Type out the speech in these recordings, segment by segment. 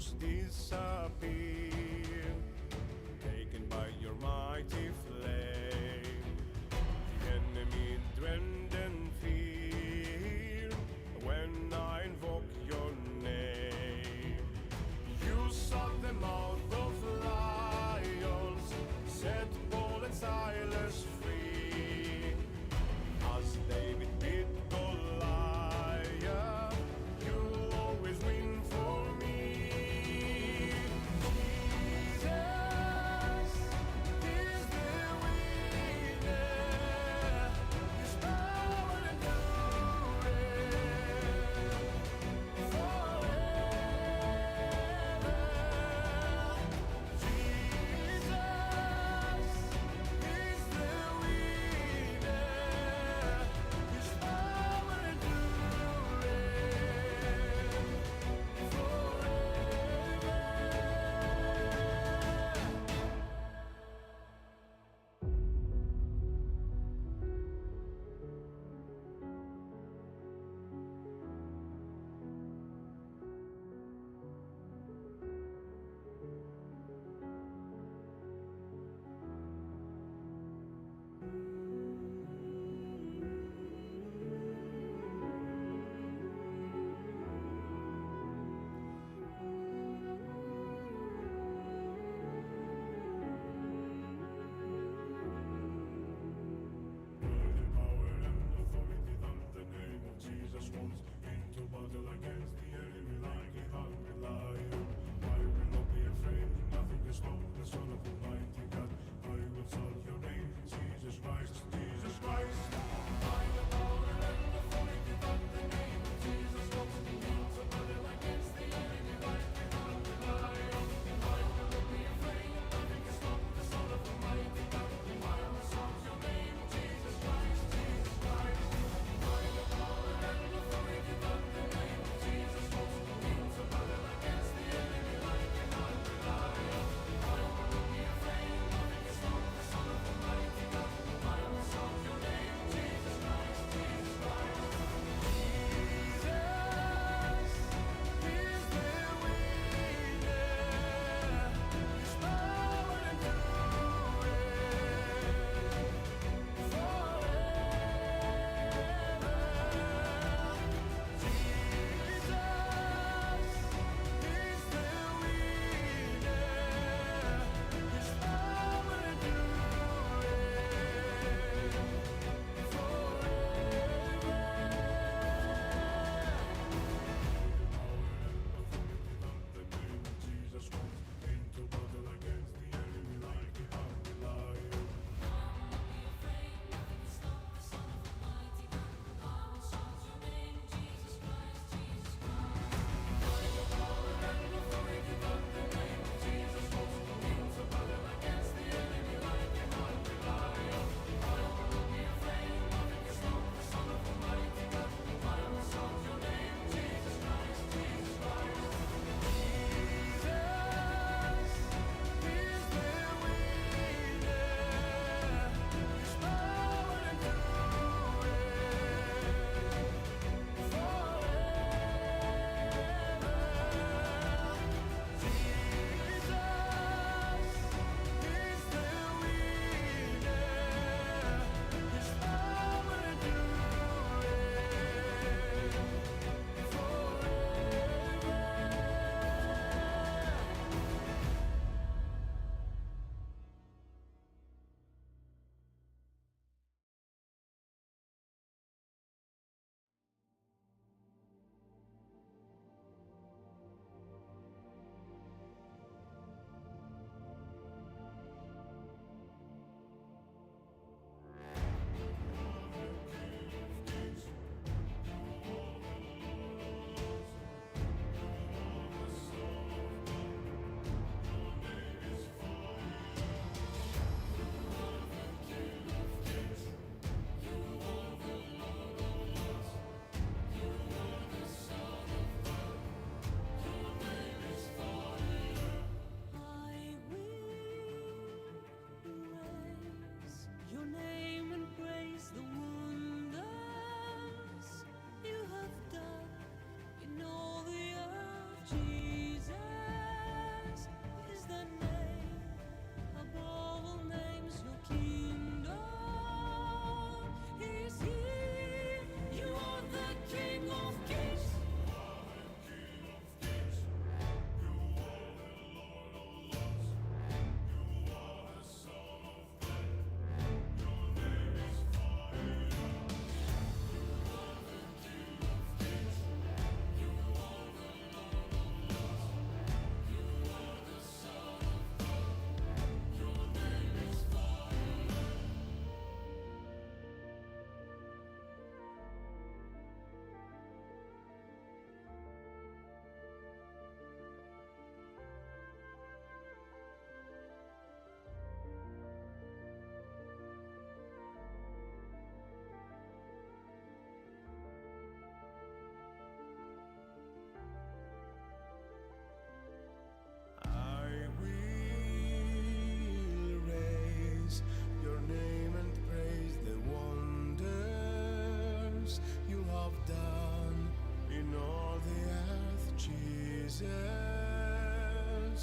foes disappear, taken by your mighty flame. The enemy dread and fear when I invoke your name. You sought them out of lions, set Paul and Silas free. As David beat Goliath, you always win for me.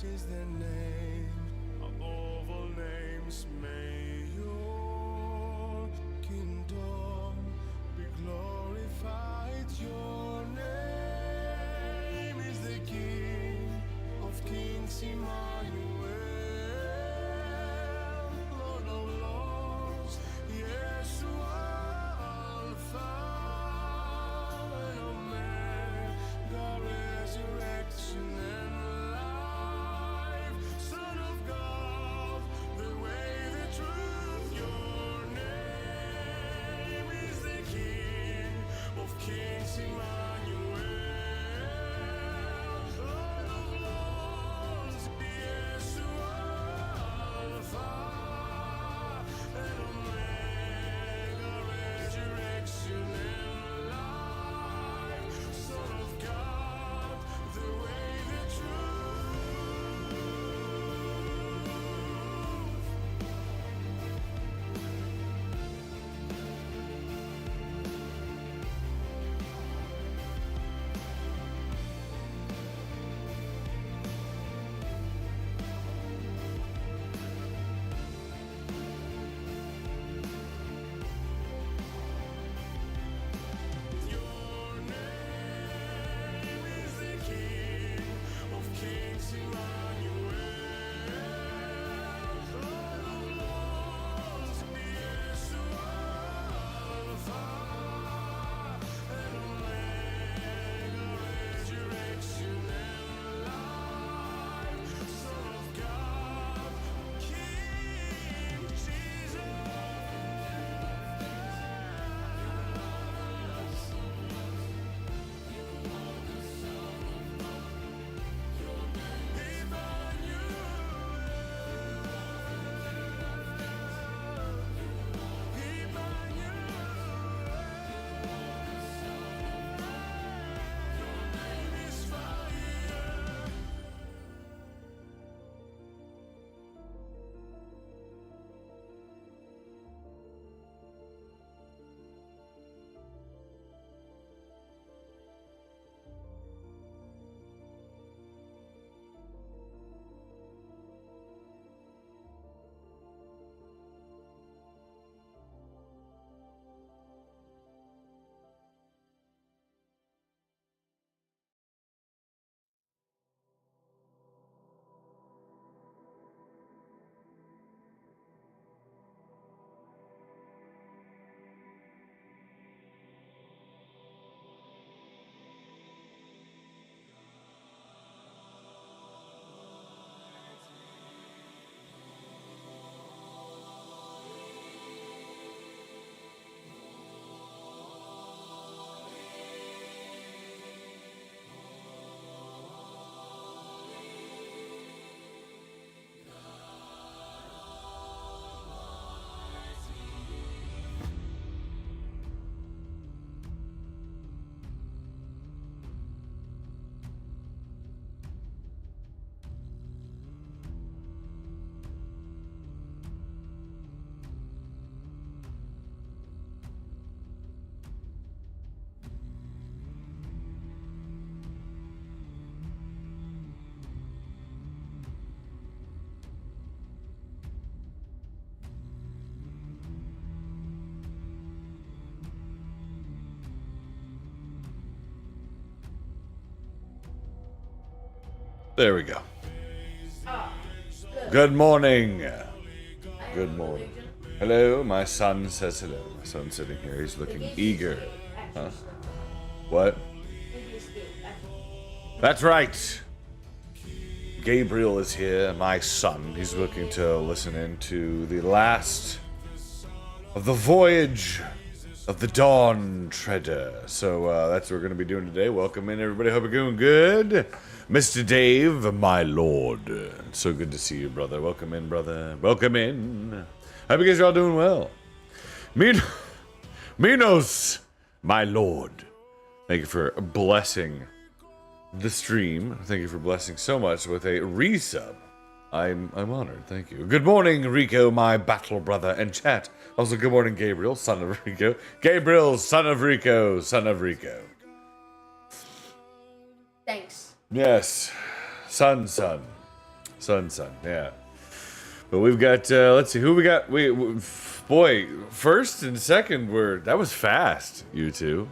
is the name above all names. May your kingdom be glorified. Your name is the King of Kings, Emmanuel, Lord of Lords. Yes, you are Alpha and Omega, resurrection and life, Son of God, the way, the truth. Your name is the King of Kings, Emmanuel, Lord of Lords. Yes, you are Alpha and Omega, resurrection and life, Son of God, the way, the truth. Your name is the King of Kings, Emmanuel, Lord of Lords. Yes, you are Alpha and Omega, resurrection and life, Son of God, King Jesus. There we go. Good morning. Good morning. Hello, my son says hello. My son's sitting here. He's looking eager. Huh? What? That's right. Gabriel is here, my son. He's looking to listen in to the last of the Voyage of the Dawn Treader. So that's what we're going to be doing today. Welcome in, everybody. Hope you're doing good. Mr. Dave, my lord. It's so good to see you, brother. Welcome in, brother. Welcome in. Hope you guys are all doing well. Minos, my lord. Thank you for blessing the stream. Thank you for blessing so much with a resub. I'm honored. Thank you. Good morning, Rico, my battle brother, and chat. Also, good morning, Gabriel, son of Rico. Gabriel, son of Rico, son of Rico. Thanks. Yes. Sun. Yeah. But we've got, let's see, who we got? Boy, first and second that was fast, you two.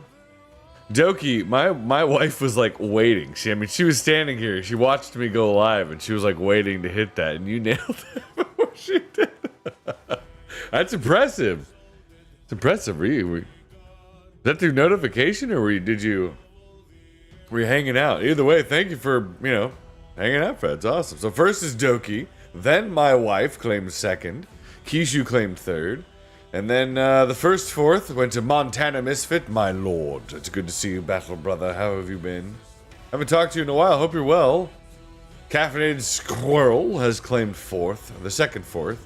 Doki, my wife was like waiting. She was standing here. She watched me go live, and she was like waiting to hit that, and you nailed it before she did. That's impressive. It's impressive. Is that through notification, or were you hanging out? Either way, thank you for hanging out. That's awesome. So first is Doki, then my wife claimed second, Kishu claimed third. And then the first fourth went to Montana Misfit, my lord. It's good to see you, Battle Brother. How have you been? Haven't talked to you in a while. Hope you're well. Caffeinated Squirrel has claimed the second fourth.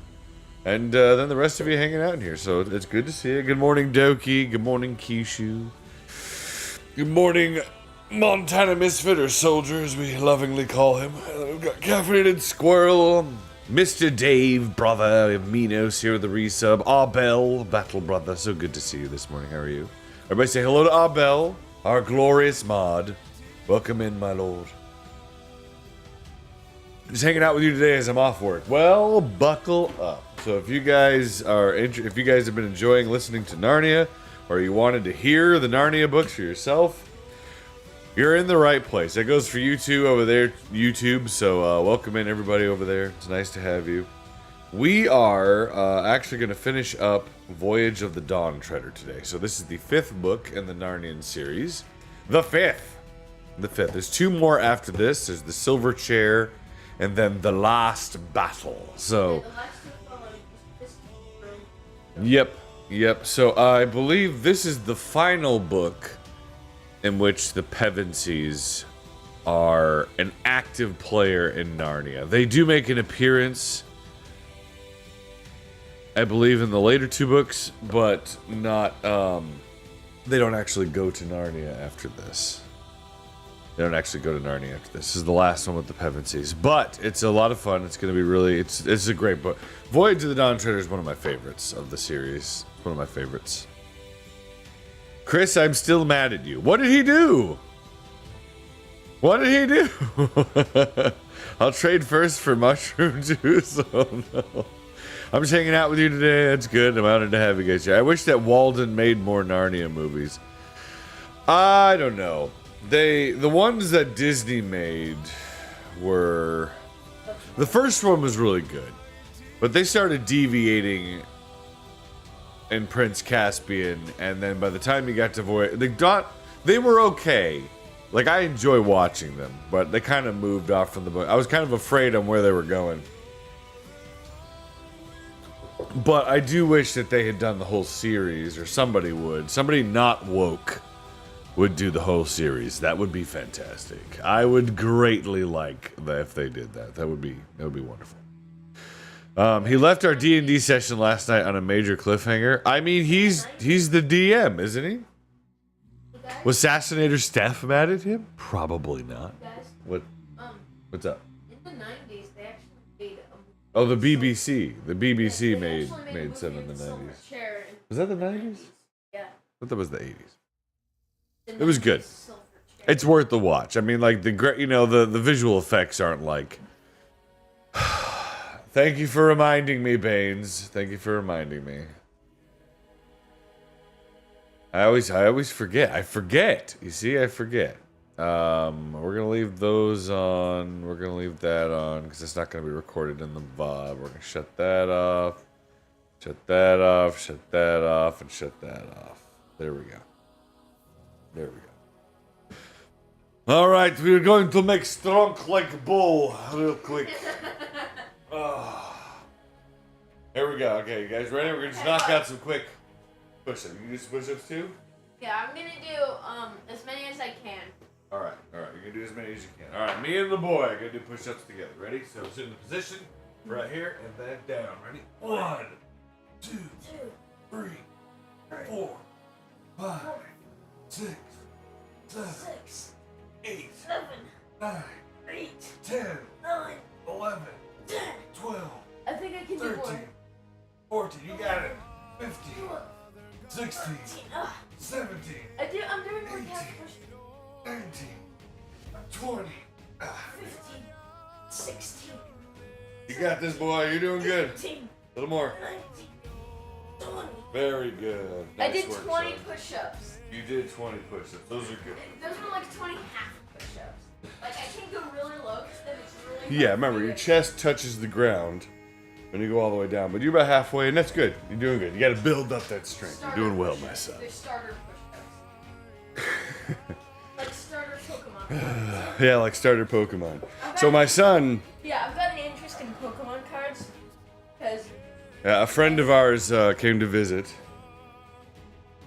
And then the rest of you hanging out in here. So it's good to see you. Good morning, Doki. Good morning, Kishu. Good morning, Montana Misfit, or Soldier, as we lovingly call him. We've got Caffeinated Squirrel. Mr. Dave, brother, we have Minos here with the resub. Abel, Battle Brother, so good to see you this morning. How are you? Everybody say hello to Abel, our glorious mod. Welcome in, my lord. Just hanging out with you today as I'm off work. Well, buckle up. So if you guys have been enjoying listening to Narnia, or you wanted to hear the Narnia books for yourself, you're in the right place. That goes for you two over there, YouTube. So welcome in everybody over there. It's nice to have you. We are actually going to finish up Voyage of the Dawn Treader today. So this is the 5th book in the Narnian series. The fifth. There's 2 more after this. There's the Silver Chair, and then the Last Battle. So, yep. So I believe this is the final book in which the Pevensies are an active player in Narnia. They do make an appearance, I believe, in the later 2 books, but not, they don't actually go to Narnia after this. This is the last one with the Pevensies. But it's a lot of fun. It's going to be really, it's a great book. Voyage of the Dawn Treader is one of my favorites of the series. One of my favorites. Chris, I'm still mad at you. What did he do? I'll trade first for mushroom juice. Oh no. I'm just hanging out with you today. That's good. I'm honored to have you guys here. I wish that Walden made more Narnia movies. I don't know. The ones that Disney made were... The first one was really good. But they started deviating in Prince Caspian, and then by the time you got to Voyage, they were okay. Like, I enjoy watching them, but they kind of moved off from the book. I was kind of afraid on where they were going. But I do wish that they had done the whole series, or somebody would. Somebody not woke would do the whole series. That would be fantastic. I would greatly like that if they did that. That would be wonderful. He left our D&D session last night on a major cliffhanger. I mean, he's the DM, isn't he? Was Assassinator Steph mad at him? Probably not. What's up? In the 90s, they actually made Oh, the BBC. The BBC made some in the 90s. Was that the 90s? Yeah. I thought that was the 80s. It was good. It's worth the watch. I mean, like, the visual effects aren't like... Thank you for reminding me, Baines. Thank you for reminding me. I always forget. I forget. You see, I forget. We're gonna leave those on. We're gonna leave that on because it's not gonna be recorded in the VOD. We're gonna shut that off. Shut that off. Shut that off. And shut that off. There we go. There we go. All right, we're going to make strong like bull real quick. Here we go. Okay, you guys ready? We're gonna just knock out some quick push-ups. You can do some push-ups too? Yeah, I'm gonna do as many as I can. Alright. You're gonna do as many as you can. Alright, me and the boy are gonna do push-ups together. Ready? So sit in the position right here and then down. Ready? 1, 2, 3, 4, 5, 6, 7, 8, 9, 10, 11, 12, I think I can do 13, more. 14, you got it. 15, 16, 17, I'm doing more calf push. 19, 20. 15, 16, You got this, boy. You're doing good. 18, A little more. 19, 20. Very good. I Nice did work, 20 son. push-ups. You did 20 push-ups. Those are good. Those were like 20 half push-ups. Like I can't go really low because then it's really. Yeah, hard remember, to your do it. chest touches the ground when you go all the way down, but you're about halfway, and that's good. You're doing good. You got to build up that strength. You're doing well, my son. They're starter push-ups. Like starter Pokemon. Yeah, like starter Pokemon. So my son, Yeah, I've got an interest in Pokemon cards. Because a friend of ours came to visit,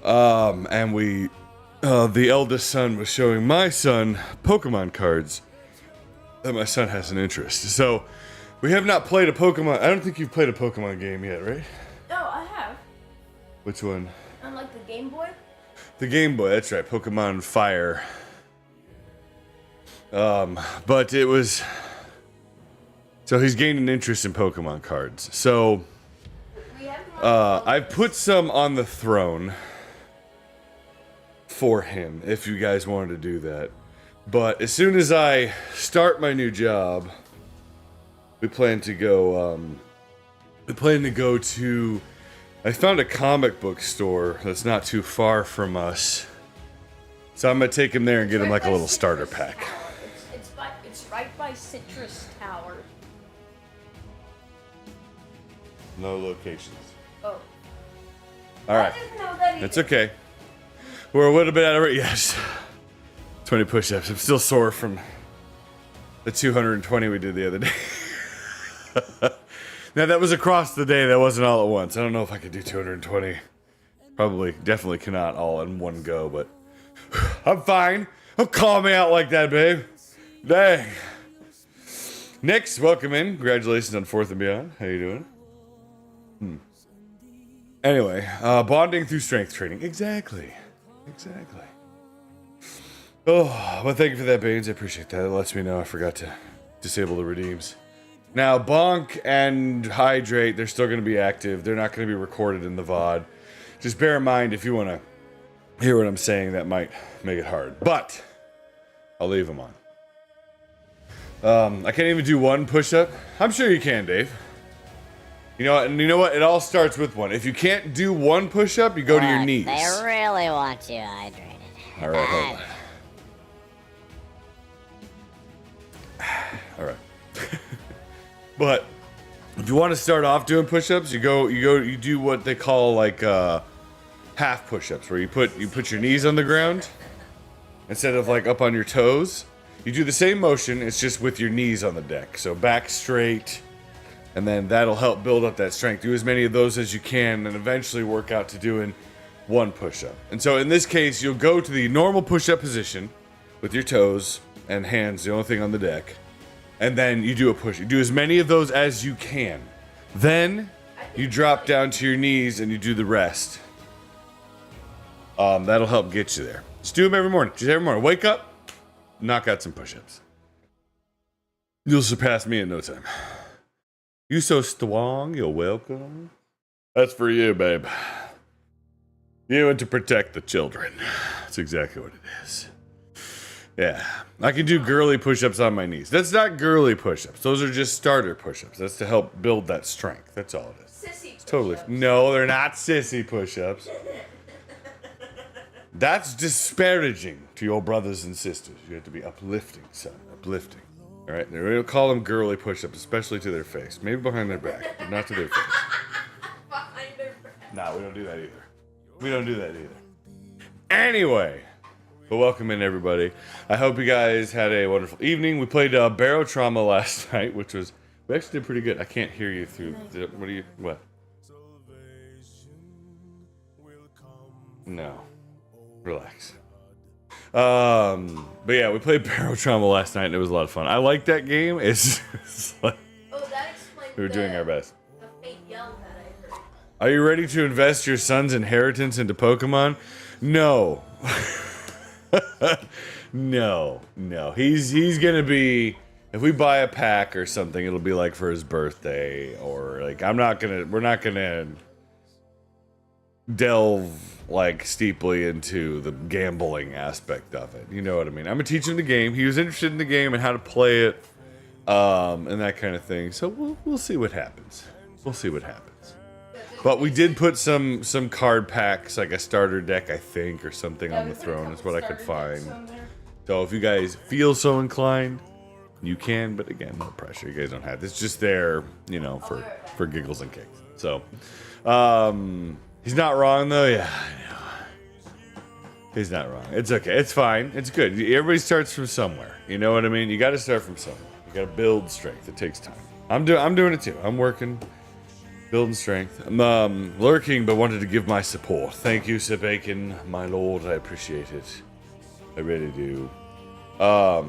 and the eldest son was showing my son Pokemon cards that my son has an interest. So we have not played a Pokemon. I don't think you've played a Pokemon game yet, right? no, I have. Which one? On like the Game Boy. The Game Boy, that's right, Pokemon Fire. But it was... So he's gained an interest in Pokemon cards. So, We have them on I put some on the throne for him, if you guys wanted to do that. But as soon as I start my new job, we plan to go, to... I found a comic book store that's not too far from us. So I'm gonna take him there and get him like a little starter pack. It's right by Citrus Tower. No locations. Oh. Alright. I didn't know that either. It's okay. We're a little bit out of it. Yes. 20 push-ups. I'm still sore from the 220 we did the other day. Now, that was across the day. That wasn't all at once. I don't know if I could do 220. Probably, definitely cannot all in one go, but I'm fine. Don't call me out like that, babe. Dang. Nix, welcome in. Congratulations on 4th and Beyond. How you doing? Anyway, bonding through strength training. Exactly. Oh, well, thank you for that, Baines. I appreciate that. It lets me know I forgot to disable the redeems. Now, Bonk and Hydrate, they're still going to be active. They're not going to be recorded in the VOD. Just bear in mind, if you want to hear what I'm saying, that might make it hard. But, I'll leave them on. I can't even do one push-up. I'm sure you can, Dave. You know what? It all starts with one. If you can't do one push-up, you go to your Look, knees. They really want you hydrated. All right, hold on. All right. But if you want to start off doing push-ups, you do what they call like half push-ups, where you put your knees on the ground instead of like up on your toes. You do the same motion, it's just with your knees on the deck. So back straight, and then that'll help build up that strength. Do as many of those as you can, and eventually work out to doing one push-up. And so in this case, you'll go to the normal push-up position with your toes and hands, the only thing on the deck. And then you do a push. You do as many of those as you can. Then you drop down to your knees and you do the rest. That'll help get you there. Just do them every morning. Just every morning. Wake up, knock out some push-ups. You'll surpass me in no time. You so strong, you're welcome. That's for you, babe. You and to protect the children. That's exactly what it is. Yeah. I can do girly push-ups on my knees. That's not girly push-ups. Those are just starter push-ups. That's to help build that strength. That's all it is. Sissy push-ups. Totally. No, they're not sissy push-ups. That's disparaging to your brothers and sisters. You have to be uplifting, son. Uplifting. All right? We don't call them girly push-ups, especially to their face. Maybe behind their back, but not to their face. Behind their back. No, we don't do that either. We don't do that either. Anyway, but welcome in, everybody. I hope you guys had a wonderful evening. We played Barrow Trauma last night, which was... We actually did pretty good. I can't hear you through... What? No. Relax. But yeah, we played Barrow Trauma last night, and it was a lot of fun. I like that game. It's like... Oh, that explains We were doing our best. the fake yell that I heard. Are you ready to invest your son's inheritance into Pokemon? No. No. He's gonna be... If we buy a pack or something, it'll be like for his birthday, or like we're not gonna delve like steeply into the gambling aspect of it. You know what I mean? I'm gonna teach him the game. He was interested in the game and how to play it, and that kind of thing. So we'll see what happens. We'll see what happens. But we did put some card packs, like a starter deck, I think, or something on the throne. Is what I could find. So if you guys feel so inclined, you can. But again, no pressure. You guys don't have. It's just there, you know, for giggles and kicks. So, he's not wrong though. Yeah, I know. He's not wrong. It's okay. It's fine. It's good. Everybody starts from somewhere. You know what I mean? You got to start from somewhere. You got to build strength. It takes time. I'm doing it too. I'm working. Building strength. I'm lurking, but wanted to give my support. Thank you, Sir Bacon, my lord. I appreciate it. I really do. Oh,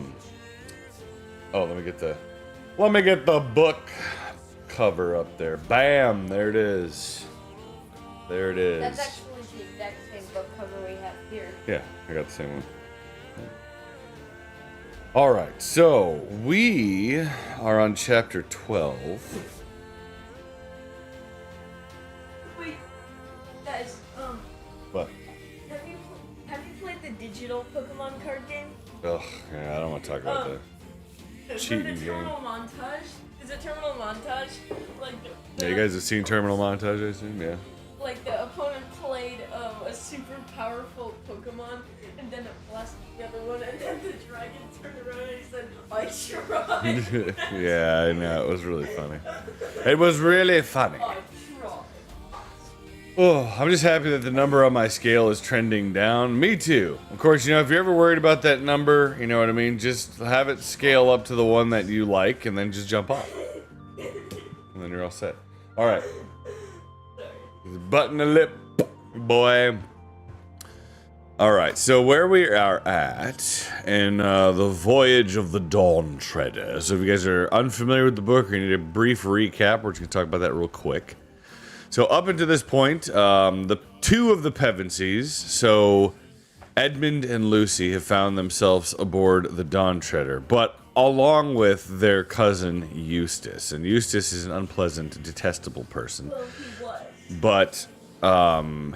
let me get the book cover up there. Bam! There it is. There it is. That's actually the exact same book cover we have here. Yeah, I got the same one. All right, so we are on chapter 12. Wait, guys, What? have you played the digital Pokemon card game? Ugh, yeah, I don't want to talk about that. Cheating the game. terminal montage? Is it terminal montage? Like Yeah, you guys have seen Terminal Montage, I assume? Yeah. like the opponent played a super powerful Pokemon, and then it blasted the other one, and then the dragon turned around and he said, "I tried." Yeah, I know. It was really funny. It was really funny. I tried. Oh, I'm just happy that the number on my scale is trending down. Me too. Of course, you know, if you're ever worried about that number, you know what I mean? Just have it scale up to the one that you like, and then just jump off. And then you're all set. All right. Button the lip, boy. All right, so where we are at in the Voyage of the Dawn Treader. So if you guys are unfamiliar with the book or you need a brief recap, we're just going to talk about that real quick. So up until this point, the two of the Pevensies, so Edmund and Lucy, have found themselves aboard the Dawn Treader, but along with their cousin Eustace. And Eustace is an unpleasant, detestable person. Well, he was. But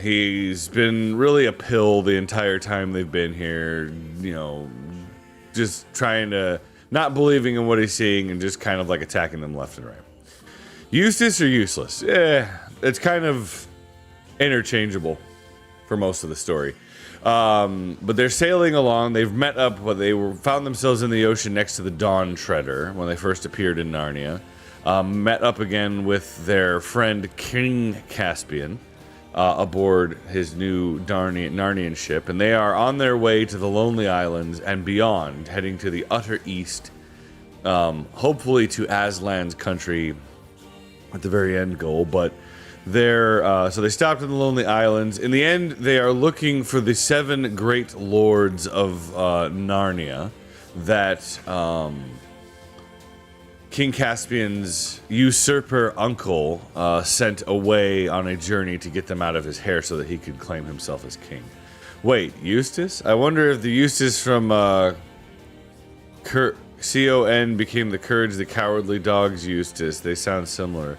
he's been really a pill the entire time they've been here, you know, just trying to, not believing in what he's seeing and just kind of like attacking them left and right. Eustace or useless? It's kind of interchangeable for most of the story. But they're sailing along. They've met up, found themselves in the ocean next to the Dawn Treader when they first appeared in Narnia. Met up again with their friend King Caspian aboard his new Narnian ship, and they are on their way to the Lonely Islands and beyond, heading to the utter east, hopefully to Aslan's country at the very end goal. But so they stopped in the Lonely Islands. In the end, they are looking for the 7 great lords of Narnia that King Caspian's usurper uncle sent away on a journey to get them out of his hair so that he could claim himself as king. Wait, Eustace? I wonder if the Eustace from C-O-N became the Courage the Cowardly Dog's Eustace. They sound similar.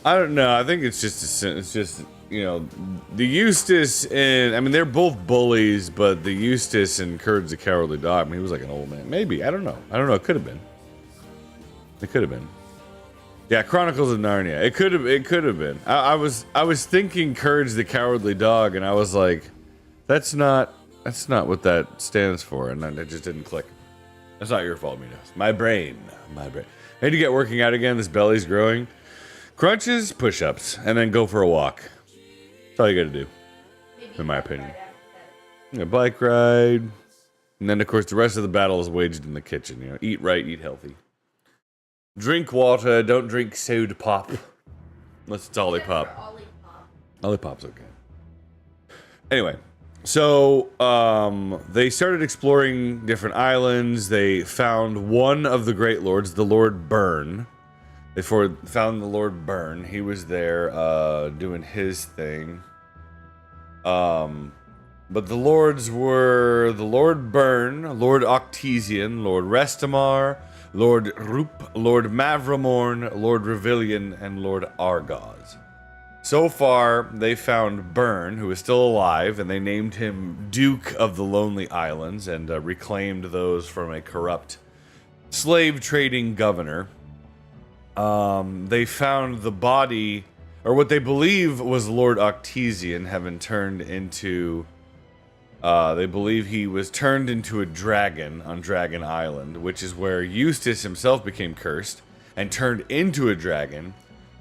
I don't know. I think it's just you know, the Eustace and, I mean, they're both bullies, but the Eustace and Courage the Cowardly Dog, I mean, he was like an old man. Maybe. I don't know. It could have been. Yeah, Chronicles of Narnia. It could have been. I was thinking Courage the Cowardly Dog, and I was like, that's not what that stands for, and it just didn't click. That's not your fault, Minos. My brain. I need to get working out again. This belly's growing. Crunches, push-ups, and then go for a walk. That's all you gotta do, in my opinion. A bike ride, and then of course the rest of the battle is waged in the kitchen. You know, eat right, eat healthy. Drink water, don't drink soda pop. Unless it's Olipop. Olipop's okay. Anyway, so they started exploring different islands. They found one of the Great Lords, the Lord Byrne. They found the Lord Byrne. He was there doing his thing. But the lords were the Lord Byrne, Lord Octesian, Lord Restamar, Lord Roop, Lord Mavramorn, Lord Revillion, and Lord Argos. So far, they found Byrne, who is still alive, and they named him Duke of the Lonely Islands and reclaimed those from a corrupt slave trading governor. They found the body, or what they believe was Lord Octesian, having turned into. They believe he was turned into a dragon on Dragon Island, which is where Eustace himself became cursed and turned into a dragon.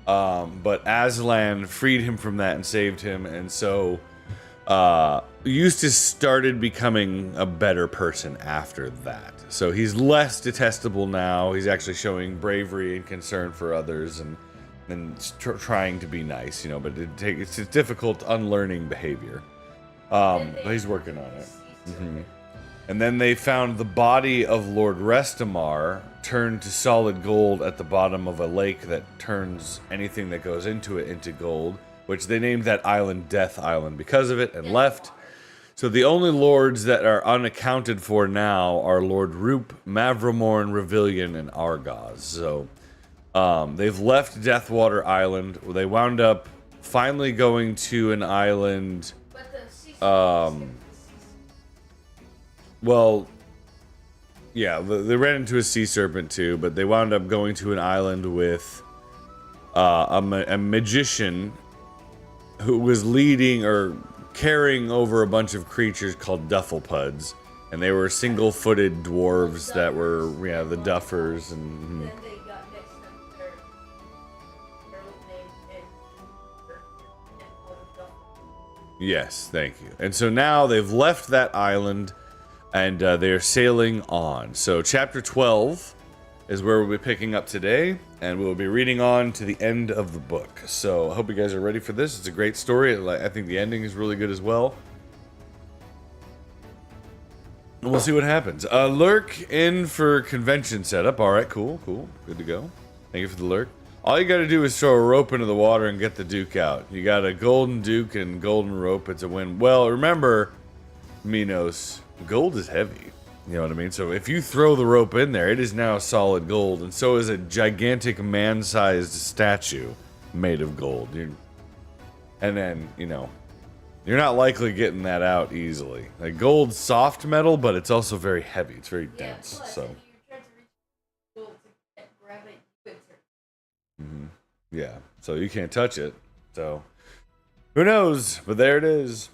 But Aslan freed him from that and saved him, and so Eustace started becoming a better person after that. So he's less detestable now. He's actually showing bravery and concern for others, and trying to be nice, but it's a difficult unlearning behavior. But he's working on it. And then they found the body of Lord Restamar turned to solid gold at the bottom of a lake that turns anything that goes into it into gold, which they named that island Death Island because of it, and left. So the only lords that are unaccounted for now are Lord Roop, Mavromorn, Revillion, and Argos. So they've left Deathwater Island. They wound up finally going to an island. Well, yeah, they ran into a sea serpent too, but they wound up going to an island with a magician who was leading or carrying over a bunch of creatures called Dufflepuds, and they were single-footed dwarves that were, the Duffers, and Then they got mixed up their name and yes, thank you. And so now they've left that island, and they're sailing on. So chapter 12 is where we'll be picking up today, and we'll be reading on to the end of the book. So I hope you guys are ready for this. It's a great story. I think the ending is really good as well. And we'll see what happens. Lurk in for convention setup. All right, cool. Good to go. Thank you for the lurk. All you got to do is throw a rope into the water and get the Duke out. You got a golden Duke and golden rope. It's a win. Well, remember, Minos, gold is heavy. You know what I mean? So if you throw the rope in there, it is now solid gold. And so is a gigantic man-sized statue made of gold. And then, you're not likely getting that out easily. Like, gold's soft metal, but it's also very heavy. It's very dense. Plus, So if you try to reach gold to grab it, you could turn. yeah, so you can't touch it. So who knows? But there it is.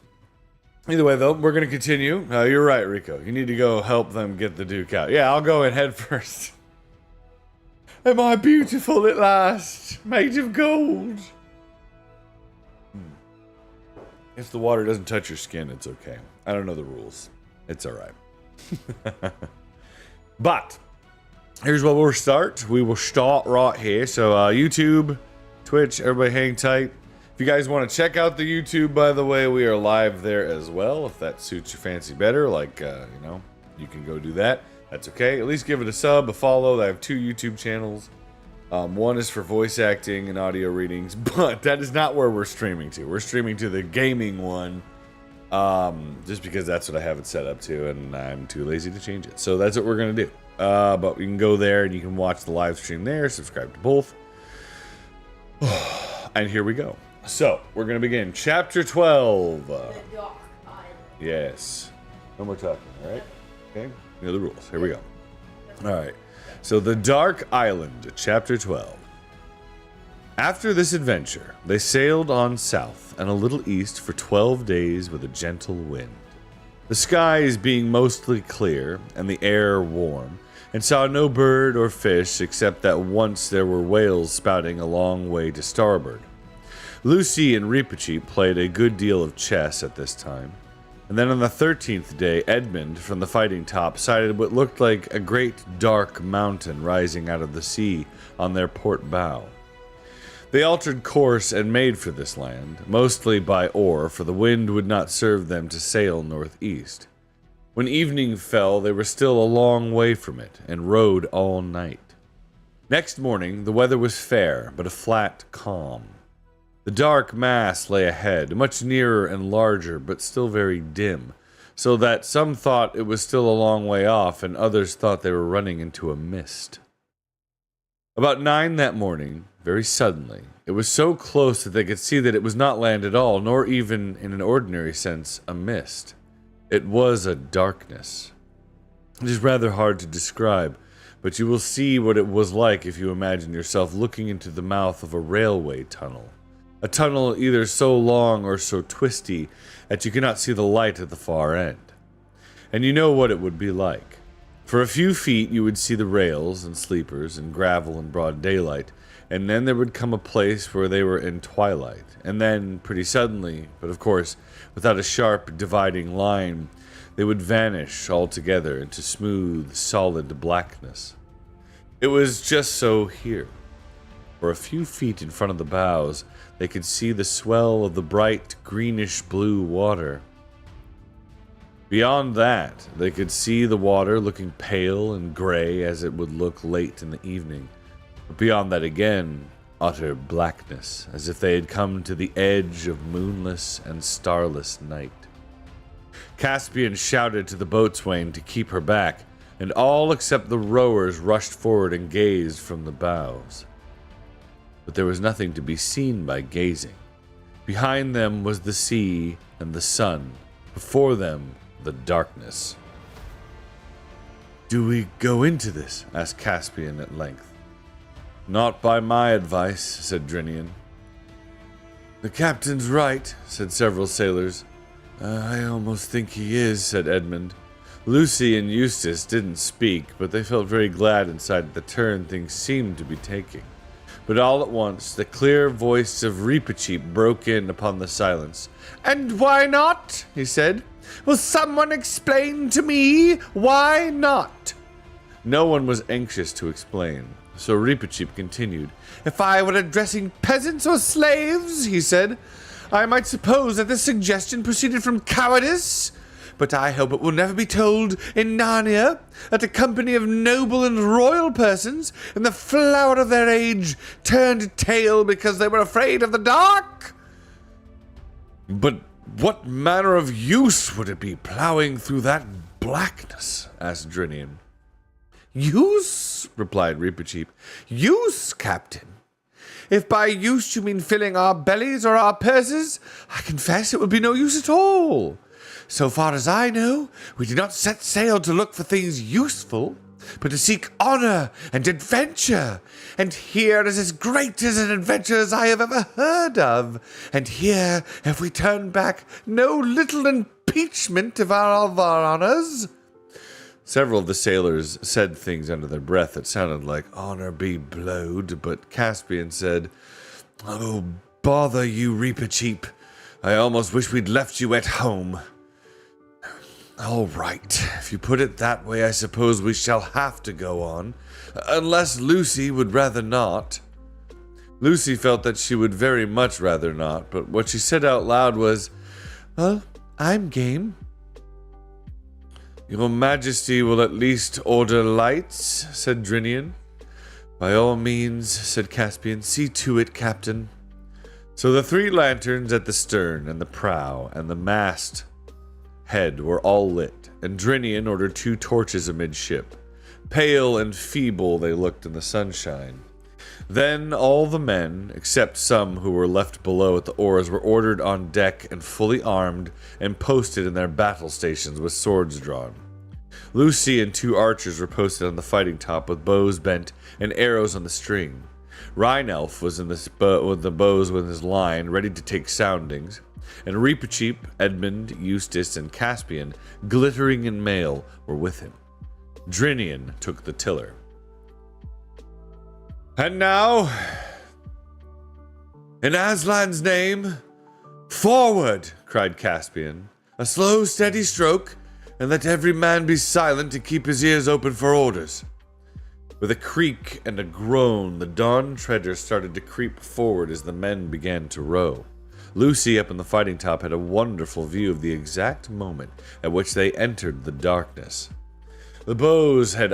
Either way, though, we're going to continue. You're right, Rico. You need to go help them get the Duke out. Yeah, I'll go in head first. Am I beautiful at last? Made of gold. If the water doesn't touch your skin, it's okay. I don't know the rules. It's all right. But here's where we'll start. We will start right here. So YouTube, Twitch, everybody hang tight. If you guys want to check out the YouTube, by the way, we are live there as well. If that suits your fancy better, you can go do that. That's okay. At least give it a sub, a follow. I have 2 YouTube channels. One is for voice acting and audio readings, but that is not where we're streaming to. We're streaming to the gaming one, just because that's what I have it set up to, and I'm too lazy to change it. So that's what we're going to do. But you can go there, and you can watch the live stream there. Subscribe to both. And here we go. So, we're going to begin. Chapter 12. The Dark Island. Yes. No more talking, alright? Okay? You know the rules. Here we go. Alright. So, The Dark Island, Chapter 12. After this adventure, they sailed on south and a little east for 12 days with a gentle wind. The skies being mostly clear and the air warm, and saw no bird or fish except that once there were whales spouting a long way to starboard. Lucy and Ripachi played a good deal of chess at this time, and then on the 13th day, Edmund from the fighting top sighted what looked like a great dark mountain rising out of the sea on their port bow. They altered course and made for this land, mostly by oar, for the wind would not serve them to sail northeast. When evening fell, they were still a long way from it, and rowed all night. Next morning, the weather was fair, but a flat calm. The dark mass lay ahead, much nearer and larger, but still very dim, so that some thought it was still a long way off, and others thought they were running into a mist. About 9 that morning, very suddenly, It was so close that they could see that it was not land at all, nor even, in an ordinary sense, a mist. It was a darkness. It is rather hard to describe, but you will see what it was like if you imagine yourself looking into the mouth of a railway tunnel. A tunnel either so long or so twisty that you cannot see the light at the far end. And you know what it would be like. For a few feet you would see the rails and sleepers and gravel in broad daylight, and then there would come a place where they were in twilight, and then, pretty suddenly, but of course without a sharp dividing line, they would vanish altogether into smooth, solid blackness. It was just so here. For a few feet in front of the bows, they could see the swell of the bright greenish-blue water. Beyond that, they could see the water looking pale and gray as it would look late in the evening. But beyond that again, utter blackness, as if they had come to the edge of moonless and starless night. Caspian shouted to the boatswain to keep her back, and all except the rowers rushed forward and gazed from the bows. But there was nothing to be seen by gazing. Behind them was the sea and the sun. Before them, the darkness. "Do we go into this?" asked Caspian at length. "Not by my advice," said Drinian. "The captain's right," said several sailors. "I almost think he is," said Edmund. Lucy and Eustace didn't speak, but they felt very glad inside at the turn things seemed to be taking. But all at once, the clear voice of Reepicheep broke in upon the silence. "And why not?" he said. "Will someone explain to me why not?" No one was anxious to explain, so Reepicheep continued. "If I were addressing peasants or slaves," he said, "I might suppose that this suggestion proceeded from cowardice. But I hope it will never be told in Narnia that a company of noble and royal persons, in the flower of their age, turned tail because they were afraid of the dark." "But what manner of use would it be ploughing through that blackness?" asked Drinian. "Use?" replied Reepicheep. "Use, Captain? If by use you mean filling our bellies or our purses, I confess it would be no use at all. So far as I know, we did not set sail to look for things useful, but to seek honor and adventure. And here is as great as an adventure as I have ever heard of. And here, if we turn back, no little impeachment of our honors." Several of the sailors said things under their breath that sounded like "honor be blowed," but Caspian said, "Oh, bother you, Reepicheep. I almost wish we'd left you at home." "All right, if you put it that way, I suppose we shall have to go on, unless Lucy would rather not." Lucy felt that she would very much rather not, but what she said out loud was, "Well, I'm game." "Your Majesty will at least order lights," said Drinian. "By all means," said Caspian. "See to it, Captain." So the 3 lanterns at the stern and the prow and the mast head were all lit, and Drinian ordered 2 torches amidship. Pale and feeble they looked in the sunshine. Then all the men, except some who were left below at the oars, were ordered on deck and fully armed and posted in their battle stations with swords drawn. Lucy and 2 archers were posted on the fighting top with bows bent and arrows on the string. Rheinelf was in with the bows with his line, ready to take soundings, and Reepicheep, Edmund, Eustace, and Caspian, glittering in mail, were with him. Drinian took the tiller. "And now, in Aslan's name, forward!" cried Caspian. "A slow, steady stroke, and let every man be silent and keep his ears open for orders." With a creak and a groan, the Dawn Treader started to creep forward as the men began to row. Lucy, up in the fighting top, had a wonderful view of the exact moment at which they entered the darkness. The bows had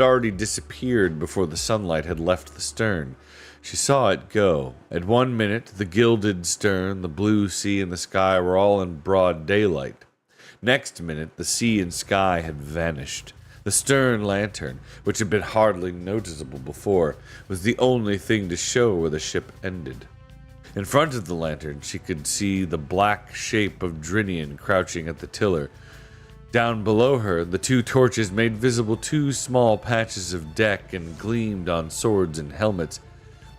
already disappeared before the sunlight had left the stern. She saw it go. At one minute, the gilded stern, the blue sea, and the sky were all in broad daylight. Next minute, the sea and sky had vanished. The The stern lantern, which had been hardly noticeable before, was the only thing to show where the ship ended. In front of the lantern, she could see the black shape of Drinian crouching at the tiller. Down below her, the two torches made visible two small patches of deck and gleamed on swords and helmets.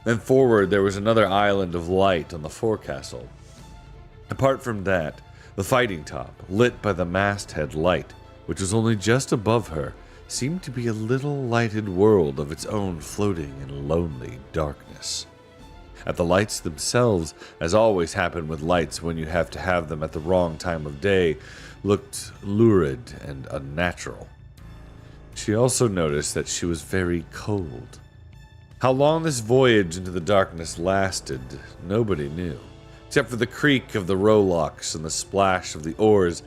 Then forward, there was another island of light on the forecastle. Apart from that, the fighting top, lit by the masthead light, which was only just above her, seemed to be a little lighted world of its own floating in lonely darkness. At the lights themselves, as always happened with lights when you have to have them at the wrong time of day, looked lurid and unnatural. She also noticed that she was very cold. How long this voyage into the darkness lasted, nobody knew. Except for the creak of the rowlocks and the splash of the oars,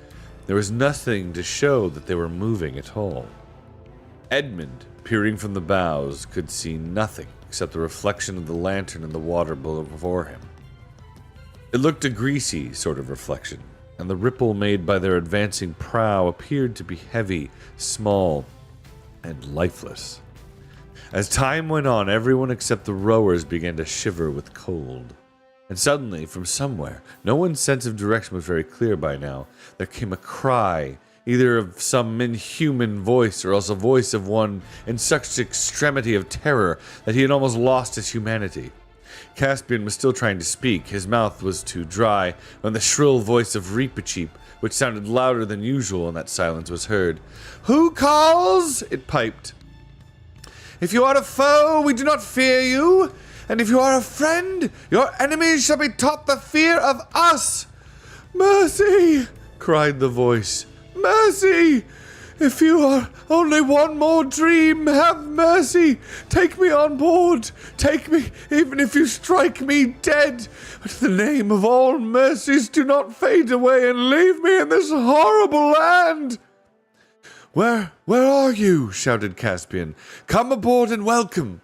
there was nothing to show that they were moving at all. Edmund, peering from the bows, could see nothing except the reflection of the lantern in the water before him. It looked a greasy sort of reflection, and the ripple made by their advancing prow appeared to be heavy, small, and lifeless. As time went on, everyone except the rowers began to shiver with cold. And suddenly, from somewhere, no one's sense of direction was very clear by now, there came a cry, either of some inhuman voice or else a voice of one in such extremity of terror that he had almost lost his humanity. Caspian was still trying to speak. His mouth was too dry when the shrill voice of Reepicheep, which sounded louder than usual in that silence, was heard. "Who calls?" it piped. "If you are a foe, we do not fear you, and if you are a friend, your enemies shall be taught the fear of us." "Mercy!" cried the voice. "Mercy! If you are only one more dream, have mercy! Take me on board! Take me, even if you strike me dead! But in the name of all mercies, do not fade away and leave me in this horrible land!" Where are you?" shouted Caspian. "Come aboard and welcome!"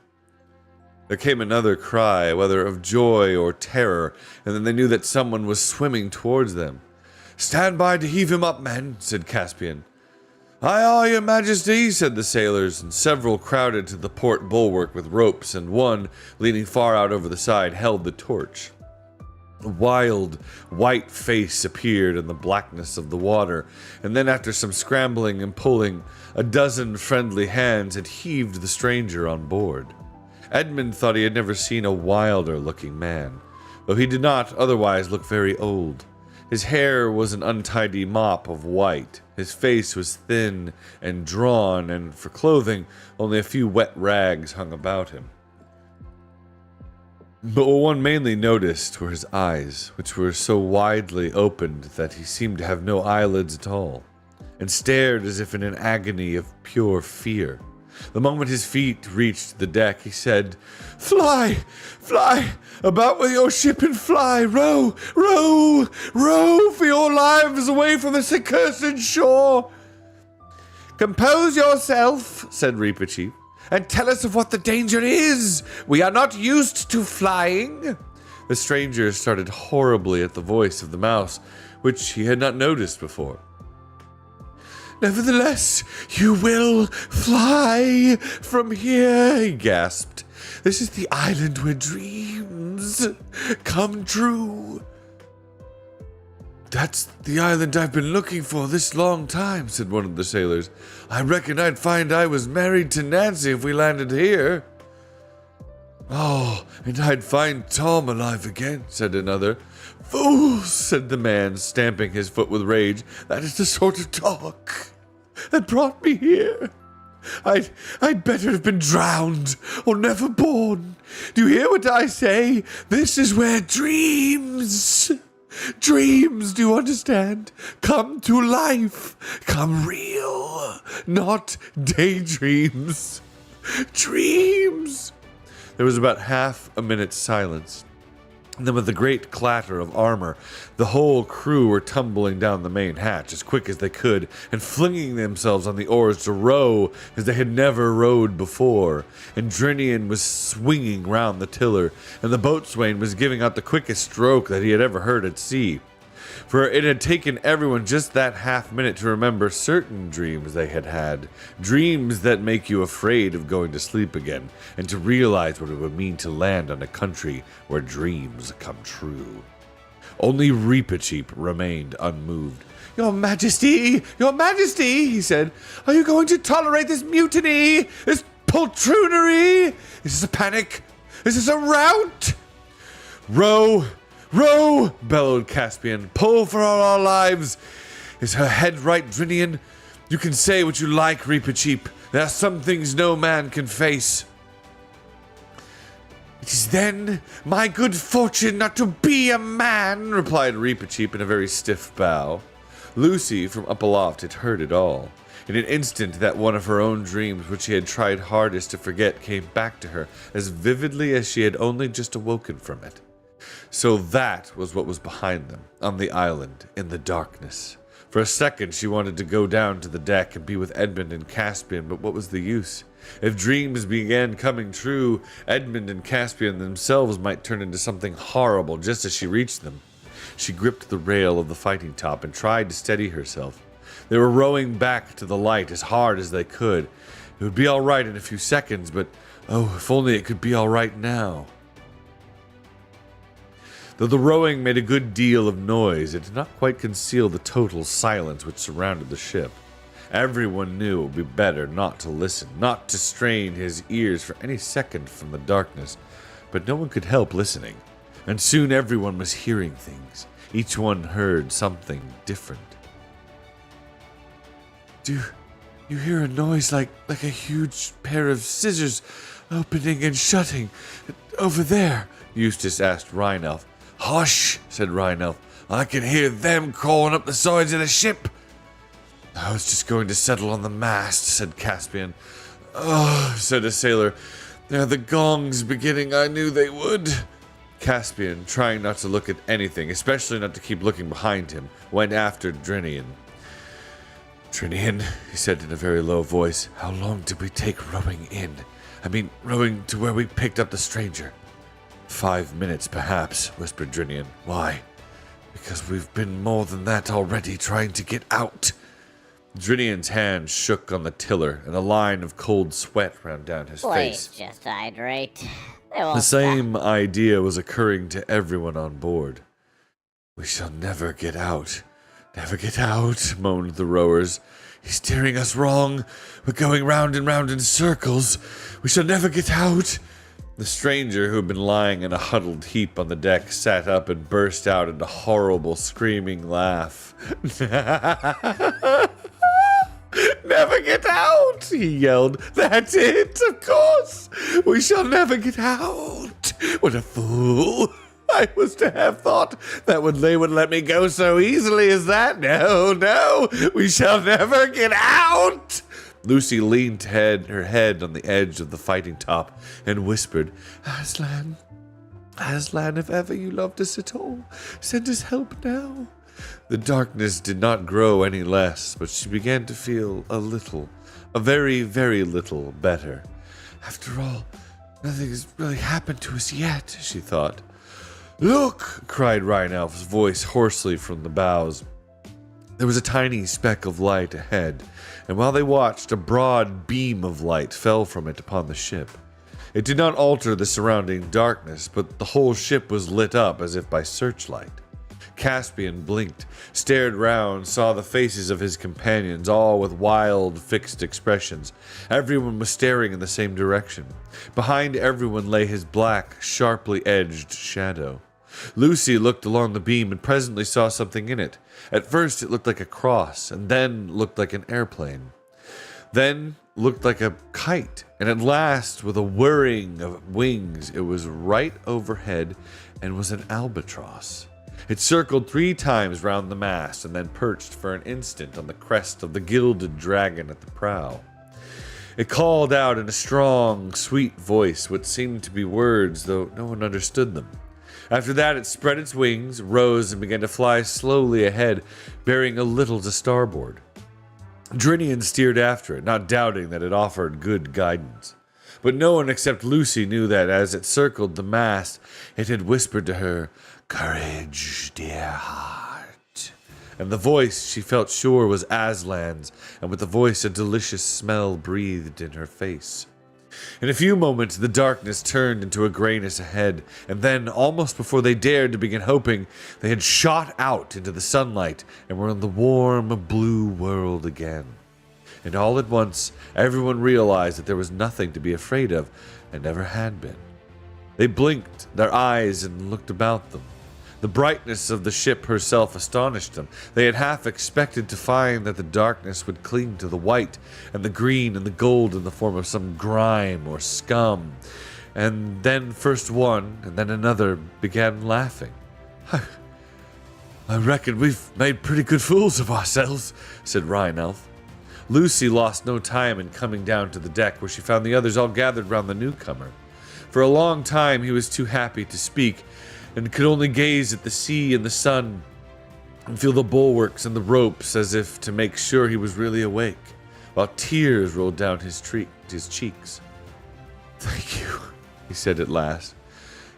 There came another cry, whether of joy or terror, and then they knew that someone was swimming towards them. "Stand by to heave him up, men," said Caspian. "Aye, aye, your majesty," said the sailors, and several crowded to the port bulwark with ropes, and one, leaning far out over the side, held the torch. A wild, white face appeared in the blackness of the water, and then after some scrambling and pulling, a dozen friendly hands had heaved the stranger on board. Edmund thought he had never seen a wilder-looking man, though he did not otherwise look very old. His hair was an untidy mop of white, his face was thin and drawn, and for clothing, only a few wet rags hung about him. But what one mainly noticed were his eyes, which were so widely opened that he seemed to have no eyelids at all, and stared as if in an agony of pure fear. The moment his feet reached the deck, he said, "Fly! Fly! About with your ship and fly! Row! Row! Row for your lives away from this accursed shore!" "Compose yourself," said Reepicheep, "and tell us of what the danger is. We are not used to flying." The stranger started horribly at the voice of the mouse, which he had not noticed before. "Nevertheless, you will fly from here," he gasped. "This is the island where dreams come true." "That's the island I've been looking for this long time," said one of the sailors. "I reckon I'd find I was married to Nancy if we landed here." "Oh, and I'd find Tom alive again," said another. "Fools," said the man, stamping his foot with rage. "That is the sort of talk that brought me here. I'd better have been drowned or never born. Do you hear what I say? This is where dreams, do you understand? Come to life, come real, not daydreams. Dreams." There was about half a minute's silence. And then with a great clatter of armor, the whole crew were tumbling down the main hatch as quick as they could and flinging themselves on the oars to row as they had never rowed before. And Drinian was swinging round the tiller, and the boatswain was giving out the quickest stroke that he had ever heard at sea. For it had taken everyone just that half minute to remember certain dreams they had had. Dreams that make you afraid of going to sleep again, and to realize what it would mean to land on a country where dreams come true. Only Reepicheep remained unmoved. Your Majesty! Your Majesty! He said. Are you going to tolerate this mutiny? This poltroonery? Is this a panic? Is this a rout? Row! Row! Bellowed Caspian. Pull for all our lives! Is her head right, Drinian? You can say what you like, Reepicheep. There are some things no man can face. It is then my good fortune not to be a man, replied Reepicheep in a very stiff bow. Lucy, from up aloft, had heard it all. In an instant, that one of her own dreams, which she had tried hardest to forget, came back to her as vividly as she had only just awoken from it. So that was what was behind them, on the island, in the darkness. For a second, she wanted to go down to the deck and be with Edmund and Caspian, but what was the use? If dreams began coming true, Edmund and Caspian themselves might turn into something horrible just as she reached them. She gripped the rail of the fighting top and tried to steady herself. They were rowing back to the light as hard as they could. It would be all right in a few seconds, but oh, if only it could be all right now. Though the rowing made a good deal of noise, it did not quite conceal the total silence which surrounded the ship. Everyone knew it would be better not to listen, not to strain his ears for any second from the darkness, but no one could help listening, and soon everyone was hearing things. Each one heard something different. Do you hear a noise like a huge pair of scissors opening and shutting over there? Eustace asked Rheinelf. Hush, said Rheinelf. I can hear them crawling up the sides of the ship. I was just going to settle on the mast, said Caspian. Oh, said a sailor. There are the gongs beginning. I knew they would. Caspian, trying not to look at anything, especially not to keep looking behind him, went after Drinian. Drinian, he said in a very low voice, how long did we take rowing in? Rowing to where we picked up the stranger. 5 minutes, perhaps, whispered Drinian. Why? Because we've been more than that already trying to get out. Drinian's hand shook on the tiller, and a line of cold sweat ran down his face. Please just hydrate. The same idea was occurring to everyone on board. We shall never get out. Never get out, moaned the rowers. He's steering us wrong. We're going round and round in circles. We shall never get out. The stranger, who had been lying in a huddled heap on the deck, sat up and burst out into a horrible screaming laugh. Never get out, he yelled. That's it, of course. We shall never get out. What a fool. I was to have thought that they would let me go so easily as that. No, we shall never get out. Lucy leaned her head on the edge of the fighting top and whispered, Aslan, if ever you loved us at all, send us help now. The darkness did not grow any less, but she began to feel a very, very little better. After all, nothing has really happened to us yet, she thought. Look, cried Rheinelf's voice hoarsely from the bows. There was a tiny speck of light ahead, and while they watched, a broad beam of light fell from it upon the ship. It did not alter the surrounding darkness, but the whole ship was lit up as if by searchlight. Caspian blinked, stared round, saw the faces of his companions, all with wild, fixed expressions. Everyone was staring in the same direction. Behind everyone lay his black, sharply edged shadow. Lucy looked along the beam and presently saw something in it. At first it looked like a cross, and then looked like an airplane. Then looked like a kite, and at last, with a whirring of wings, it was right overhead and was an albatross. It circled 3 times round the mast and then perched for an instant on the crest of the gilded dragon at the prow. It called out in a strong, sweet voice what seemed to be words, though no one understood them. After that, it spread its wings, rose, and began to fly slowly ahead, bearing a little to starboard. Drinian steered after it, not doubting that it offered good guidance. But no one except Lucy knew that, as it circled the mast, it had whispered to her, Courage, dear heart. and the voice she felt sure was Aslan's, and with the voice a delicious smell breathed in her face. In a few moments, the darkness turned into a grayness ahead, and then, almost before they dared to begin hoping, they had shot out into the sunlight and were in the warm, blue world again. And all at once, everyone realized that there was nothing to be afraid of, and never had been. They blinked their eyes and looked about them. The brightness of the ship herself astonished them. They had half expected to find that the darkness would cling to the white, and the green and the gold in the form of some grime or scum. And then first one, and then another, began laughing. I reckon we've made pretty good fools of ourselves, said Rhine-Elf. Lucy lost no time in coming down to the deck, where she found the others all gathered round the newcomer. For a long time he was too happy to speak, and could only gaze at the sea and the sun, and feel the bulwarks and the ropes as if to make sure he was really awake, while tears rolled down his cheeks. "Thank you," he said at last.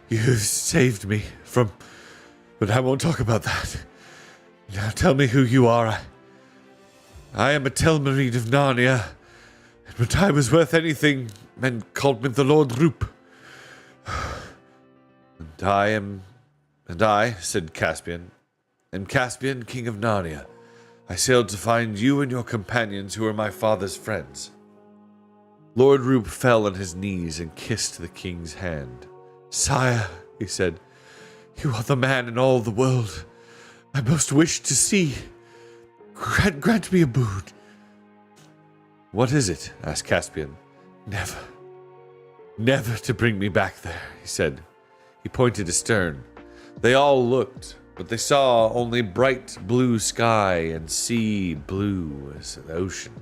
"You've saved me from... But I won't talk about that. Now tell me who you are. I am a Telmarine of Narnia, but I was worth anything, men called me the Lord Roop. And I, said Caspian, am Caspian, king of Narnia. I sailed to find you and your companions who are my father's friends." Lord Roop fell on his knees and kissed the king's hand. "Sire," he said, "you are the man in all the world I most wish to see. Grant me a boon." "What is it?" asked Caspian. Never to bring me back there," he said. He pointed astern. They all looked, but they saw only bright blue sky and sea blue as the ocean.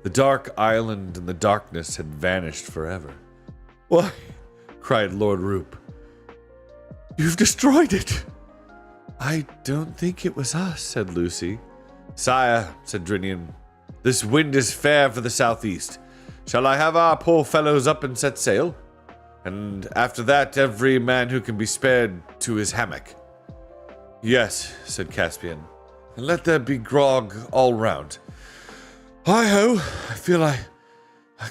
The dark island and the darkness had vanished forever. "Why," cried Lord Roop, "you've destroyed it." "I don't think it was us," said Lucy. "Sire," said Drinian, "this wind is fair for the southeast. Shall I have our poor fellows up and set sail? And after that, every man who can be spared to his hammock." "Yes," said Caspian, "and let there be grog all round. Hi-ho, I feel I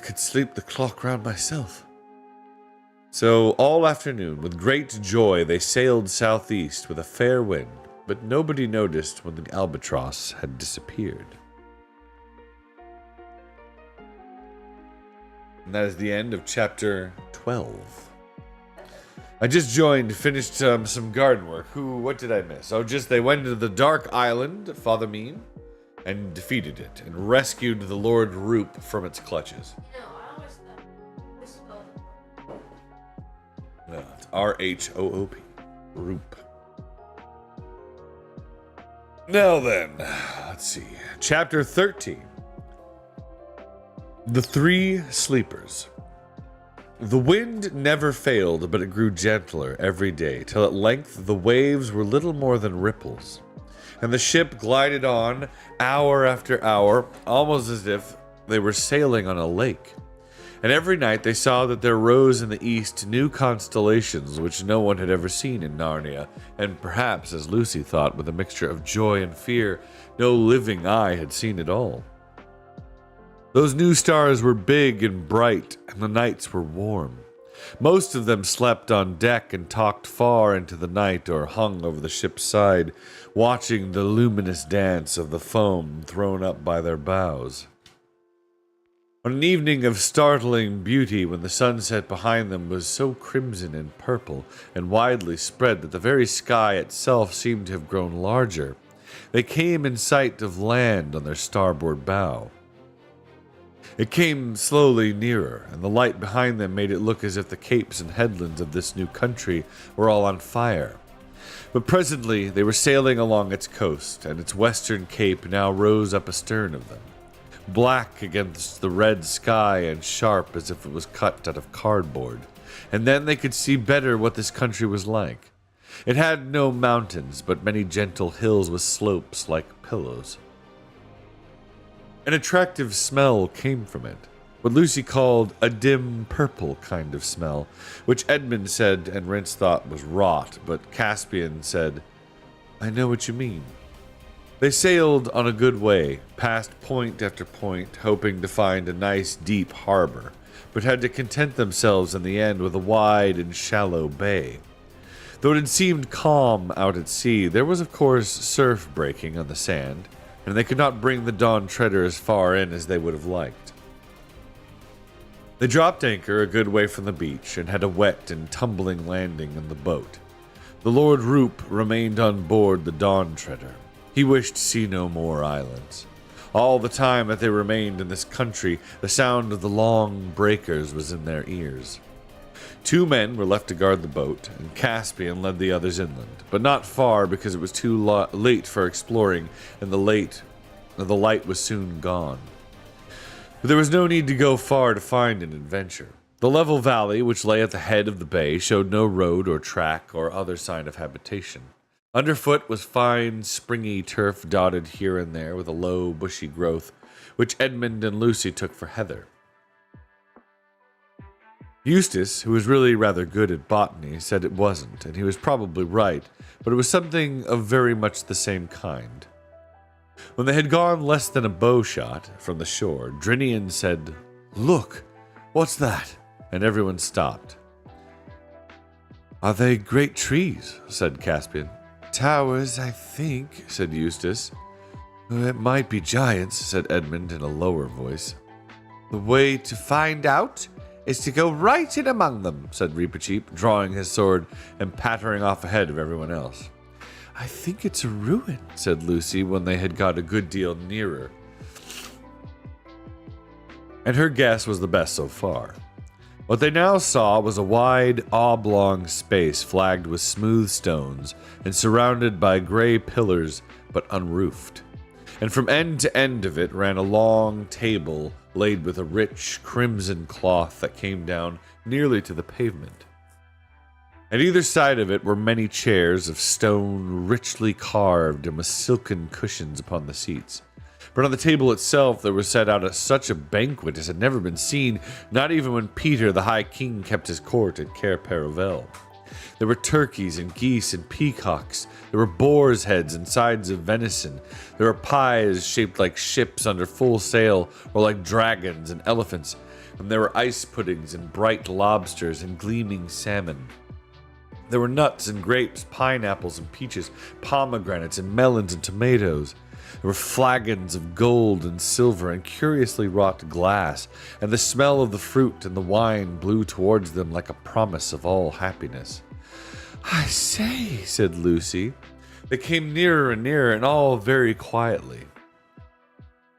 could sleep the clock round myself." So all afternoon, with great joy, they sailed southeast with a fair wind, but nobody noticed when the albatross had disappeared. And that is the end of chapter 12. I just finished some garden work. What did I miss? They went into the Dark Island, Father Mean, and defeated it, and rescued the Lord Roop from its clutches. No, I always thought this spelled. No, it's R-H-O-O-P. Roop. Now then, let's see. Chapter 13. The Three Sleepers. The wind never failed, but it grew gentler every day, till at length the waves were little more than ripples, and the ship glided on, hour after hour, almost as if they were sailing on a lake. And every night they saw that there rose in the east new constellations which no one had ever seen in Narnia, and perhaps, as Lucy thought, with a mixture of joy and fear, no living eye had seen at all. Those new stars were big and bright, and the nights were warm. Most of them slept on deck and talked far into the night or hung over the ship's side, watching the luminous dance of the foam thrown up by their bows. On an evening of startling beauty, when the sunset behind them was so crimson and purple and widely spread that the very sky itself seemed to have grown larger, they came in sight of land on their starboard bow. It came slowly nearer, and the light behind them made it look as if the capes and headlands of this new country were all on fire. But presently they were sailing along its coast, and its western cape now rose up astern of them, black against the red sky and sharp as if it was cut out of cardboard. And then they could see better what this country was like. It had no mountains, but many gentle hills with slopes like pillows. An attractive smell came from it, what Lucy called a dim purple kind of smell, which Edmund said and Rance thought was rot, but Caspian said, "I know what you mean." They sailed on a good way, past point after point, hoping to find a nice deep harbor, but had to content themselves in the end with a wide and shallow bay. Though it had seemed calm out at sea, there was of course surf breaking on the sand, and they could not bring the Dawn Treader as far in as they would have liked. They dropped anchor a good way from the beach, and had a wet and tumbling landing in the boat. The Lord Roop remained on board the Dawn Treader. He wished to see no more islands. All the time that they remained in this country, the sound of the long breakers was in their ears. 2 men were left to guard the boat, and Caspian led the others inland, but not far because it was too late for exploring, and the light was soon gone. But there was no need to go far to find an adventure. The level valley, which lay at the head of the bay, showed no road or track or other sign of habitation. Underfoot was fine, springy turf dotted here and there with a low, bushy growth, which Edmund and Lucy took for heather. Eustace, who was really rather good at botany, said it wasn't, and he was probably right, but it was something of very much the same kind. When they had gone less than a bow shot from the shore, Drinian said, "Look, what's that?" And everyone stopped. "Are they great trees?" said Caspian. "Towers, I think," said Eustace. "It might be giants," said Edmund in a lower voice. "The way to find out is to go right in among them," said Reepicheep, drawing his sword and pattering off ahead of everyone else. "I think it's a ruin," said Lucy when they had got a good deal nearer. And her guess was the best so far. What they now saw was a wide, oblong space flagged with smooth stones and surrounded by gray pillars but unroofed. And from end to end of it ran a long table laid with a rich crimson cloth that came down nearly to the pavement. At either side of it were many chairs of stone richly carved and with silken cushions upon the seats. But on the table itself there was set out such a banquet as had never been seen, not even when Peter the High King kept his court at Cair Paravel. There were turkeys and geese and peacocks. There were boars' heads and sides of venison. There were pies shaped like ships under full sail or like dragons and elephants. And there were ice puddings and bright lobsters and gleaming salmon. There were nuts and grapes, pineapples and peaches, pomegranates and melons and tomatoes. There were flagons of gold and silver and curiously wrought glass, and the smell of the fruit and the wine blew towards them like a promise of all happiness. "I say," said Lucy. They came nearer and nearer, and all very quietly.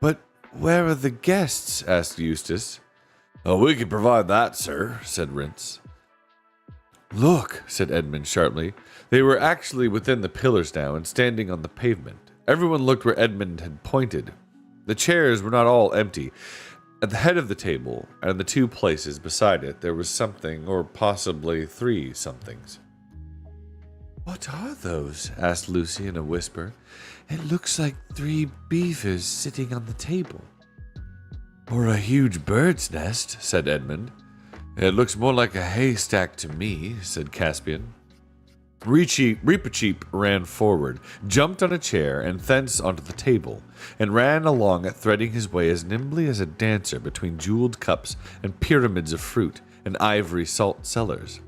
"But where are the guests?" asked Eustace. "Oh, we can provide that, sir," said Rince. "Look," said Edmund sharply. They were actually within the pillars now and standing on the pavement. Everyone looked where Edmund had pointed. The chairs were not all empty. At the head of the table, and the 2 places beside it, there was something, or possibly 3 somethings. "What are those?" asked Lucy in a whisper. "It looks like 3 beavers sitting on the table." "Or a huge bird's nest," said Edmund. "It looks more like a haystack to me," said Caspian. Reepicheep ran forward, jumped on a chair, and thence onto the table, and ran along it, threading his way as nimbly as a dancer between jeweled cups and pyramids of fruit and ivory salt cellars.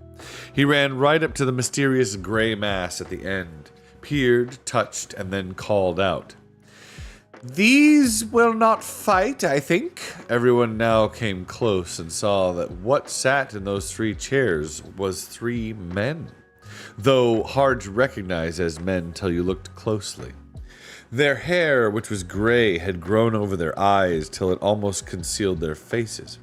He ran right up to the mysterious gray mass at the end, peered, touched, and then called out. "These will not fight, I think." Everyone now came close and saw that what sat in those 3 chairs was 3 men, though hard to recognize as men till you looked closely. Their hair, which was gray, had grown over their eyes till it almost concealed their faces,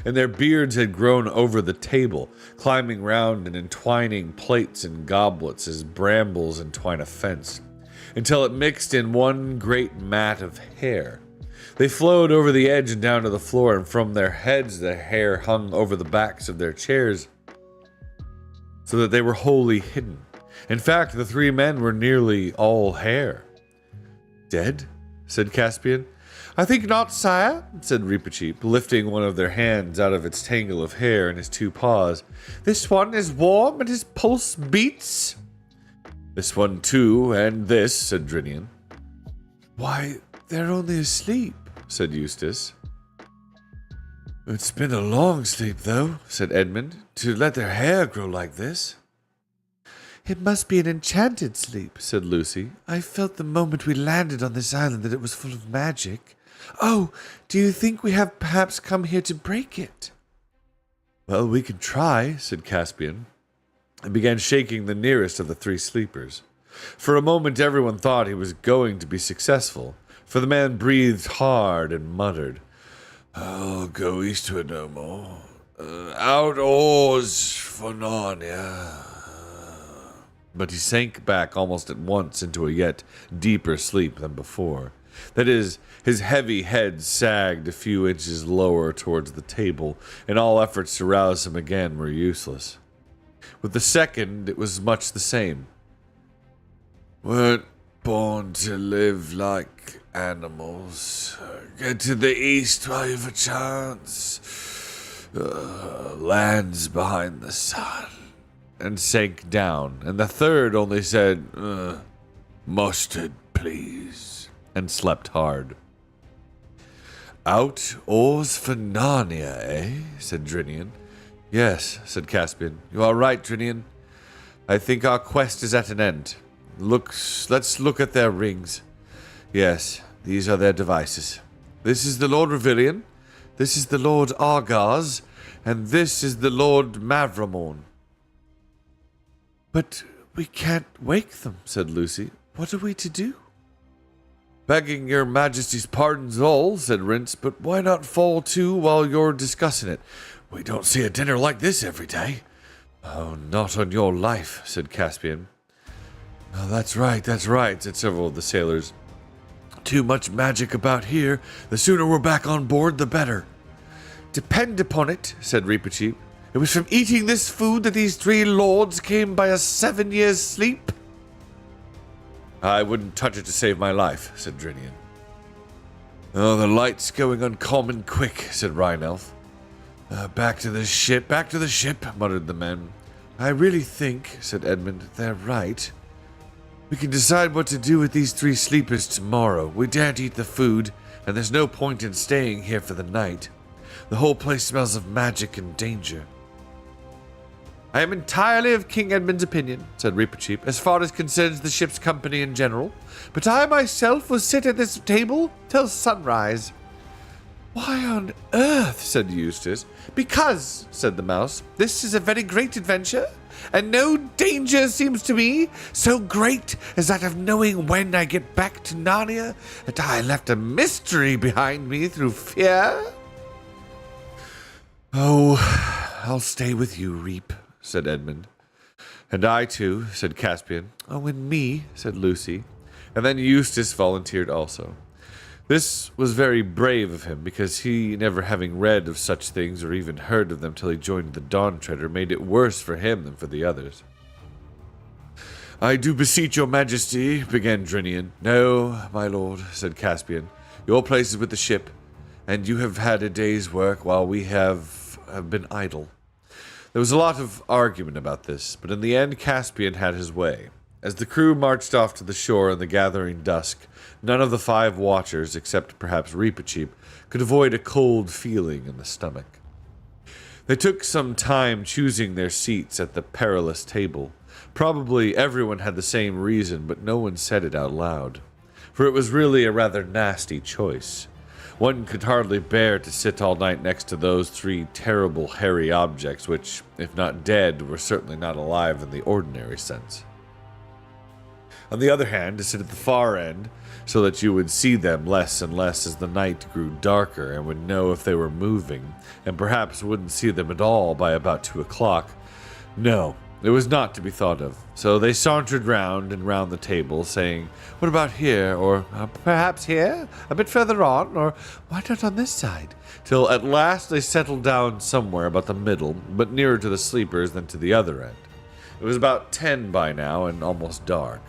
and their beards had grown over the table, climbing round and entwining plates and goblets as brambles entwine a fence, until it mixed in one great mat of hair. They flowed over the edge and down to the floor, and from their heads the hair hung over the backs of their chairs, so that they were wholly hidden. In fact, the 3 men were nearly all hair. "Dead?" said Caspian. "I think not, sire," said Reepicheep, lifting one of their hands out of its tangle of hair in his 2 paws. "This one is warm and his pulse beats." "This one too, and this," said Drinian. Why, they're only asleep, said Eustace. It's been a long sleep, though, said Edmund, to let their hair grow like this. It must be an enchanted sleep, said Lucy. I felt the moment we landed on this island that it was full of magic. Oh, do you think we have perhaps come here to break it? Well, we can try, said Caspian, and began shaking the nearest of the three sleepers. For a moment everyone thought he was going to be successful, for the man breathed hard and muttered, I'll go eastward no more. Out oars for Narnia. But he sank back almost at once into a yet deeper sleep than before. That is, his heavy head sagged a few inches lower towards the table, and all efforts to rouse him again were useless. With the second, it was much the same. Weren't born to live like animals. Get to the east while you've a chance. Lands behind the sun. And sank down, and the third only said, mustard, please, and slept hard. Out oars for Narnia, eh? Said Drinian. Yes, said Caspian. You are right, Drinian. I think our quest is at an end. Let's look at their rings. Yes, these are their devices. This is the Lord Revilian, this is the Lord Argaz, and this is the Lord Mavramorn. But we can't wake them, said Lucy. What are we to do? Begging your majesty's pardons all, said Rince, but why not fall to while you're discussing it? We don't see a dinner like this every day. Oh, not on your life, said Caspian. Oh, that's right, said several of the sailors. Too much magic about here. The sooner we're back on board, the better. Depend upon it, said Reepicheep. It was from eating this food that these three lords came by a 7 years' sleep. I wouldn't touch it to save my life, said Drinian. Oh, the light's going uncommon quick, said Rhinelf. Back to the ship, muttered the men. I really think, said Edmund, they're right. We can decide what to do with these three sleepers tomorrow. We daren't eat the food, and there's no point in staying here for the night. The whole place smells of magic and danger. I am entirely of King Edmund's opinion, said Reepicheep, as far as concerns the ship's company in general, but I myself will sit at this table till sunrise. Why on earth, said Eustace. Because, said the mouse, this is a very great adventure, and no danger seems to me so great as that of knowing when I get back to Narnia that I left a mystery behind me through fear. Oh, I'll stay with you, Reep, said Edmund. And I too, said Caspian. Oh, and me, said Lucy. And then Eustace volunteered also. This was very brave of him, because he, never having read of such things or even heard of them till he joined the Dawn Treader, made it worse for him than for the others. I do beseech your majesty, began Drinian. No, my lord, said Caspian. Your place is with the ship, and you have had a day's work while we have been idle. There was a lot of argument about this, but in the end Caspian had his way. As the crew marched off to the shore in the gathering dusk, none of the 5 watchers, except perhaps Reepicheep, could avoid a cold feeling in the stomach. They took some time choosing their seats at the perilous table. Probably everyone had the same reason, but no one said it out loud. For it was really a rather nasty choice. One could hardly bear to sit all night next to those 3 terrible hairy objects which, if not dead, were certainly not alive in the ordinary sense. On the other hand, to sit at the far end, so that you would see them less and less as the night grew darker and would know if they were moving, and perhaps wouldn't see them at all by about 2 o'clock. No, it was not to be thought of. So they sauntered round and round the table, saying, what about here, or perhaps here, a bit further on, or why not on this side? Till at last they settled down somewhere about the middle, but nearer to the sleepers than to the other end. It was about 10 by now, and almost dark.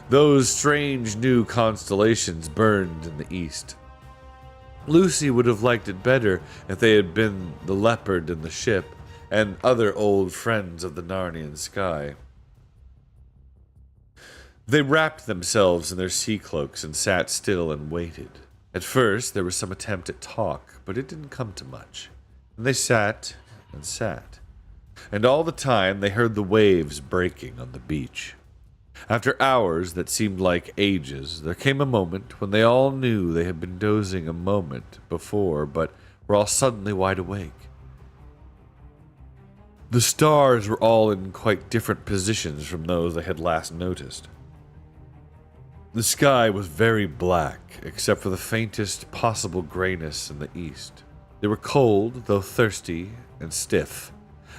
Those strange new constellations burned in the east. Lucy would have liked it better if they had been the leopard and the ship, and other old friends of the Narnian sky. They wrapped themselves in their sea cloaks and sat still and waited. At first, there was some attempt at talk, but it didn't come to much. And they sat and sat. And all the time, they heard the waves breaking on the beach. After hours that seemed like ages, there came a moment when they all knew they had been dozing a moment before, but were all suddenly wide awake. The stars were all in quite different positions from those they had last noticed. The sky was very black, except for the faintest possible grayness in the east. They were cold, though thirsty and stiff,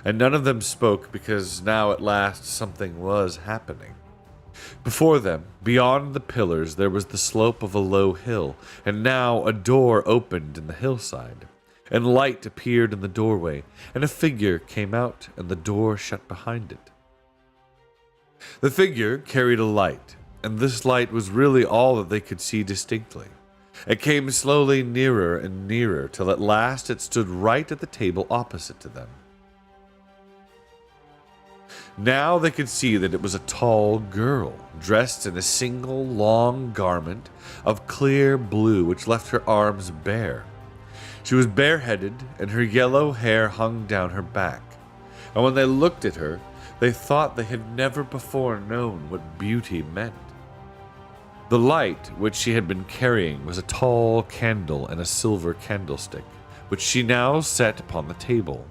and none of them spoke because now at last something was happening. Before them, beyond the pillars, there was the slope of a low hill, and now a door opened in the hillside, and light appeared in the doorway, and a figure came out, and the door shut behind it. The figure carried a light, and this light was really all that they could see distinctly. It came slowly nearer and nearer, till at last it stood right at the table opposite to them. Now they could see that it was a tall girl, dressed in a single long garment of clear blue which left her arms bare. She was bareheaded, and her yellow hair hung down her back. And when they looked at her, they thought they had never before known what beauty meant. The light which she had been carrying was a tall candle and a silver candlestick, which she now set upon the table.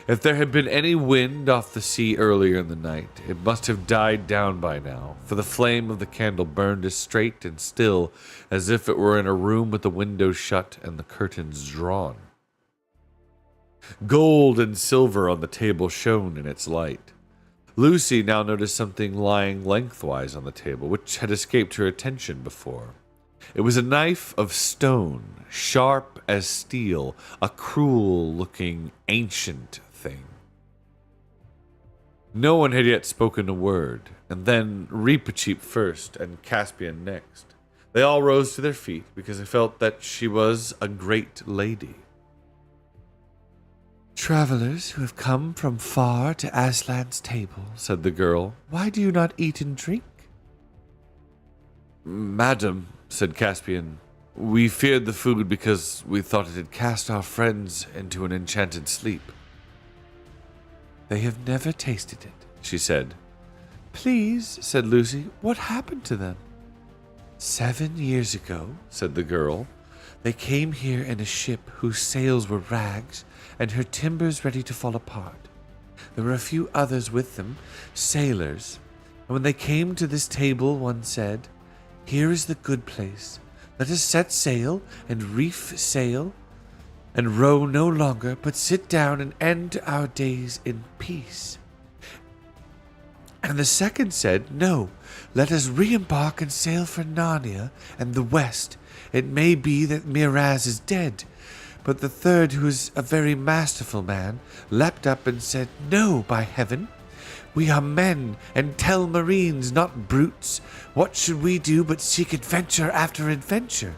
If there had been any wind off the sea earlier in the night, it must have died down by now, for the flame of the candle burned as straight and still as if it were in a room with the windows shut and the curtains drawn. Gold and silver on the table shone in its light. Lucy now noticed something lying lengthwise on the table, which had escaped her attention before. It was a knife of stone, sharp as steel, a cruel-looking, ancient thing. No one had yet spoken a word, and then Reepicheep first and Caspian next. They all rose to their feet because they felt that she was a great lady. "Travelers who have come from far to Aslan's table," said the girl, "why do you not eat and drink?" "Madam," said Caspian, "we feared the food because we thought it had cast our friends into an enchanted sleep." "They have never tasted it," she said. "Please," said Lucy, "what happened to them?" 7 years ago," said the girl, "they came here in a ship whose sails were rags and her timbers ready to fall apart. There were a few others with them, sailors, and when they came to this table, one said, 'Here is the good place. Let us set sail and reef sail and row no longer, but sit down and end our days in peace.' And the second said, 'No, let us re-embark and sail for Narnia and the West. It may be that Miraz is dead.' But the third, who is a very masterful man, leapt up and said, 'No, by heaven! We are men and Telmarines, not brutes. What should we do but seek adventure after adventure?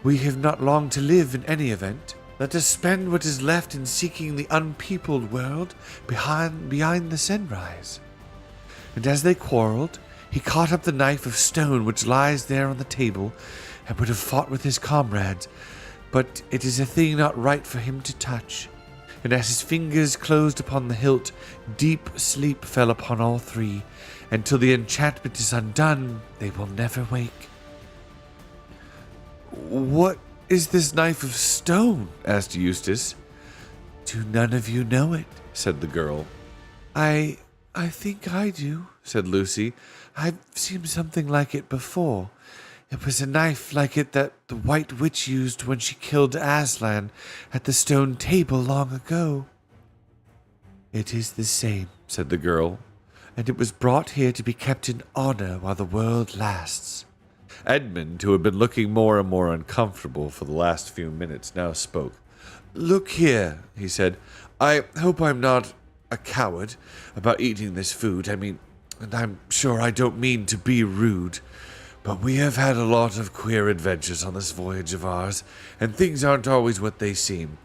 We have not long to live in any event. Let us spend what is left in seeking the unpeopled world behind the sunrise.' And as they quarreled, he caught up the knife of stone which lies there on the table, and would have fought with his comrades, but it is a thing not right for him to touch. And as his fingers closed upon the hilt, deep sleep fell upon all three, and till the enchantment is undone, they will never wake." "What is this knife of stone?" asked Eustace. "Do none of you know it?" said the girl. I think I do," said Lucy. "I've seen something like it before. It was a knife like it that the White Witch used when she killed Aslan at the stone table long ago." "It is the same," said the girl, "and it was brought here to be kept in honor while the world lasts." Edmund, who had been looking more and more uncomfortable for the last few minutes, now spoke. "Look here," he said. "I hope I'm not a coward about eating this food. And I'm sure I don't mean to be rude, but we have had a lot of queer adventures on this voyage of ours, and things aren't always what they seem.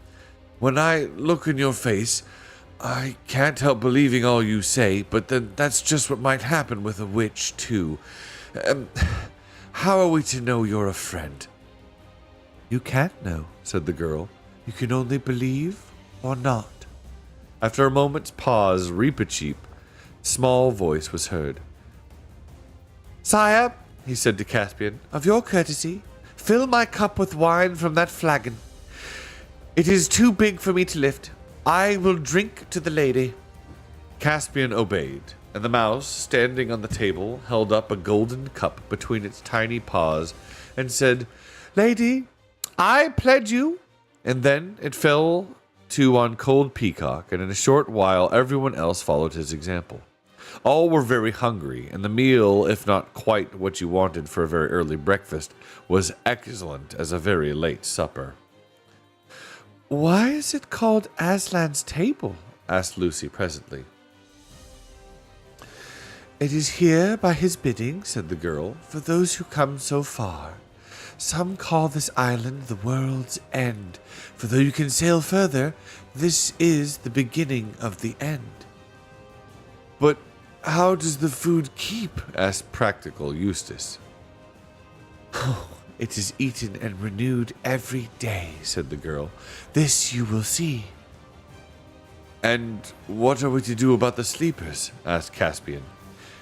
When I look in your face, I can't help believing all you say, but then that's just what might happen with a witch, too. How are we to know you're a friend? You can't know, said the girl. You can only believe or not. After a moment's pause, Reepicheep, small voice was heard. Sire, he said to Caspian, of your courtesy, fill my cup with wine from that flagon. It is too big for me to lift. I will drink to the lady. Caspian obeyed, and the mouse, standing on the table, held up a golden cup between its tiny paws and said, Lady, I pledge you. And then it fell to on Cold Peacock, and in a short while everyone else followed his example. All were very hungry, and the meal, if not quite what you wanted for a very early breakfast, was excellent as a very late supper. Why is it called Aslan's table? Asked Lucy presently. It is here by his bidding, said the girl, for those who come so far. Some call this island the world's end, for though you can sail further, this is the beginning of the end. But how does the food keep? Asked practical Eustace. Oh, it is eaten and renewed every day, said the girl. This you will see. And what are we to do about the sleepers? Asked Caspian.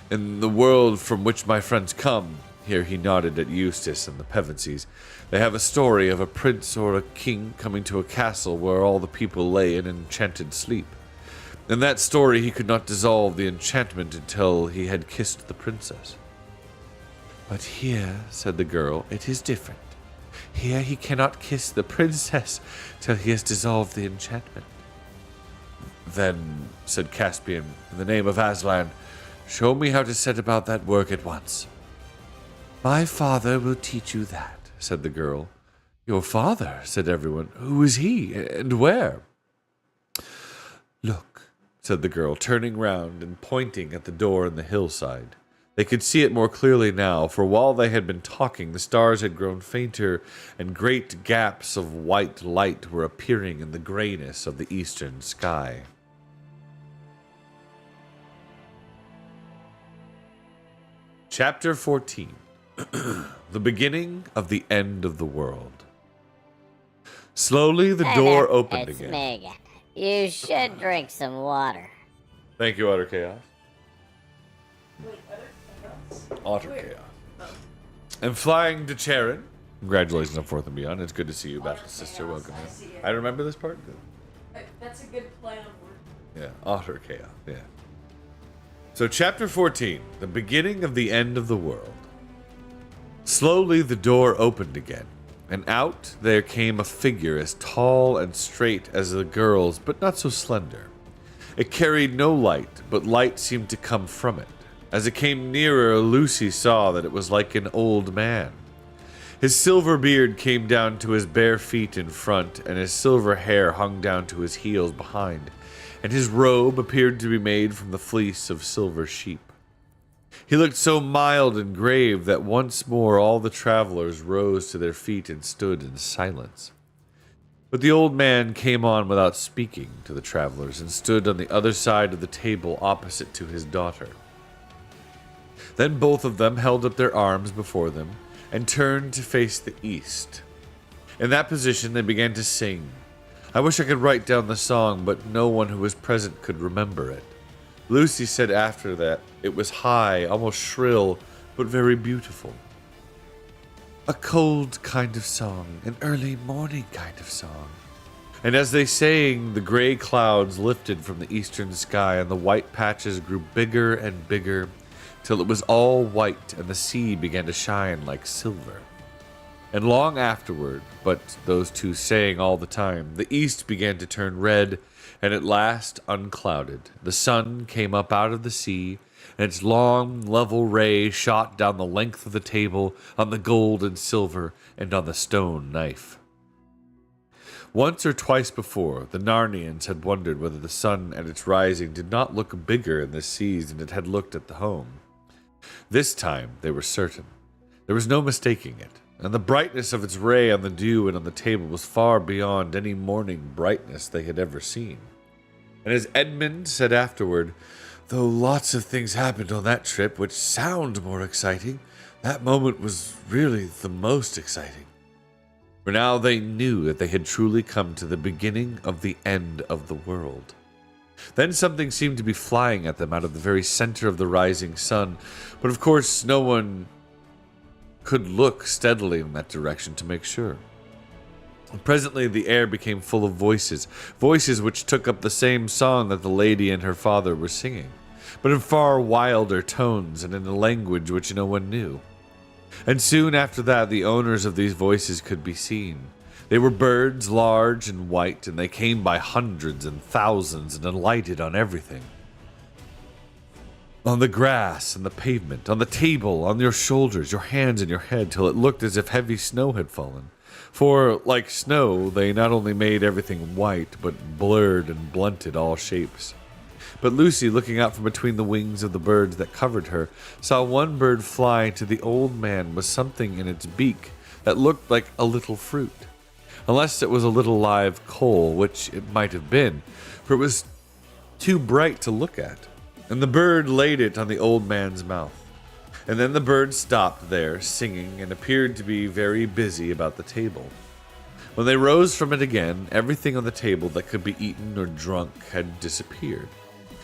In the world from which my friends come, here he nodded at Eustace and the Pevensies, they have a story of a prince or a king coming to a castle where all the people lay in enchanted sleep. In that story he could not dissolve the enchantment until he had kissed the princess. But here, said the girl, it is different. Here he cannot kiss the princess till he has dissolved the enchantment. Then, said Caspian, in the name of Aslan, show me how to set about that work at once. My father will teach you that, said the girl. Your father, said everyone. Who is he, and where? Look, said the girl, turning round and pointing at the door in the hillside. They could see it more clearly now, for while they had been talking, the stars had grown fainter, and great gaps of white light were appearing in the grayness of the eastern sky. Chapter 14. The beginning of the end of the world. Slowly the door opened it's again. Megan. You should drink some water. Thank you, Utter Chaos. Wait, Otter Chaos. And flying to Charon. Congratulations on 4th and Beyond. It's good to see you, Baptist sister. Welcome in. I remember this part. That's a good play on word. Yeah, Otter Chaos. Yeah. So, Chapter 14. The beginning of the end of the world. Slowly the door opened again, and out there came a figure as tall and straight as the girl's, but not so slender. It carried no light, but light seemed to come from it. As it came nearer, Lucy saw that it was like an old man. His silver beard came down to his bare feet in front, and his silver hair hung down to his heels behind, and his robe appeared to be made from the fleece of silver sheep. He looked so mild and grave that once more all the travelers rose to their feet and stood in silence. But the old man came on without speaking to the travelers and stood on the other side of the table opposite to his daughter. Then both of them held up their arms before them and turned to face the east. In that position they began to sing. I wish I could write down the song, but no one who was present could remember it. Lucy said after that it was high, almost shrill, but very beautiful. A cold kind of song, an early morning kind of song. And as they sang, the gray clouds lifted from the eastern sky, and the white patches grew bigger and bigger, till it was all white, and the sea began to shine like silver. And long afterward, but those two sang all the time, the east began to turn red, and at last unclouded. The sun came up out of the sea, and its long, level ray shot down the length of the table, on the gold and silver, and on the stone knife. Once or twice before, the Narnians had wondered whether the sun at its rising did not look bigger in the seas than it had looked at the home. This time they were certain. There was no mistaking it, and the brightness of its ray on the dew and on the table was far beyond any morning brightness they had ever seen. And as Edmund said afterward, though lots of things happened on that trip which sound more exciting, that moment was really the most exciting. For now they knew that they had truly come to the beginning of the end of the world. Then something seemed to be flying at them out of the very center of the rising sun, but of course no one could look steadily in that direction to make sure. Presently the air became full of voices, voices which took up the same song that the lady and her father were singing, but in far wilder tones and in a language which no one knew. And soon after that the owners of these voices could be seen. They were birds, large and white, and they came by hundreds and thousands and alighted on everything. On the grass, on the pavement, on the table, on your shoulders, your hands and your head, till it looked as if heavy snow had fallen. For, like snow, they not only made everything white, but blurred and blunted all shapes. But Lucy, looking out from between the wings of the birds that covered her, saw one bird fly to the old man with something in its beak that looked like a little fruit. Unless it was a little live coal, which it might have been, for it was too bright to look at. And the bird laid it on the old man's mouth. And then the bird stopped there, singing, and appeared to be very busy about the table. When they rose from it again, everything on the table that could be eaten or drunk had disappeared.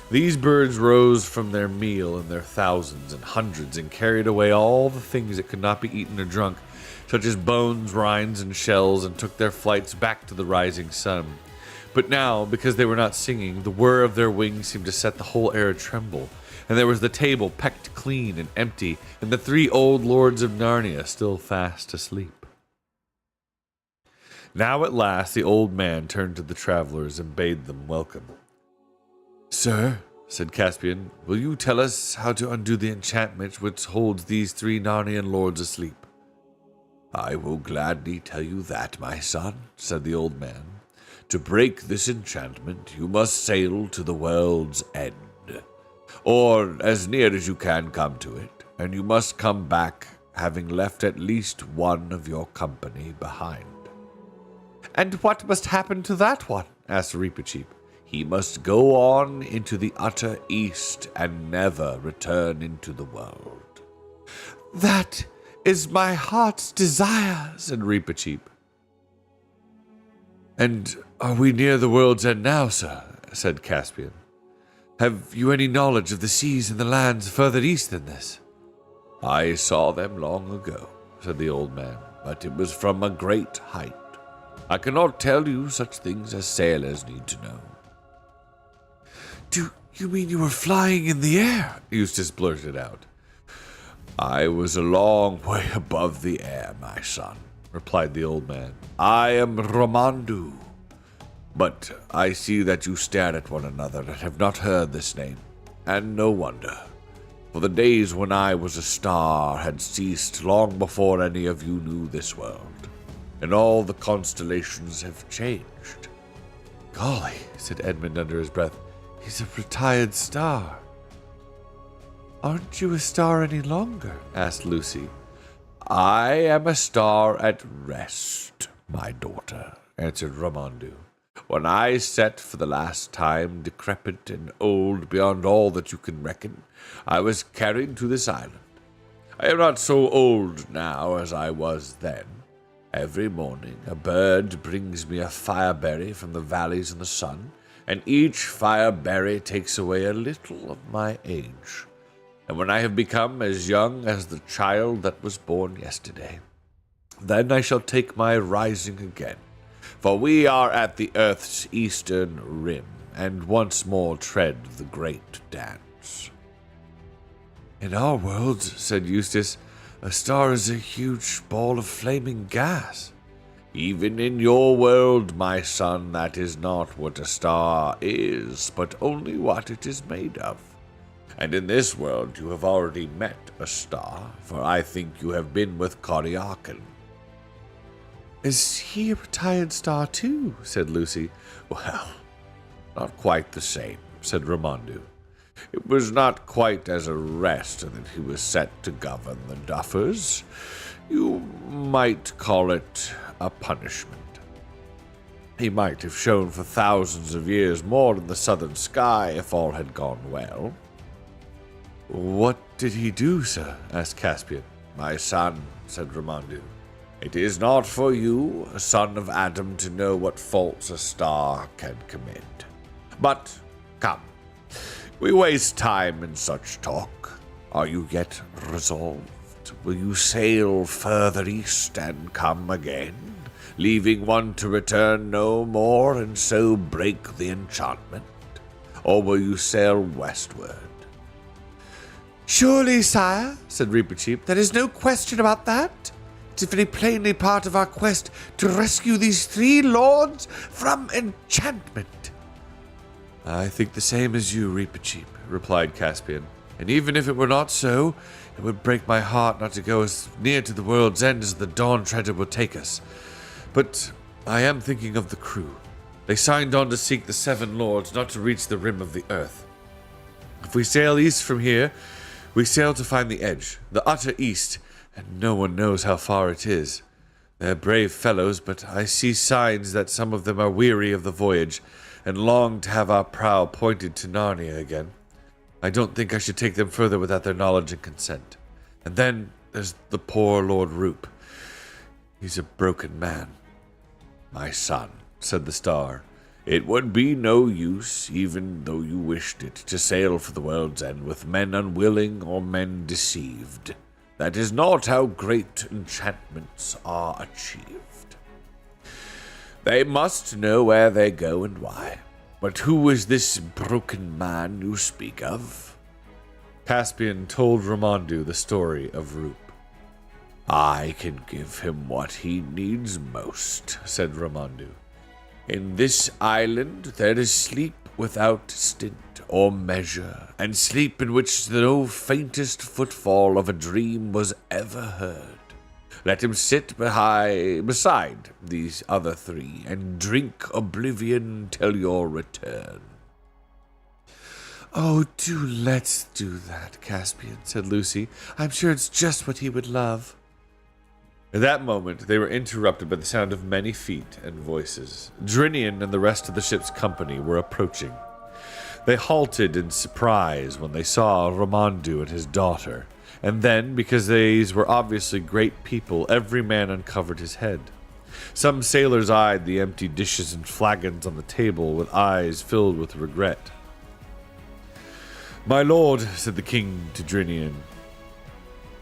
These birds rose from their meal in their thousands and hundreds and carried away all the things that could not be eaten or drunk, such as bones, rinds, and shells, and took their flights back to the rising sun. But now, because they were not singing, the whir of their wings seemed to set the whole air a-tremble, and there was the table pecked clean and empty, and the 3 old lords of Narnia still fast asleep. Now at last the old man turned to the travelers and bade them welcome. "Sir," said Caspian, "will you tell us how to undo the enchantment which holds these 3 Narnian lords asleep?" "I will gladly tell you that, my son," said the old man. "To break this enchantment, you must sail to the world's end, or as near as you can come to it, and you must come back having left at least one of your company behind." "And what must happen to that one?" asked Reepicheep. "He must go on into the utter east and never return into the world." "That is my heart's desire," said Reepicheep. "And are we near the world's end now, sir?" said Caspian. "Have you any knowledge of the seas and the lands further east than this?" "I saw them long ago," said the old man, "but it was from a great height. I cannot tell you such things as sailors need to know." "Do you mean you were flying in the air?" Eustace blurted out. "I was a long way above the air, my son," replied the old man. "I am Ramandu. But I see that you stare at one another and have not heard this name, and no wonder, for the days when I was a star had ceased long before any of you knew this world, and all the constellations have changed." "Golly," said Edmund under his breath, "he's a retired star." "Aren't you a star any longer?" asked Lucy. "I am a star at rest, my daughter," answered Ramandu. "When I set for the last time, decrepit and old beyond all that you can reckon, I was carried to this island. I am not so old now as I was then. Every morning a bird brings me a fireberry from the valleys in the sun, and each fireberry takes away a little of my age. And when I have become as young as the child that was born yesterday, then I shall take my rising again. For we are at the earth's eastern rim, and once more tread the great dance." "In our world," said Eustace, "a star is a huge ball of flaming gas." "Even in your world, my son, that is not what a star is, but only what it is made of. And in this world you have already met a star, for I think you have been with Koriakan." "Is he a retired star too?" said Lucy. "Well, not quite the same," said Ramandu. "It was not quite as a rest that he was set to govern the Duffers. You might call it a punishment." He might have shone for thousands of years more in the southern sky if all had gone well. What did he do, sir? Asked Caspian. My son, said Ramondu. It is not for you, a son of Adam, to know what faults a star can commit. But, come, we waste time in such talk. Are you yet resolved? Will you sail further east and come again, leaving one to return no more and so break the enchantment? Or will you sail westward? Surely, sire, said Reepicheep, there is no question about that. It is very plainly part of our quest to rescue these 3 lords from enchantment. I think the same as you, Reepicheep, replied Caspian. And even if it were not so, it would break my heart not to go as near to the world's end as the Dawn Treader will take us. But I am thinking of the crew. They signed on to seek the 7 lords, not to reach the rim of the earth. If we sail east from here, we sail to find the edge, the utter east, and no one knows how far it is. They're brave fellows, but I see signs that some of them are weary of the voyage, and long to have our prow pointed to Narnia again. I don't think I should take them further without their knowledge and consent. And then there's the poor Lord Roop. He's a broken man. My son, said the star, it would be no use, even though you wished it, to sail for the world's end with men unwilling or men deceived. That is not how great enchantments are achieved. They must know where they go and why. But who is this broken man you speak of? Caspian told Ramondu the story of Roop. I can give him what he needs most, said Ramondu. In this island there is sleep without stint or measure, and sleep in which no faintest footfall of a dream was ever heard. Let him sit beside these other 3 and drink oblivion till your return. Oh, let's do that, Caspian, said Lucy. I'm sure it's just what he would love. At that moment, they were interrupted by the sound of many feet and voices. Drinian and the rest of the ship's company were approaching. They halted in surprise when they saw Ramondu and his daughter, and then, because these were obviously great people, every man uncovered his head. Some sailors eyed the empty dishes and flagons on the table with eyes filled with regret. My lord, said the king to Drinian,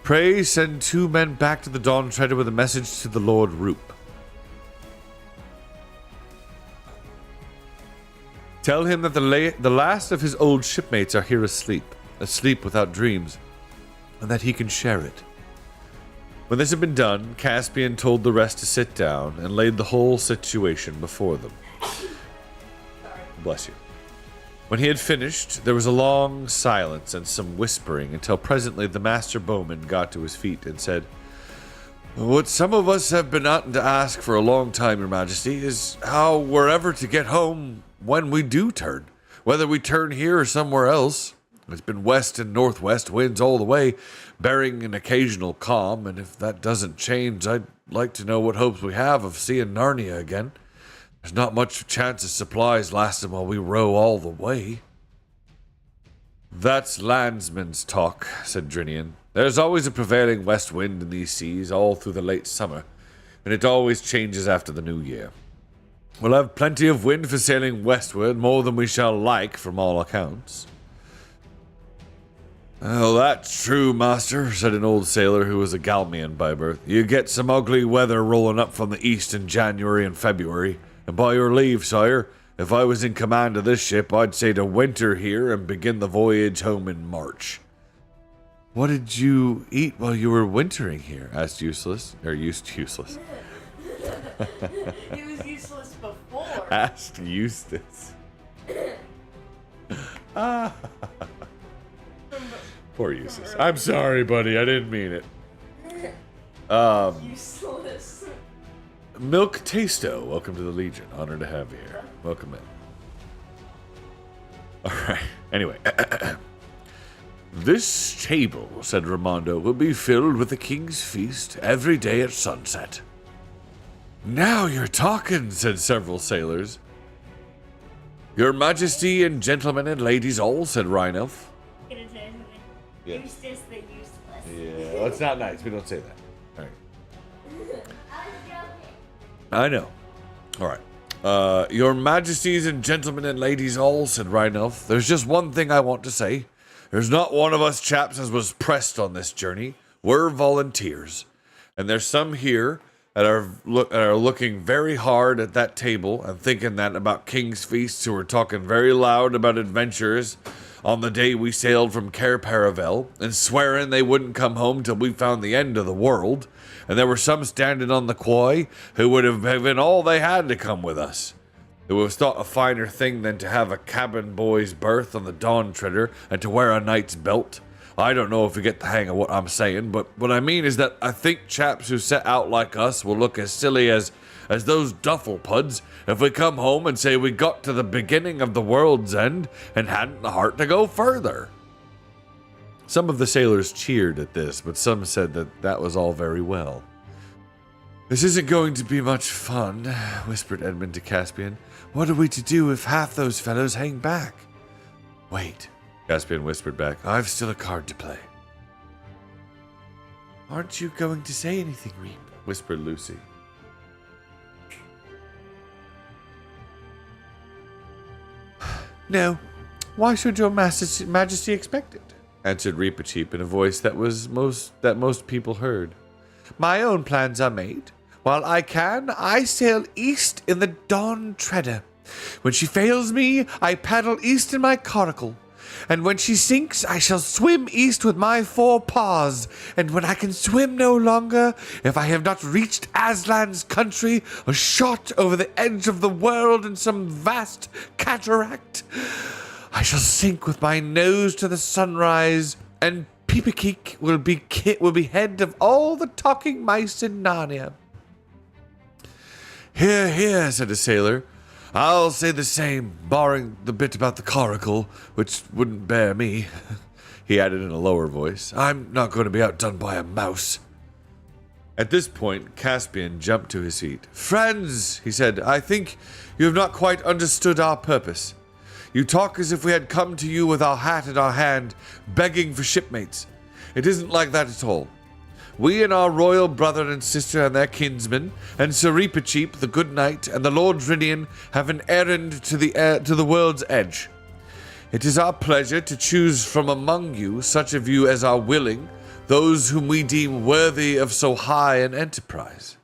pray send 2 men back to the Dawn Treader with a message to the Lord Roop. Tell him that the last of his old shipmates are here asleep without dreams, and that he can share it. When this had been done, Caspian told the rest to sit down and laid the whole situation before them. Bless you. When he had finished, there was a long silence and some whispering until presently the master bowman got to his feet and said, What some of us have been wanting to ask for a long time, Your Majesty, is how we're ever to get home when we do turn, whether we turn here or somewhere else. It's been west and northwest winds all the way, bearing an occasional calm, and if that doesn't change, I'd like to know what hopes we have of seeing Narnia again. There's not much chance of supplies lasting while we row all the way. That's landsman's talk, said Drinian. There's always a prevailing west wind in these seas all through the late summer, and it always changes after the new year. We'll have plenty of wind for sailing westward, more than we shall like from all accounts. Oh, that's true, master, said an old sailor who was a Galmian by birth. You get some ugly weather rolling up from the east in January and February, and by your leave, sire, if I was in command of this ship, I'd say to winter here and begin the voyage home in March. What did you eat while you were wintering here? Asked Useless. Useless. He was useless before. Asked Eustace. Poor Eustace. I'm sorry, buddy. I didn't mean it. Useless. Milk Tasto, welcome to the Legion. Honored to have you here. Welcome in. Alright, anyway. This table, said Ramondo, will be filled with the king's feast every day at sunset. Now you're talking, said several sailors. Your Majesty and gentlemen and ladies all, said Rhinoelf. I'm gonna tell you something. Yeah. Eustace the useless. Yeah, well, it's not nice. We don't say that. All right. I was joking. I know. All right. Your Majesties and gentlemen and ladies all, said Rhinoelf. There's just one thing I want to say. There's not one of us chaps as was pressed on this journey. We're volunteers. And there's some here that are looking very hard at that table and thinking that about King's Feasts who are talking very loud about adventures on the day we sailed from Cair Paravel and swearing they wouldn't come home till we found the end of the world. And there were some standing on the quay who would have given all they had to come with us. It was thought a finer thing than to have a cabin boy's berth on the Dawn Treader and to wear a knight's belt. I don't know if you get the hang of what I'm saying, but what I mean is that I think chaps who set out like us will look as silly as those duffel puds if we come home and say we got to the beginning of the world's end and hadn't the heart to go further. Some of the sailors cheered at this, but some said that was all very well. This isn't going to be much fun, whispered Edmund to Caspian. What are we to do if half those fellows hang back? Wait, Caspian whispered back. I've still a card to play. Aren't you going to say anything, Reap? Whispered Lucy. No. Why should your majesty expect it? Answered Reepicheep in a voice that most people heard. My own plans are made. While I sail east in the Dawn Treader. When she fails me, I paddle east in my coracle. And when she sinks, I shall swim east with my 4 paws. And when I can swim no longer, if I have not reached Aslan's country or shot over the edge of the world in some vast cataract, I shall sink with my nose to the sunrise, and Peepakeek will be head of all the talking mice in Narnia. Hear, hear, said a sailor. I'll say the same, barring the bit about the coracle, which wouldn't bear me, he added in a lower voice. I'm not going to be outdone by a mouse. At this point, Caspian jumped to his feet. Friends, he said, I think you have not quite understood our purpose. You talk as if we had come to you with our hat in our hand, begging for shipmates. It isn't like that at all. We and our royal brother and sister and their kinsmen, and Sir Reepicheep, the good knight, and the Lord Drinian have an errand to the world's edge. It is our pleasure to choose from among you such of you as are willing, those whom we deem worthy of so high an enterprise.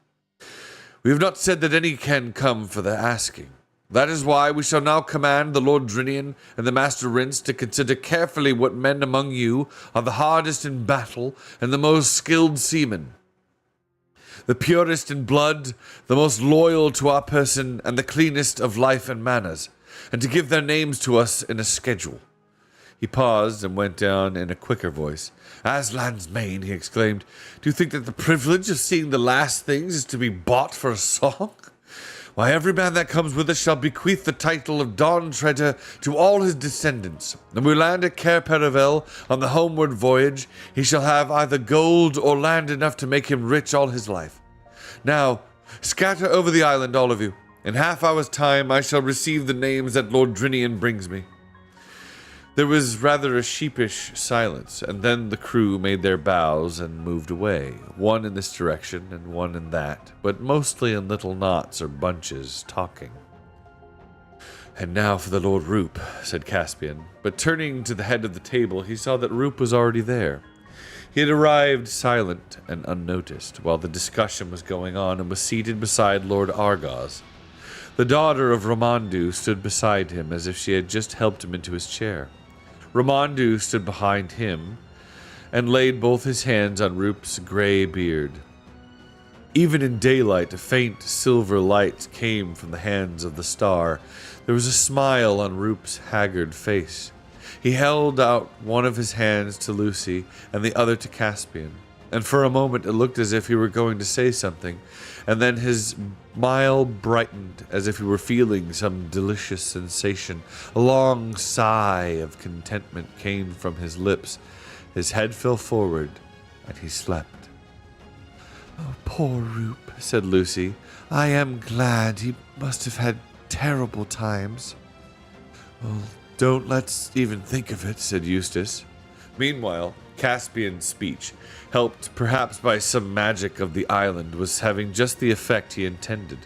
We have not said that any can come for their asking. That is why we shall now command the Lord Drinian and the Master Rince to consider carefully what men among you are the hardest in battle and the most skilled seamen, the purest in blood, the most loyal to our person, and the cleanest of life and manners, and to give their names to us in a schedule. He paused and went down in a quicker voice. Aslan's mane, he exclaimed, do you think that the privilege of seeing the last things is to be bought for a song? Why, every man that comes with us shall bequeath the title of Dawn Treader to all his descendants. When we land at Cair Paravel on the homeward voyage, he shall have either gold or land enough to make him rich all his life. Now, scatter over the island, all of you. In half hour's time, I shall receive the names that Lord Drinian brings me. There was rather a sheepish silence, and then the crew made their bows and moved away, one in this direction and one in that, but mostly in little knots or bunches, talking. And now for the Lord Roop, said Caspian, but turning to the head of the table, he saw that Roop was already there. He had arrived silent and unnoticed, while the discussion was going on, and was seated beside Lord Argos. The daughter of Ramandu stood beside him as if she had just helped him into his chair. Ramandu stood behind him and laid both his hands on Roop's grey beard. Even in daylight, a faint silver light came from the hands of the star. There was a smile on Roop's haggard face. He held out one of his hands to Lucy and the other to Caspian, and for a moment it looked as if he were going to say something, and then his smile brightened as if he were feeling some delicious sensation. A long sigh of contentment came from his lips. His head fell forward, and he slept. Oh, poor Roop, said Lucy. I am glad. He must have had terrible times. Well, don't let's even think of it, said Eustace. Meanwhile, Caspian's speech, helped perhaps by some magic of the island, was having just the effect he intended.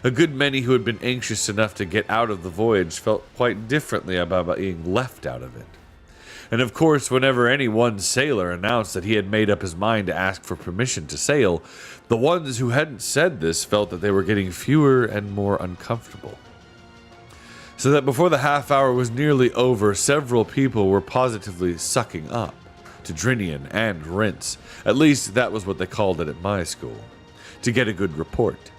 A good many who had been anxious enough to get out of the voyage felt quite differently about being left out of it. And of course, whenever any one sailor announced that he had made up his mind to ask for permission to sail, the ones who hadn't said this felt that they were getting fewer and more uncomfortable. So that before the half hour was nearly over, several people were positively sucking up to Drinian and Rince. At least that was what they called it at my school, to get a good report.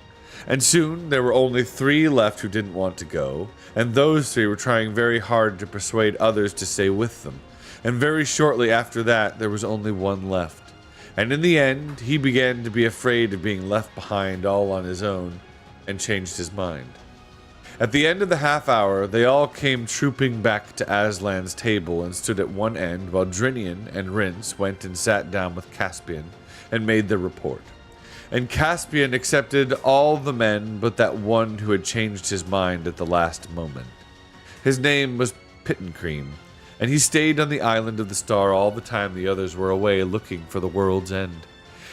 And soon there were only 3 left who didn't want to go, and those 3 were trying very hard to persuade others to stay with them. And very shortly after that, there was only 1 left. And in the end, he began to be afraid of being left behind all on his own, and changed his mind. At the end of the half hour, they all came trooping back to Aslan's table and stood at one end, while Drinian and Rince went and sat down with Caspian and made their report. And Caspian accepted all the men but that one who had changed his mind at the last moment. His name was Pittencream, and he stayed on the island of the Star all the time the others were away looking for the world's end.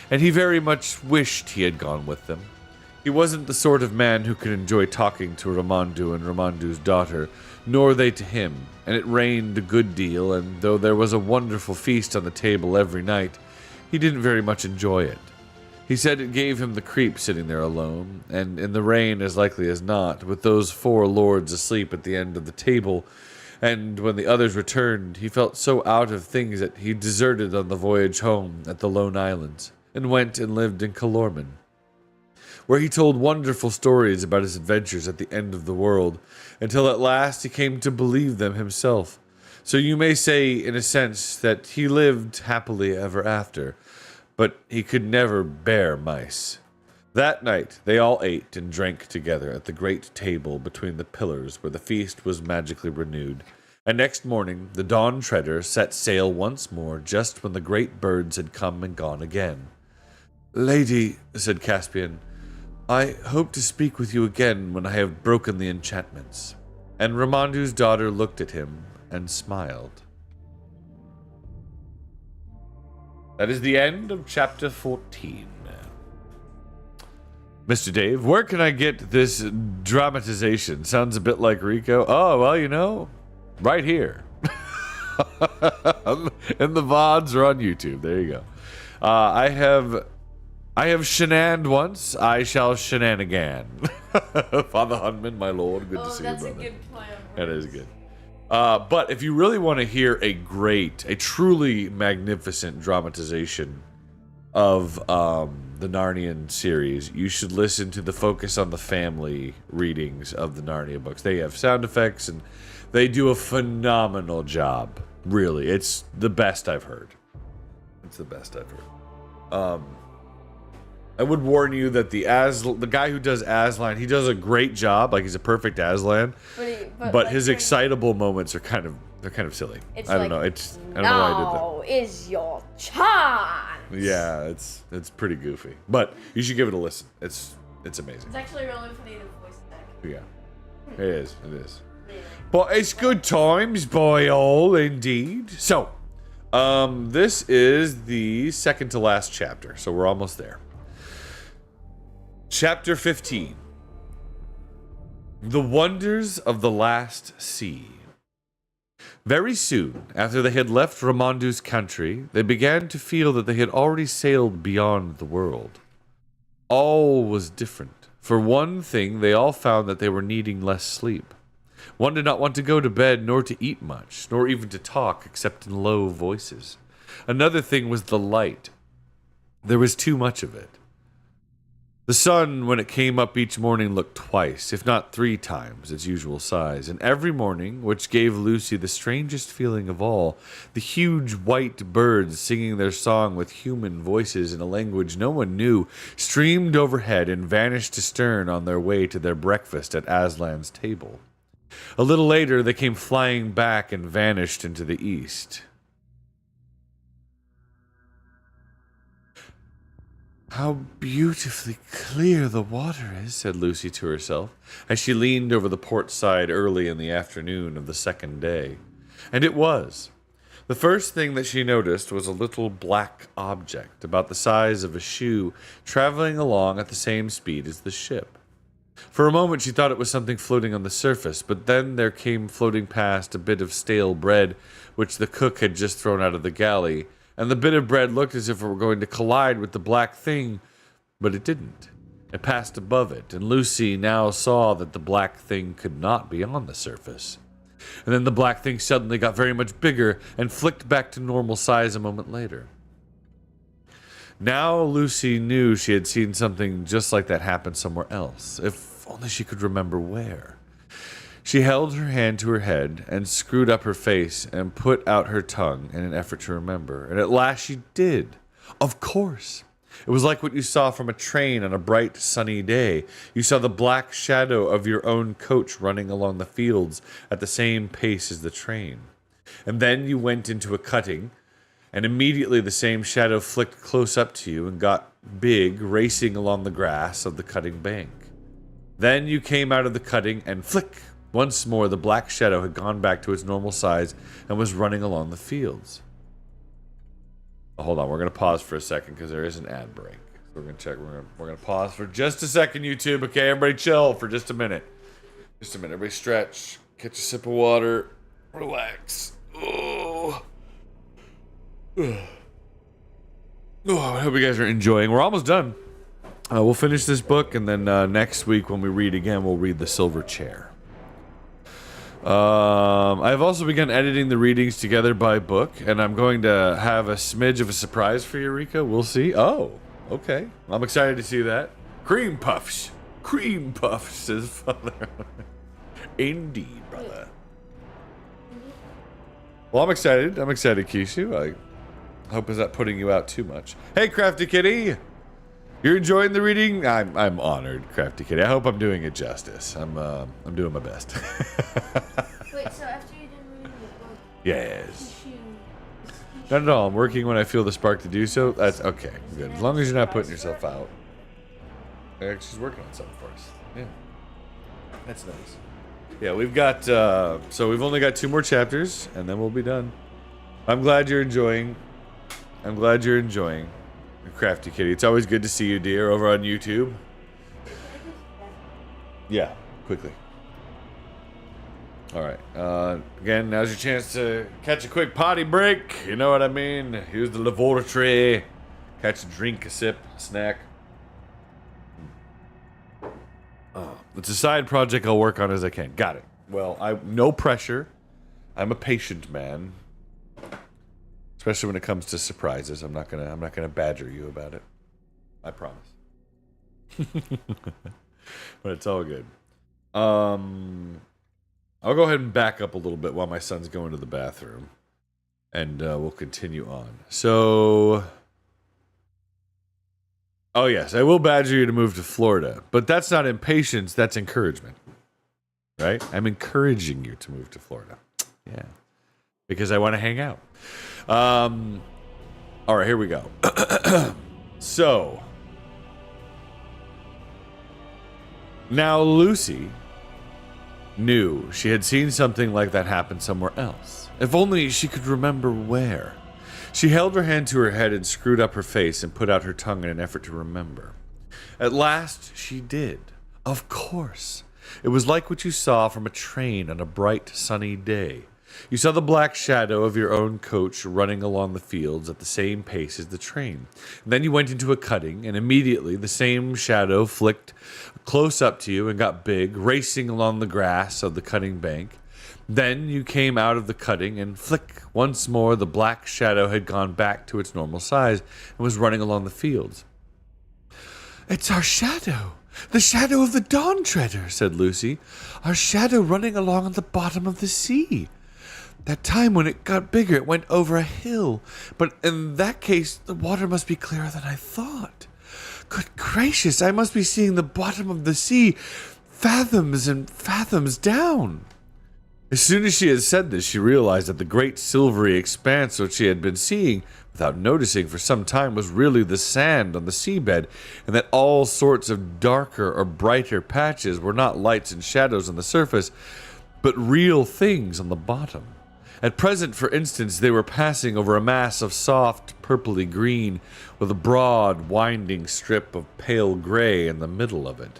And he very much wished he had gone with them. He wasn't the sort of man who could enjoy talking to Ramandu and Ramandu's daughter, nor they to him, and it rained a good deal, and though there was a wonderful feast on the table every night, he didn't very much enjoy it. He said it gave him the creep sitting there alone, and in the rain as likely as not, with those 4 lords asleep at the end of the table, and when the others returned, he felt so out of things that he deserted on the voyage home at the Lone Islands, and went and lived in Calormen, where he told wonderful stories about his adventures at the end of the world, until at last he came to believe them himself. So you may say, in a sense, that he lived happily ever after, but he could never bear mice. That night they all ate and drank together at the great table between the pillars where the feast was magically renewed, and next morning the Dawn Treader set sail once more just when the great birds had come and gone again. "Lady," said Caspian, "I hope to speak with you again when I have broken the enchantments." And Ramandu's daughter looked at him and smiled. That is the end of chapter 14. Mr. Dave, where can I get this dramatization? Sounds a bit like Rico. Oh, well, right here. And the VODs are on YouTube. There you go. I have shenaned once. I shall shenan again. Father Hunman, my lord, good to see you, brother. That's a good plan. That is good. But if you really want to hear a truly magnificent dramatization of the Narnian series, you should listen to the Focus on the Family readings of the Narnia books. They have sound effects, and they do a phenomenal job. Really, it's the best I've heard. It's the best I've heard. I would warn you that the guy who does Aslan, he does a great job. Like, he's a perfect Aslan. But his excitable moments are kind of silly. I don't know. I don't know why I did that. Now is your chance. Yeah, it's pretty goofy. But you should give it a listen. It's amazing. It's actually really funny to voice back. Yeah. It is. But it's good times by all, indeed. So, this is the second to last chapter, so we're almost there. Chapter 15. The Wonders of the Last Sea. Very soon, after they had left Ramandu's country, they began to feel that they had already sailed beyond the world. All was different. For one thing, they all found that they were needing less sleep. One did not want to go to bed, nor to eat much, nor even to talk, except in low voices. Another thing was the light. There was too much of it. The sun, when it came up each morning, looked twice, if not 3 times, its usual size, and every morning, which gave Lucy the strangest feeling of all, the huge white birds singing their song with human voices in a language no one knew, streamed overhead and vanished astern on their way to their breakfast at Aslan's table. A little later, they came flying back and vanished into the east. How beautifully clear the water is, said Lucy to herself, as she leaned over the port side early in the afternoon of the second day. And it was. The first thing that she noticed was a little black object, about the size of a shoe, traveling along at the same speed as the ship. For a moment she thought it was something floating on the surface, but then there came floating past a bit of stale bread which the cook had just thrown out of the galley, and the bit of bread looked as if it were going to collide with the black thing, but it didn't. It passed above it, and Lucy now saw that the black thing could not be on the surface. And then the black thing suddenly got very much bigger and flicked back to normal size a moment later. Now Lucy knew she had seen something just like that happen somewhere else, if only she could remember where. She held her hand to her head and screwed up her face and put out her tongue in an effort to remember. And at last she did. Of course. It was like what you saw from a train on a bright, sunny day. You saw the black shadow of your own coach running along the fields at the same pace as the train. And then you went into a cutting, and immediately the same shadow flicked close up to you and got big, racing along the grass of the cutting bank. Then you came out of the cutting, and flick! Once more, the black shadow had gone back to its normal size and was running along the fields. Oh, hold on, we're going to pause for a second because there is an ad break. So we're going to check. We're going to pause for just a second, YouTube. Okay, everybody chill for just a minute. Just a minute. Everybody stretch. Catch a sip of water. Relax. Oh, I hope you guys are enjoying. We're almost done. We'll finish this book, and then next week when we read again, we'll read The Silver Chair. I've also begun editing the readings together by book, and I'm going to have a smidge of a surprise for Eureka. We'll see. Oh, okay. I'm excited to see that. Cream puffs. Cream puffs, says father. Indeed, brother. Well, I'm excited. I'm excited, Kishu. I hope it's not putting you out too much. Hey, Crafty Kitty. You're enjoying the reading? I'm honored, Crafty Kitty. I hope I'm doing it justice. I'm doing my best. Wait, so after you did reading the book, Yes. you Not at all. I'm working when I feel the spark to do so. That's okay. Good. As long as you're not putting yourself out. She's working on something for us. Yeah. That's nice. Yeah, we've got, so we've only got 2 more chapters, and then we'll be done. I'm glad you're enjoying. I'm glad you're enjoying. Crafty Kitty. It's always good to see you, dear, over on YouTube. Yeah, quickly. Alright, again, now's your chance to catch a quick potty break. You know what I mean? Here's the laboratory. Catch a drink, a sip, a snack. It's a side project I'll work on as I can. Got it. Well, no pressure. I'm a patient man. Especially when it comes to surprises. I'm not gonna badger you about it. I promise. But it's all good. I'll go ahead and back up a little bit while my son's going to the bathroom. And we'll continue on. So, oh yes, I will badger you to move to Florida. But that's not impatience, that's encouragement. Right? I'm encouraging you to move to Florida. Yeah. Because I want to hang out. Alright, here we go. So, now Lucy knew she had seen something like that happen somewhere else. If only she could remember where. She held her hand to her head and screwed up her face and put out her tongue in an effort to remember. At last, she did. Of course. It was like what you saw from a train on a bright, sunny day. You saw the black shadow of your own coach running along the fields at the same pace as the train. And then you went into a cutting, and immediately the same shadow flicked close up to you and got big, racing along the grass of the cutting bank. Then you came out of the cutting, and flick, once more the black shadow had gone back to its normal size and was running along the fields. "It's our shadow! The shadow of the Dawn Treader," said Lucy. "Our shadow running along on the bottom of the sea. That time when it got bigger, it went over a hill. But in that case, the water must be clearer than I thought. Good gracious, I must be seeing the bottom of the sea fathoms and fathoms down. As soon as she had said this, she realized that the great silvery expanse which she had been seeing without noticing for some time was really the sand on the seabed, and that all sorts of darker or brighter patches were not lights and shadows on the surface, but real things on the bottom. At present, for instance, they were passing over a mass of soft, purpley green with a broad, winding strip of pale gray in the middle of it.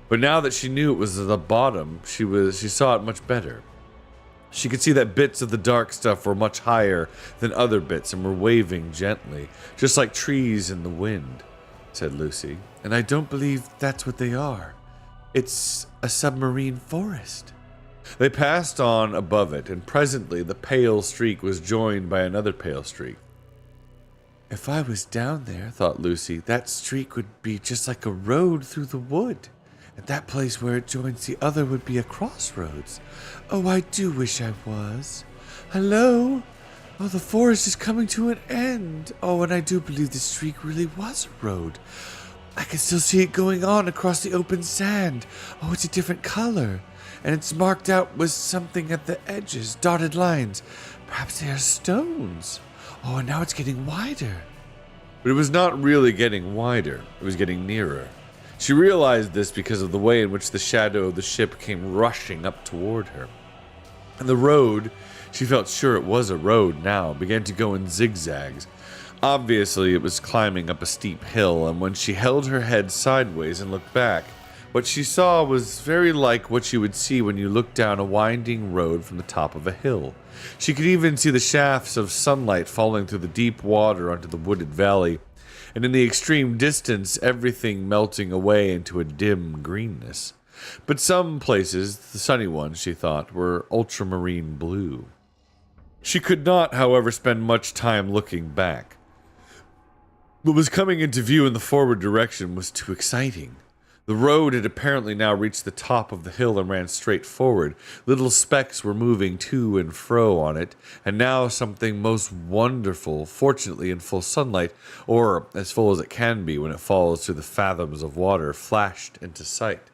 But now that she knew it was at the bottom, she saw it much better. She could see that bits of the dark stuff were much higher than other bits and were waving gently, just like trees in the wind, said Lucy. And I don't believe that's what they are. It's a submarine forest. They passed on above it, and presently the pale streak was joined by another pale streak. If I was down there, thought Lucy, that streak would be just like a road through the wood. And that place where it joins the other would be a crossroads. Oh, I do wish I was. Hello? Oh, the forest is coming to an end. Oh, and I do believe the streak really was a road. I can still see it going on across the open sand. Oh, it's a different color. And it's marked out with something at the edges, dotted lines. Perhaps they are stones. Oh, and now it's getting wider. But it was not really getting wider. It was getting nearer. She realized this because of the way in which the shadow of the ship came rushing up toward her. And the road, she felt sure it was a road now, began to go in zigzags. Obviously, it was climbing up a steep hill, and when she held her head sideways and looked back, what she saw was very like what you would see when you look down a winding road from the top of a hill. She could even see the shafts of sunlight falling through the deep water onto the wooded valley, and in the extreme distance everything melting away into a dim greenness. But some places, the sunny ones, she thought, were ultramarine blue. She could not, however, spend much time looking back. What was coming into view in the forward direction was too exciting. The road had apparently now reached the top of the hill and ran straight forward. Little specks were moving to and fro on it, and now something most wonderful, fortunately in full sunlight, or as full as it can be when it falls through the fathoms of water, flashed into sight.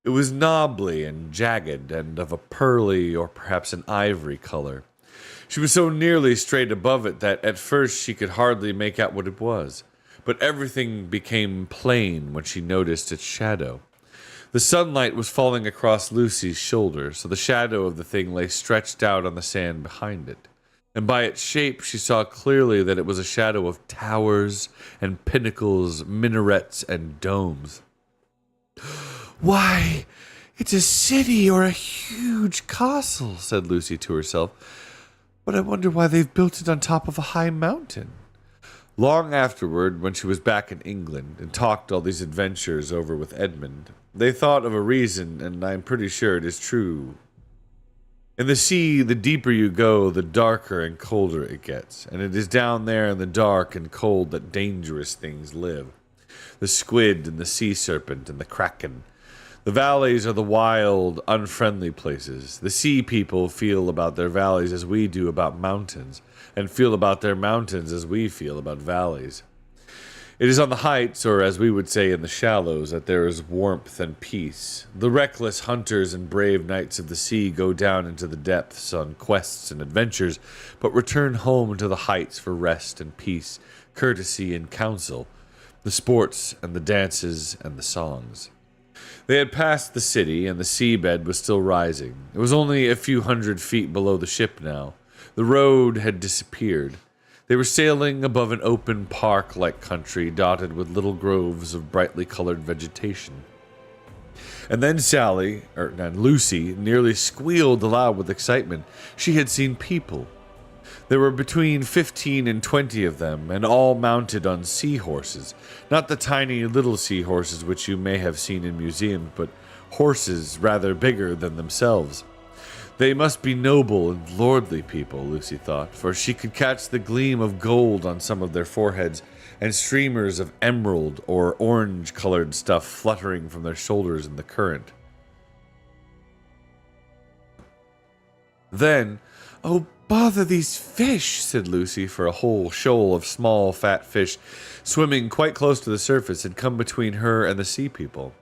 It was knobbly and jagged, and of a pearly or perhaps an ivory color. She was so nearly straight above it that at first she could hardly make out what it was. But everything became plain when she noticed its shadow. The sunlight was falling across Lucy's shoulder, so the shadow of the thing lay stretched out on the sand behind it. And by its shape she saw clearly that it was a shadow of towers and pinnacles, minarets and domes. Why, it's a city or a huge castle, said Lucy to herself. But I wonder why they've built it on top of a high mountain. Long afterward, when she was back in England and talked all these adventures over with Edmund, they thought of a reason, and I'm pretty sure it is true. In the sea, the deeper you go, the darker and colder it gets, and it is down there in the dark and cold that dangerous things live. The squid and the sea serpent and the kraken. The valleys are the wild, unfriendly places. The sea people feel about their valleys as we do about mountains, and feel about their mountains as we feel about valleys. It is on the heights, or as we would say in the shallows, that there is warmth and peace. The reckless hunters and brave knights of the sea go down into the depths on quests and adventures, but return home to the heights for rest and peace, courtesy and counsel, the sports and the dances and the songs. They had passed the city, and the seabed was still rising. It was only a few 100 feet below the ship now. The road had disappeared. They were sailing above an open park-like country dotted with little groves of brightly colored vegetation. And then Lucy nearly squealed aloud with excitement. She had seen people. There were between 15 and 20 of them, and all mounted on seahorses. Not the tiny little seahorses which you may have seen in museums, but horses rather bigger than themselves. They must be noble and lordly people, Lucy thought, for she could catch the gleam of gold on some of their foreheads, and streamers of emerald or orange-colored stuff fluttering from their shoulders in the current. Then, oh, bother these fish, said Lucy, for a whole shoal of small, fat fish, swimming quite close to the surface, had come between her and the sea people.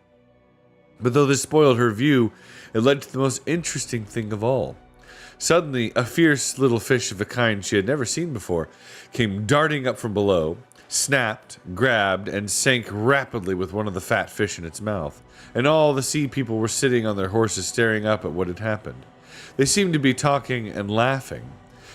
But though this spoiled her view, It led to the most interesting thing of all. Suddenly, a fierce little fish of a kind she had never seen before came darting up from below, snapped, grabbed, and sank rapidly with one of the fat fish in its mouth. And all the sea people were sitting on their horses staring up at what had happened. They seemed to be talking and laughing.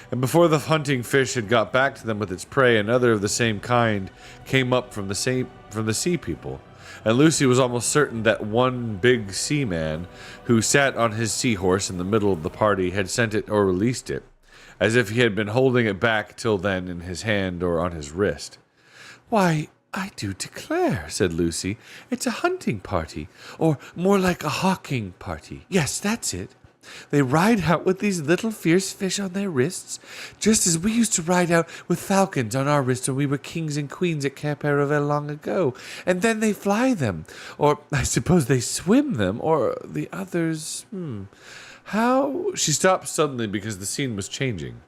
And before the hunting fish had got back to them with its prey, another of the same kind came up from the sea people. And Lucy was almost certain that one big seaman who sat on his seahorse in the middle of the party had sent it or released it, as if he had been holding it back till then in his hand or on his wrist. "Why, I do declare," said Lucy, "it's a hunting party, or more like a hawking party. Yes, that's it. They ride out with these little fierce fish on their wrists, just as we used to ride out with falcons on our wrists when we were kings and queens at Cape Paravel long ago. And then they fly them, or I suppose they swim them, or the others, How?" She stopped suddenly because the scene was changing.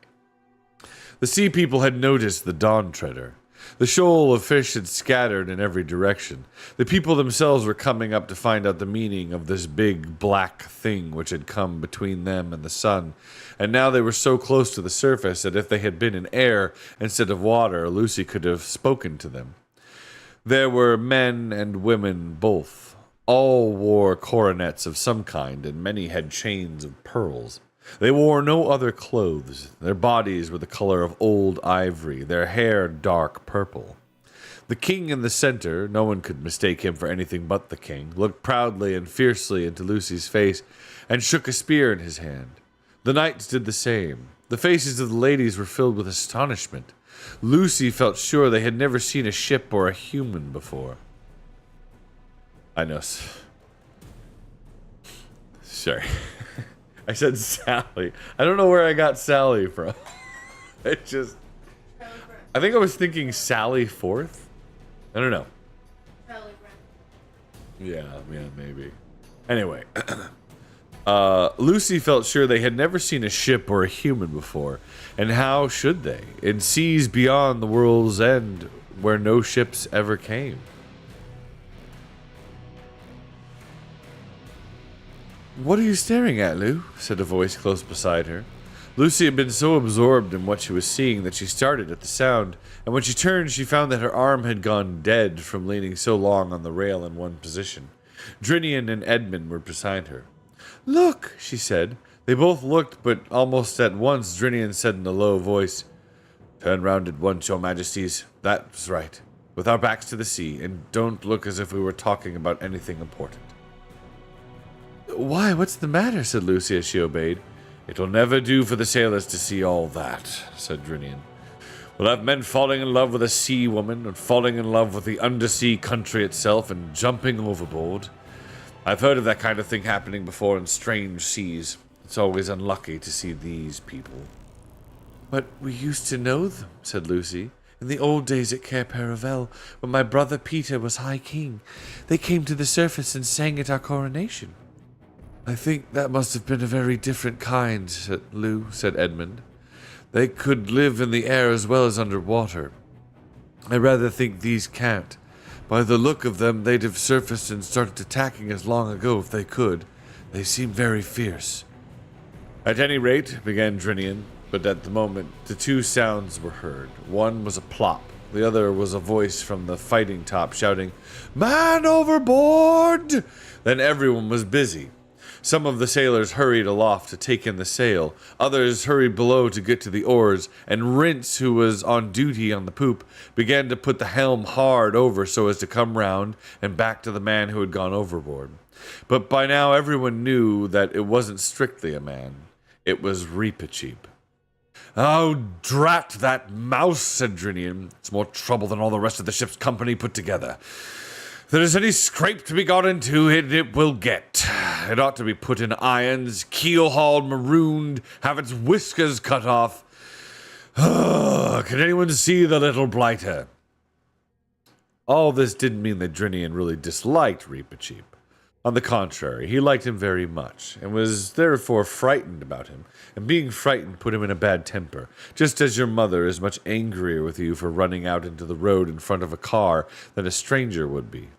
The sea people had noticed the Dawn Treader. The shoal of fish had scattered in every direction. The people themselves were coming up to find out the meaning of this big black thing which had come between them and the sun, and now they were so close to the surface that if they had been in air instead of water, Lucy could have spoken to them. There were men and women both. All wore coronets of some kind, and many had chains of pearls. They wore no other clothes. Their bodies were the color of old ivory, their hair dark purple. The king in the center, no one could mistake him for anything but the king, looked proudly and fiercely into Lucy's face and shook a spear in his hand. The knights did the same. The faces of the ladies were filled with astonishment. Lucy felt sure they had never seen a ship or a human before. I know. Sorry. I said Sally. I don't know where I got Sally from. I think I was thinking Sally Forth. I don't know. Yeah, maybe. Anyway. Lucy felt sure they had never seen a ship or a human before. And how should they? In seas beyond the world's end, where no ships ever came. "What are you staring at, Lou?" said a voice close beside her. Lucy had been so absorbed in what she was seeing that she started at the sound, and when she turned she found that her arm had gone dead from leaning so long on the rail in one position. Drinian and Edmund were beside her. "Look," she said. They both looked, but almost at once Drinian said in a low voice, "Turn round at once, your majesties. That's right. With our backs to the sea, and don't look as if we were talking about anything important." "Why, what's the matter?" said Lucy as she obeyed. "It'll never do for the sailors to see all that," said Drinian. "We'll have men falling in love with a sea woman, and falling in love with the undersea country itself, and jumping overboard. I've heard of that kind of thing happening before in strange seas. It's always unlucky to see these people." "But we used to know them," said Lucy. "In the old days at Cape Paravel, when my brother Peter was High King, they came to the surface and sang at our coronation." "I think that must have been a very different kind, Lou," said Edmund. "They could live in the air as well as under water. I rather think these can't. By the look of them, they'd have surfaced and started attacking us long ago if they could. They seem very fierce." "At any rate," began Drinian, but at the moment the two sounds were heard. One was a plop. The other was a voice from the fighting top shouting, "Man overboard!" Then everyone was busy. Some of the sailors hurried aloft to take in the sail, others hurried below to get to the oars, and Rince, who was on duty on the poop, began to put the helm hard over so as to come round and back to the man who had gone overboard. But by now everyone knew that it wasn't strictly a man. It was Reepicheep. "Oh, drat that mouse," said Drinian. "It's more trouble than all the rest of the ship's company put together. If there's any scrape to be got into, it will get. It ought to be put in irons, keel-hauled, marooned, have its whiskers cut off. Can anyone see the little blighter?" All this didn't mean that Drinian really disliked Reepicheep. On the contrary, he liked him very much, and was therefore frightened about him, and being frightened put him in a bad temper, just as your mother is much angrier with you for running out into the road in front of a car than a stranger would be.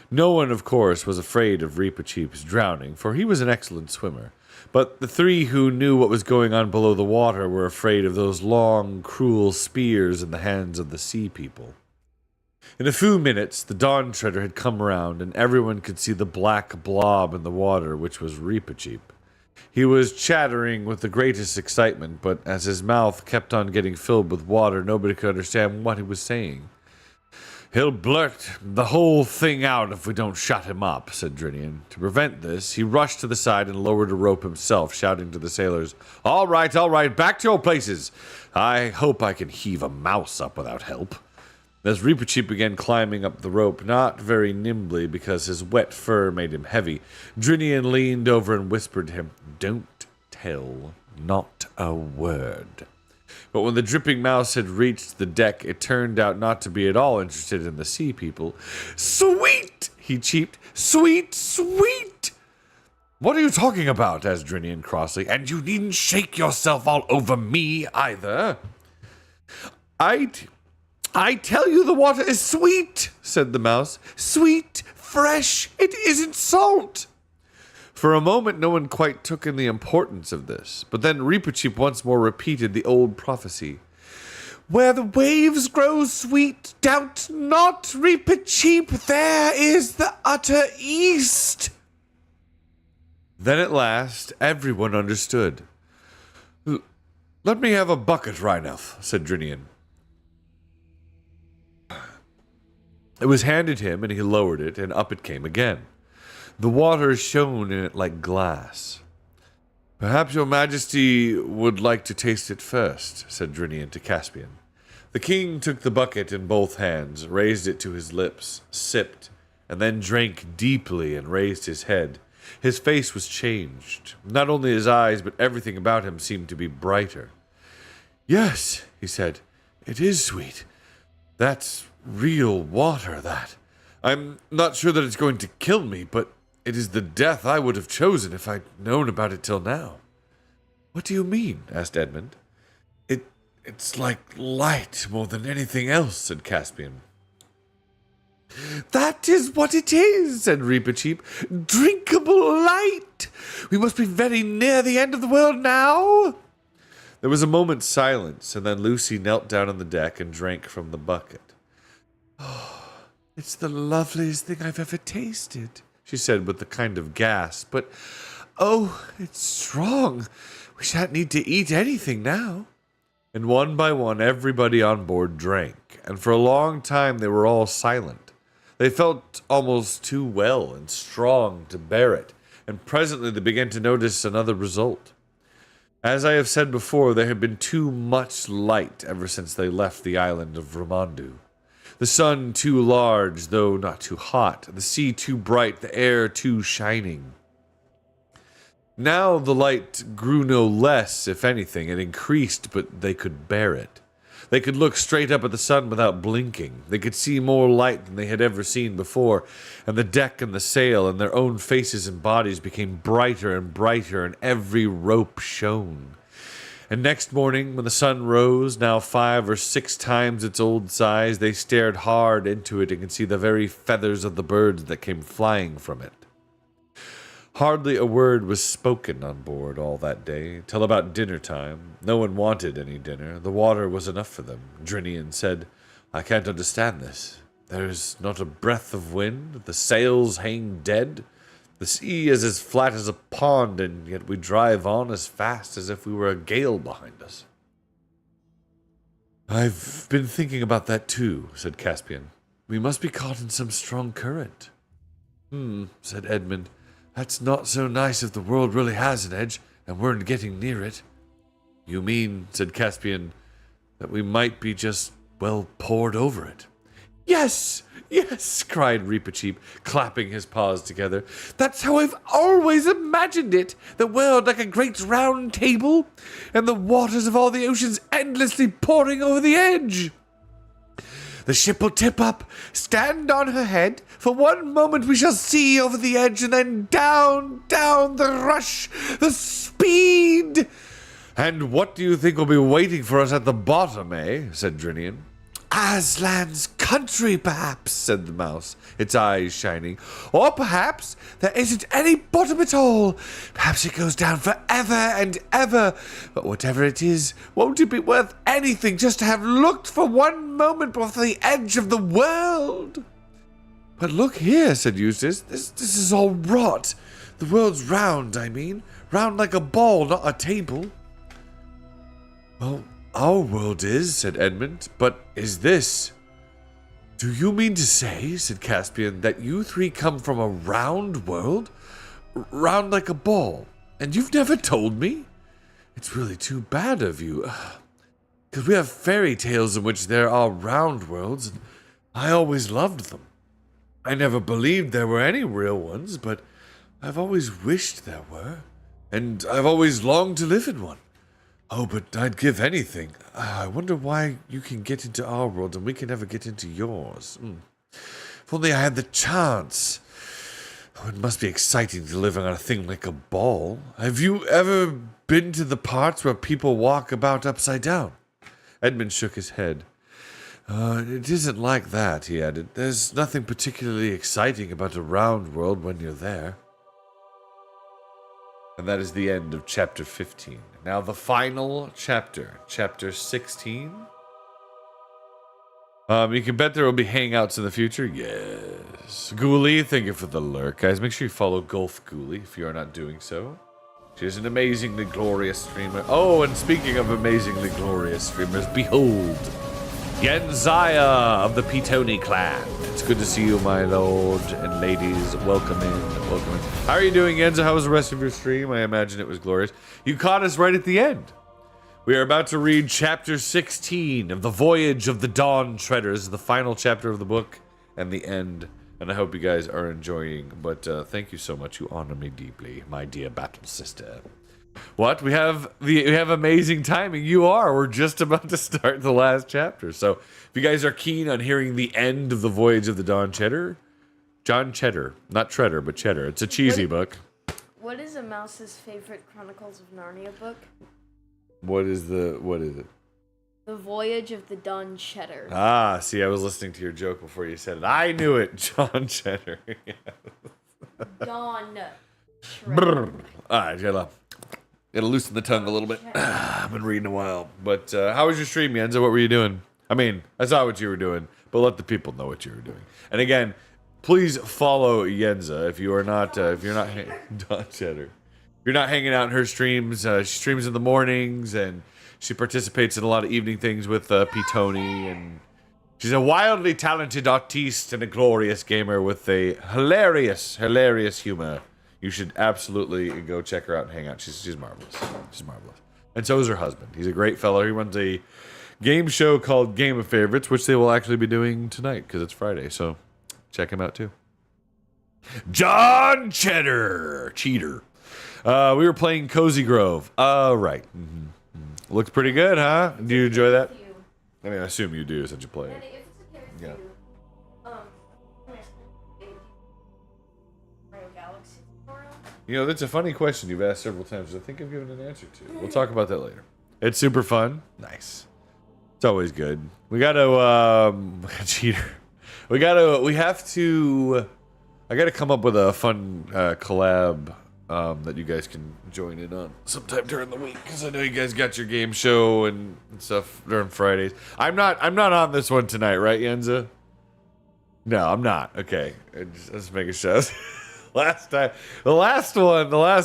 No one, of course, was afraid of Reepicheep's drowning, for he was an excellent swimmer. But the three who knew what was going on below the water were afraid of those long, cruel spears in the hands of the sea people. In a few minutes, the Dawn Treader had come around, and everyone could see the black blob in the water, which was Reepicheep. He was chattering with the greatest excitement, but as his mouth kept on getting filled with water, nobody could understand what he was saying. "He'll blurt the whole thing out if we don't shut him up," said Drinian. To prevent this, he rushed to the side and lowered a rope himself, shouting to the sailors, all right, back to your places. I hope I can heave a mouse up without help." As Reepicheep began climbing up the rope, not very nimbly because his wet fur made him heavy, Drinian leaned over and whispered to him, "Don't tell, not a word." But when the dripping mouse had reached the deck, it turned out not to be at all interested in the sea people. "Sweet!" he cheeped. "Sweet, sweet!" "What are you talking about?" asked Drinian crossly. "And you needn't shake yourself all over me, either." I tell you the water is sweet," said the mouse. "Sweet, fresh, it isn't salt." For a moment, no one quite took in the importance of this, but then Reepicheep once more repeated the old prophecy. "Where the waves grow sweet, doubt not, Reepicheep, there is the utter east." Then at last, everyone understood. "Let me have a bucket, Rhinoff," said Drinian. It was handed him, and he lowered it, and up it came again. The water shone in it like glass. "Perhaps your majesty would like to taste it first," said Drinian to Caspian. The king took the bucket in both hands, raised it to his lips, sipped, and then drank deeply and raised his head. His face was changed. Not only his eyes, but everything about him seemed to be brighter. "Yes," he said, "it is sweet. That's real water, that. I'm not sure that it's going to kill me, but it is the death I would have chosen if I'd known about it till now." "What do you mean?" asked Edmund. It's like light more than anything else," said Caspian. "That is what it is," said Reepicheep. "Drinkable light. We must be very near the end of the world now." There was a moment's silence, and then Lucy knelt down on the deck and drank from the bucket. "Oh, it's the loveliest thing I've ever tasted," she said with a kind of gasp. "But, oh, it's strong. We shan't need to eat anything now." And one by one, everybody on board drank, and for a long time they were all silent. They felt almost too well and strong to bear it, and presently they began to notice another result. As I have said before, there had been too much light ever since they left the island of Ramandu. The sun too large, though not too hot, the sea too bright, the air too shining. Now the light grew no less, if anything, it increased, but they could bear it. They could look straight up at the sun without blinking. They could see more light than they had ever seen before, and the deck and the sail and their own faces and bodies became brighter and brighter, and every rope shone. And next morning, when the sun rose, now 5 or 6 times its old size, they stared hard into it and could see the very feathers of the birds that came flying from it. Hardly a word was spoken on board all that day, till about dinner time. No one wanted any dinner. The water was enough for them. Drinian said, "I can't understand this. There is not a breath of wind. The sails hang dead. The sea is as flat as a pond, and yet we drive on as fast as if we were a gale behind us." "I've been thinking about that too," said Caspian. "We must be caught in some strong current." Said Edmund. "That's not so nice if the world really has an edge, and we're getting near it." "You mean," said Caspian, "that we might be just, well, poured over it?" "Yes, yes," cried Reepicheep, clapping his paws together. "That's how I've always imagined it. The world like a great round table, and the waters of all the oceans endlessly pouring over the edge. The ship will tip up, stand on her head. For one moment we shall see over the edge, and then down, down, the rush, the speed." "And what do you think will be waiting for us at the bottom, eh?" said Drinian. Aslan's country, perhaps, said the mouse, its eyes shining. Or perhaps there isn't any bottom at all. Perhaps it goes down forever and ever. But whatever it is, won't it be worth anything just to have looked for one moment off the edge of the world? But look here, said Eustace. This is all rot. The world's round, I mean. Round like a ball, not a table. Well, our world is, said Edmund, but is this? Do you mean to say, said Caspian, that you three come from a round world? Round like a ball, and you've never told me? It's really too bad of you. Because we have fairy tales in which there are round worlds, and I always loved them. I never believed there were any real ones, but I've always wished there were, and I've always longed to live in one. Oh, but I'd give anything. I wonder why you can get into our world and we can never get into yours. If only I had the chance. Oh, it must be exciting to live on a thing like a ball. Have you ever been to the parts where people walk about upside down? Edmund shook his head. It isn't like that, he added. There's nothing particularly exciting about a round world when you're there. And that is the end of chapter 15. Now the final chapter, chapter 16. You can bet there will be hangouts in the future. Yes. Ghoulie, thank you for the lurk. Guys, make sure you follow Golf Ghoulie if you are not doing so. She is an amazingly glorious streamer. Oh, and speaking of amazingly glorious streamers, behold, Yenzaya of the Pitoni clan. It's good to see you, my lord and ladies. Welcome in, welcome in. How are you doing, Yenza? How was the rest of your stream? I imagine it was glorious. You caught us right at the end. We are about to read chapter 16 of the Voyage of the Dawn Treaders, the final chapter of the book, and the end. And I hope you guys are enjoying. But thank you so much. You honor me deeply, my dear battle sister. What? We have amazing timing. You are. We're just about to start the last chapter. So if you guys are keen on hearing the end of the Voyage of the Dawn Cheddar, John Cheddar, not Treader, but Cheddar. It's a cheesy book. What is a mouse's favorite Chronicles of Narnia book? What is it? The Voyage of the Dawn Cheddar. Ah, see, I was listening to your joke before you said it. I knew it, John Cheddar. Dawn Brr. All right, gotta loosen the tongue a little bit. I've been reading a while. But how was your stream, Yenza? What were you doing? I mean, I saw what you were doing, but let the people know what you were doing. And again, please follow Yenza if you are not, Don Cheddar. If you're not hanging out in her streams, she streams in the mornings and she participates in a lot of evening things with Pitoni, and she's a wildly talented artiste and a glorious gamer with a hilarious humor. You should absolutely go check her out and hang out. She's marvelous. She's marvelous. And so is her husband. He's a great fellow. He runs a game show called Game of Favorites, which they will actually be doing tonight because it's Friday. So check him out too. John Cheddar. Cheater. We were playing Cozy Grove. Right. Mm-hmm. Looks pretty good, huh? Do you enjoy that? I mean, I assume you do since you play it. Yeah. You know, that's a funny question you've asked several times. I think I've given an answer to. We'll talk about that later. It's super fun. Nice. It's always good. We gotta, cheater. I gotta come up with a fun collab that you guys can join in on sometime during the week, because I know you guys got your game show and stuff during Fridays. I'm not on this one tonight, right, Yenza? No, I'm not. Okay, just making sure. The last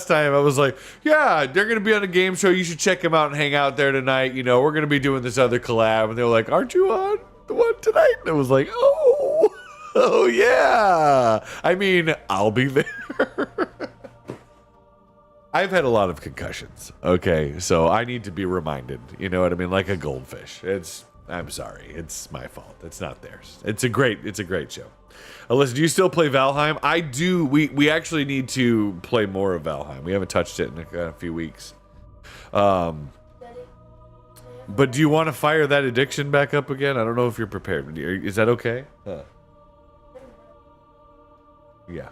time I was like, yeah, they're gonna be on a game show. You should check them out and hang out there tonight. You know, we're gonna be doing this other collab, and they were like, aren't you on the one tonight? And I was like, oh yeah. I mean, I'll be there. I've had a lot of concussions. Okay, so I need to be reminded. You know what I mean? Like a goldfish. I'm sorry. It's my fault. It's not theirs. It's a great show. Alyssa, do you still play Valheim? I do. We actually need to play more of Valheim. We haven't touched it in a few weeks. But do you want to fire that addiction back up again? I don't know if you're prepared. Is that okay? Yeah.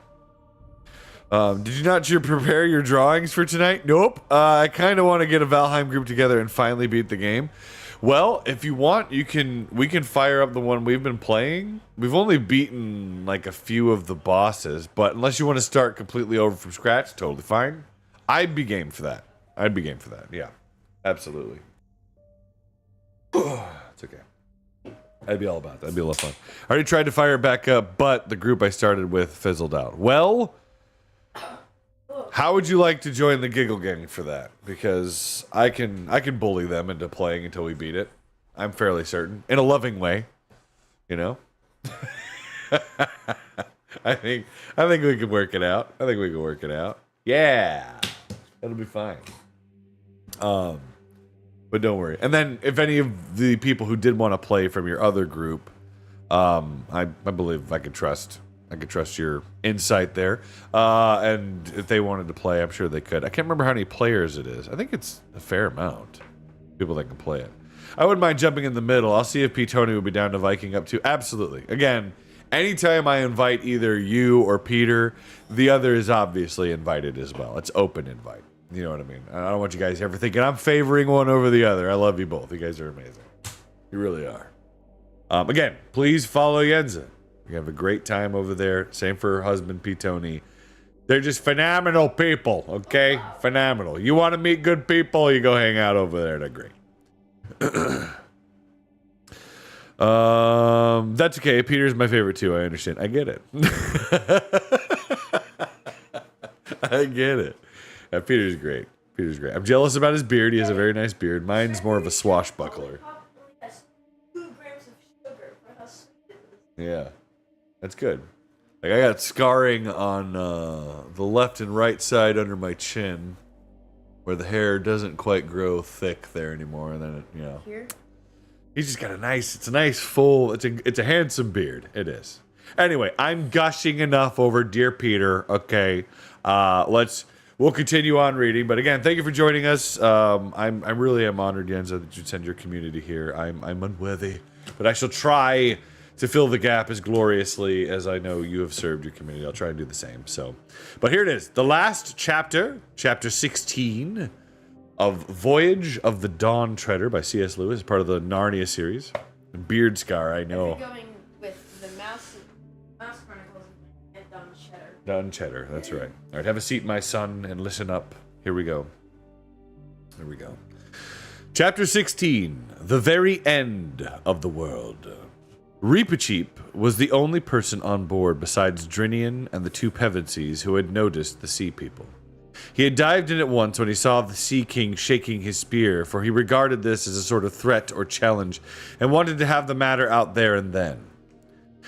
Did you not prepare your drawings for tonight? Nope. I kind of want to get a Valheim group together and finally beat the game. Well, if you want, we can fire up the one we've been playing. We've only beaten like a few of the bosses, but unless you want to start completely over from scratch, totally fine. I'd be game for that. Yeah, absolutely. It's okay. I'd be all about that. That'd be a lot of fun. I already tried to fire it back up, but the group I started with fizzled out. Well, how would you like to join the Giggle Gang for that? Because I can bully them into playing until we beat it. I'm fairly certain. In a loving way. You know? I think we can work it out. Yeah. That'll be fine. But don't worry. And then if any of the people who did want to play from your other group, I believe I could trust your insight there. And if they wanted to play, I'm sure they could. I can't remember how many players it is. I think it's a fair amount. People that can play it. I wouldn't mind jumping in the middle. I'll see if P. Tony would be down to Viking up too. Absolutely. Again, anytime I invite either you or Peter, the other is obviously invited as well. It's open invite. You know what I mean? I don't want you guys ever thinking I'm favoring one over the other. I love you both. You guys are amazing. You really are. Again, please follow Yenza. You have a great time over there. Same for her husband, P. Tony. They're just phenomenal people, okay? Phenomenal. You want to meet good people, you go hang out over there. They're great. That's okay. Peter's my favorite too. I understand. I get it. I get it. Yeah, Peter's great. I'm jealous about his beard. He has a very nice beard. Mine's more of a swashbuckler. 2 grams of sugar for how sweet it is. Yeah, that's good. Like I got scarring on the left and right side under my chin, where the hair doesn't quite grow thick there anymore. And then it, you know, Here? he's just got it's a nice full. It's a handsome beard. It is. Anyway, I'm gushing enough over dear Peter. Okay, we'll continue on reading. But again, thank you for joining us. I really am honored, Yenza, that you send your community here. I'm unworthy, but I shall try to fill the gap as gloriously as I know you have served your community. I'll try and do the same. So, but here it is, the last chapter, chapter 16 of Voyage of the Dawn Treader by C.S. Lewis, part of the Narnia series. Beard Scar, I know. If you're going with the Mouse Chronicles and Dun Cheddar. Dun Cheddar, that's right. All right, have a seat, my son, and listen up. Here we go. Chapter 16, The Very End of the World. Reepicheep was the only person on board besides Drinian and the 2 Pevensies who had noticed the sea people. He had dived in at once when he saw the Sea King shaking his spear, for he regarded this as a sort of threat or challenge, and wanted to have the matter out there and then.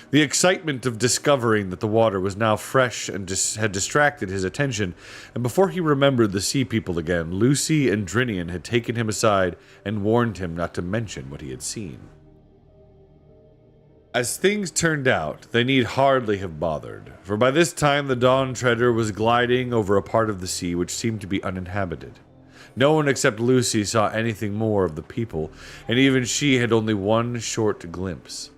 The excitement of discovering that the water was now fresh and had distracted his attention, and before he remembered the sea people again, Lucy and Drinian had taken him aside and warned him not to mention what he had seen. As things turned out, they need hardly have bothered, for by this time the Dawn Treader was gliding over a part of the sea which seemed to be uninhabited. No one except Lucy saw anything more of the people, and even she had only one short glimpse.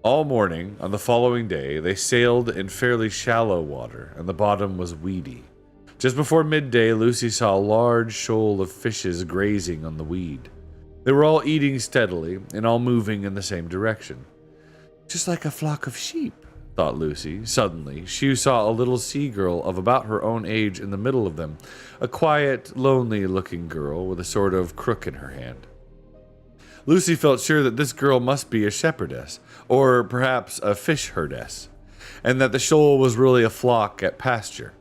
All morning, on the following day, they sailed in fairly shallow water, and the bottom was weedy. Just before midday, Lucy saw a large shoal of fishes grazing on the weed. They were all eating steadily, and all moving in the same direction. Just like a flock of sheep, thought Lucy. Suddenly, she saw a little sea girl of about her own age in the middle of them, a quiet, lonely-looking girl with a sort of crook in her hand. Lucy felt sure that this girl must be a shepherdess, or perhaps a fish herdess, and that the shoal was really a flock at pasture.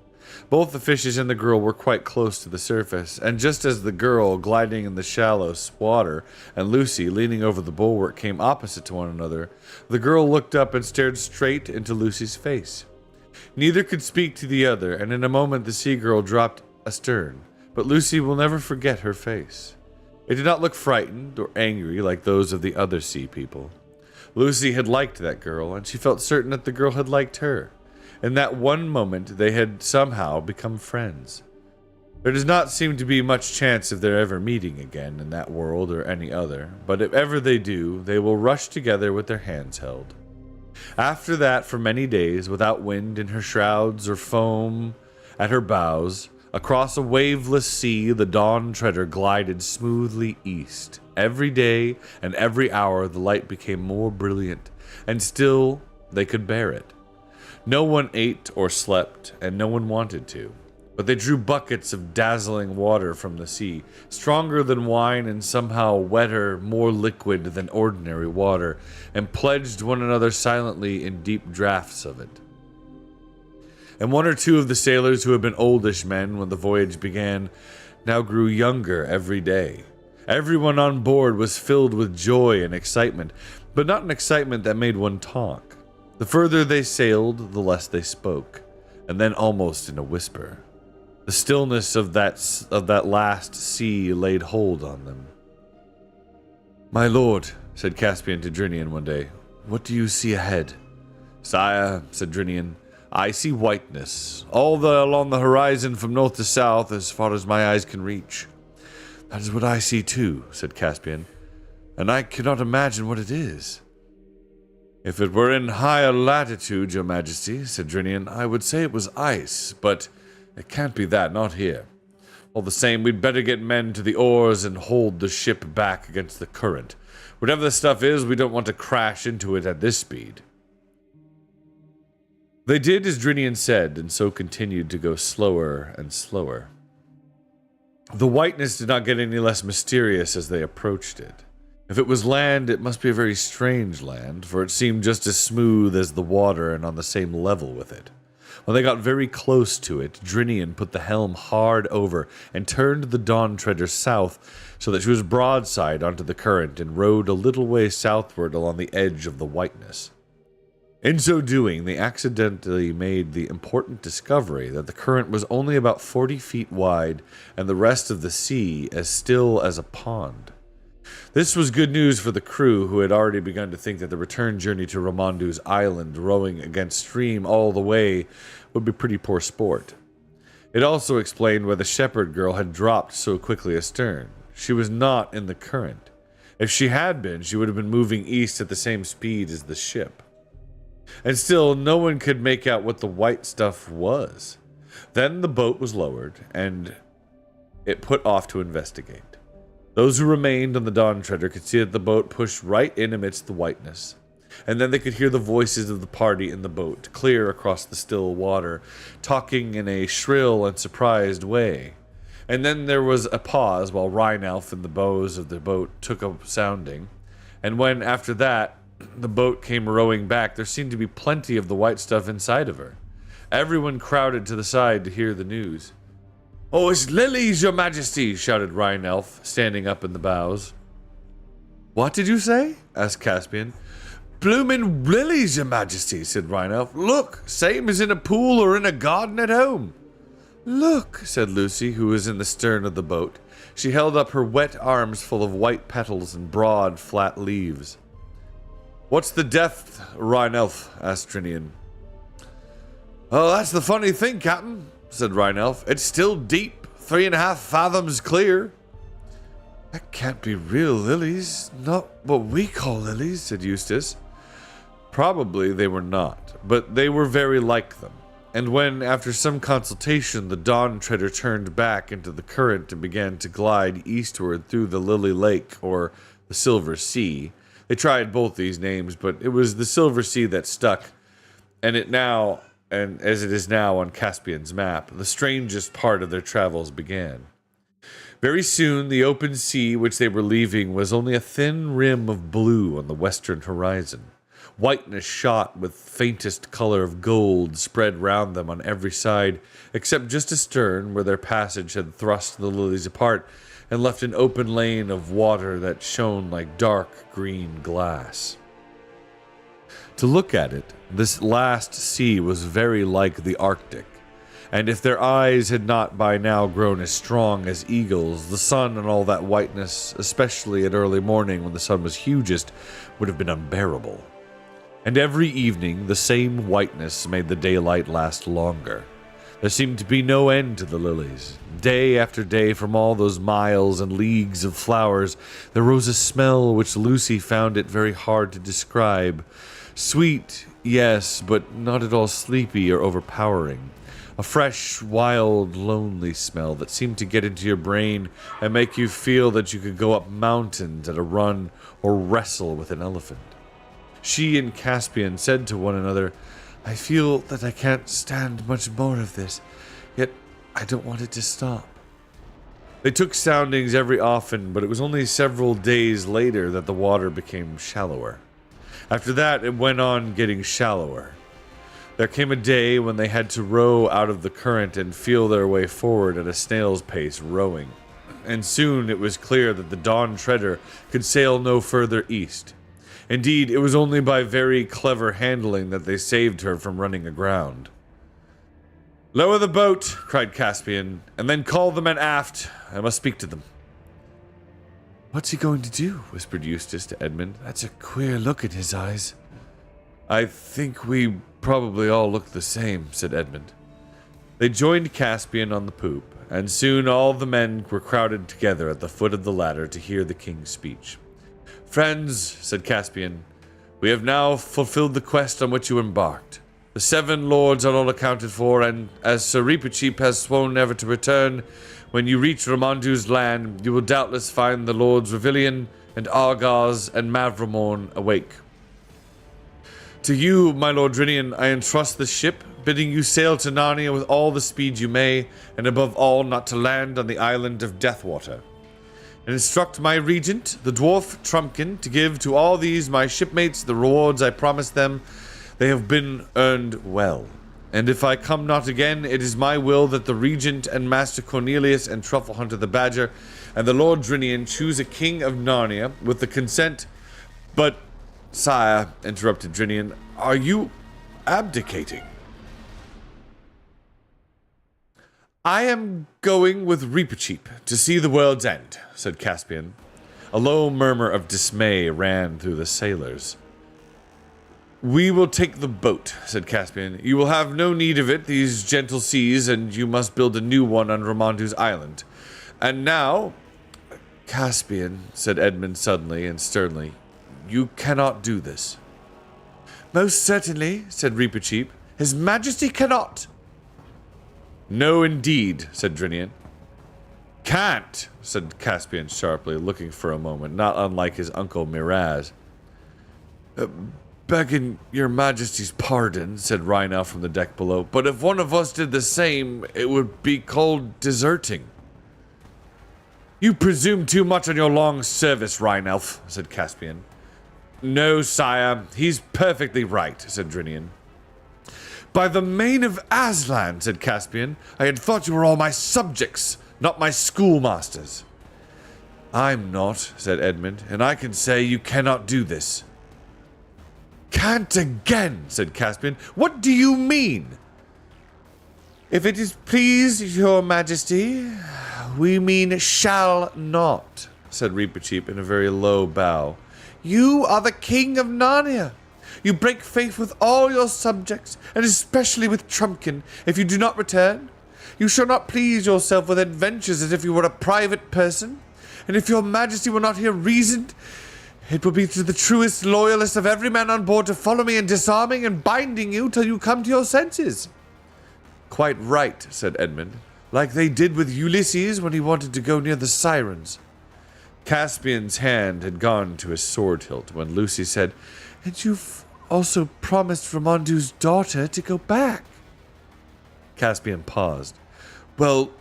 Both the fishes and the girl were quite close to the surface, and just as the girl, gliding in the shallow water, and Lucy, leaning over the bulwark, came opposite to one another, the girl looked up and stared straight into Lucy's face. Neither could speak to the other, and in a moment the sea-girl dropped astern, but Lucy will never forget her face. It did not look frightened or angry like those of the other sea people. Lucy had liked that girl, and she felt certain that the girl had liked her. In that one moment, they had somehow become friends. There does not seem to be much chance of their ever meeting again in that world or any other, but if ever they do, they will rush together with their hands held. After that, for many days, without wind in her shrouds or foam at her bows, Across a waveless sea, the Dawn Treader glided smoothly east. Every day and every hour, the light became more brilliant, and still they could bear it. No one ate or slept, and no one wanted to. But they drew buckets of dazzling water from the sea, stronger than wine and somehow wetter, more liquid than ordinary water, and pledged one another silently in deep draughts of it. And one or two of the sailors who had been oldish men when the voyage began now grew younger every day. Everyone on board was filled with joy and excitement, but not an excitement that made one talk. The further they sailed, the less they spoke, and then almost in a whisper. The stillness of that last sea laid hold on them. "My lord," said Caspian to Drinian one day, "what do you see ahead?" "Sire," said Drinian, "I see whiteness, all along the horizon from north to south as far as my eyes can reach." "That is what I see too," said Caspian, "and I cannot imagine what it is." "If it were in higher latitude, your majesty," said Drinian, "I would say it was ice, but it can't be that, not here. All the same, we'd better get men to the oars and hold the ship back against the current. Whatever the stuff is, we don't want to crash into it at this speed." They did as Drinian said, and so continued to go slower and slower. The whiteness did not get any less mysterious as they approached it. If it was land, it must be a very strange land, for it seemed just as smooth as the water and on the same level with it. When they got very close to it, Drinian put the helm hard over and turned the Dawn Treader south so that she was broadside onto the current and rowed a little way southward along the edge of the whiteness. In so doing, they accidentally made the important discovery that the current was only about 40 feet wide and the rest of the sea as still as a pond. This was good news for the crew, who had already begun to think that the return journey to Ramondu's island, rowing against stream all the way, would be pretty poor sport. It also explained why the shepherd girl had dropped so quickly astern. She was not in the current. If she had been, she would have been moving east at the same speed as the ship. And still, no one could make out what the white stuff was. Then the boat was lowered, and it put off to investigate. Those who remained on the Dawn Treader could see that the boat pushed right in amidst the whiteness. And then they could hear the voices of the party in the boat, clear across the still water, talking in a shrill and surprised way. And then there was a pause while Rheinelf and the bows of the boat took up sounding. And when, after that, the boat came rowing back, there seemed to be plenty of the white stuff inside of her. Everyone crowded to the side to hear the news. "Oh, it's lilies, your majesty!" shouted Rheinelf, standing up in the bows. "What did you say?" asked Caspian. "Bloomin' lilies, your majesty," said Rheinelf. "Look, same as in a pool or in a garden at home." "Look," said Lucy, who was in the stern of the boat. She held up her wet arms full of white petals and broad, flat leaves. "What's the depth, Rheinelf?" asked Drinian. "Oh, that's the funny thing, Captain," said Rheinelf. "It's still deep, 3.5 fathoms clear." "That can't be real lilies, not what we call lilies," said Eustace. Probably they were not, but they were very like them. And when, after some consultation, the Dawn Treader turned back into the current and began to glide eastward through the Lily Lake, or the Silver Sea, they tried both these names, but it was the Silver Sea that stuck, and as it is now on Caspian's map, the strangest part of their travels began. Very soon, the open sea which they were leaving was only a thin rim of blue on the western horizon. Whiteness shot with faintest color of gold spread round them on every side, except just astern, where their passage had thrust the lilies apart and left an open lane of water that shone like dark green glass. To look at it, this last sea was very like the Arctic, and if their eyes had not by now grown as strong as eagles, the sun and all that whiteness, especially at early morning when the sun was hugest, would have been unbearable. And every evening, the same whiteness made the daylight last longer. There seemed to be no end to the lilies. Day after day, from all those miles and leagues of flowers, there rose a smell which Lucy found it very hard to describe. Sweet, yes, but not at all sleepy or overpowering. A fresh, wild, lonely smell that seemed to get into your brain and make you feel that you could go up mountains at a run or wrestle with an elephant. She and Caspian said to one another, "I feel that I can't stand much more of this, yet I don't want it to stop." They took soundings every often, but it was only several days later that the water became shallower. After that, it went on getting shallower. There came a day when they had to row out of the current and feel their way forward at a snail's pace rowing. And soon it was clear that the Dawn Treader could sail no further east. Indeed, it was only by very clever handling that they saved her from running aground. "Lower the boat," cried Caspian, "and then call the men aft. I must speak to them." "What's he going to do?" whispered Eustace to Edmund. "That's a queer look in his eyes." "I think we probably all look the same," said Edmund. They joined Caspian on the poop, and soon all the men were crowded together at the foot of the ladder to hear the king's speech. "Friends," said Caspian, "we have now fulfilled the quest on which you embarked. The 7 lords are all accounted for, and as Sir Reepicheep has sworn never to return, when you reach Ramondu's land, you will doubtless find the lords Revilian and Argaz and Mavramorn awake. To you, my Lord Drinian, I entrust the ship, bidding you sail to Narnia with all the speed you may, and above all not to land on the island of Deathwater. And instruct my regent, the dwarf Trumpkin, to give to all these my shipmates the rewards I promised them. They have been earned well. And if I come not again, it is my will that the regent and Master Cornelius and Truffle Hunter the Badger and the Lord Drinian choose a king of Narnia with the consent. But, sire, interrupted Drinian, are you abdicating? I am going with Reepicheep to see the world's end, said Caspian. A low murmur of dismay ran through the sailors. We will take the boat, said Caspian. You will have no need of it, these gentle seas, and you must build a new one on Ramondu's island. And now, Caspian, said Edmund suddenly and sternly, you cannot do this. Most certainly, said Reepicheep. His Majesty cannot. No, indeed, said Drinian. Can't, said Caspian sharply, looking for a moment, not unlike his uncle Miraz. Begging your Majesty's pardon, said Rhino from the deck below, but if one of us did the same, it would be called deserting. You presume too much on your long service, Rhinelf, said Caspian. No, sire, he's perfectly right, said Drinian. By the mane of Aslan, said Caspian, I had thought you were all my subjects, not my schoolmasters. I'm not, said Edmund, and I can say you cannot do this. Can't again, said Caspian. What do you mean? If it is please your Majesty, we mean shall not, said Reepicheep in a very low bow. You are the king of Narnia. You break faith with all your subjects, and especially with Trumpkin, if you do not return. You shall not please yourself with adventures as if you were a private person, and if your Majesty will not hear reason, it will be to the truest loyalist of every man on board to follow me in disarming and binding you till you come to your senses. Quite right, said Edmund, like they did with Ulysses when he wanted to go near the sirens. Caspian's hand had gone to his sword hilt when Lucy said, And you've also promised Ramondu's daughter to go back. Caspian paused. Well,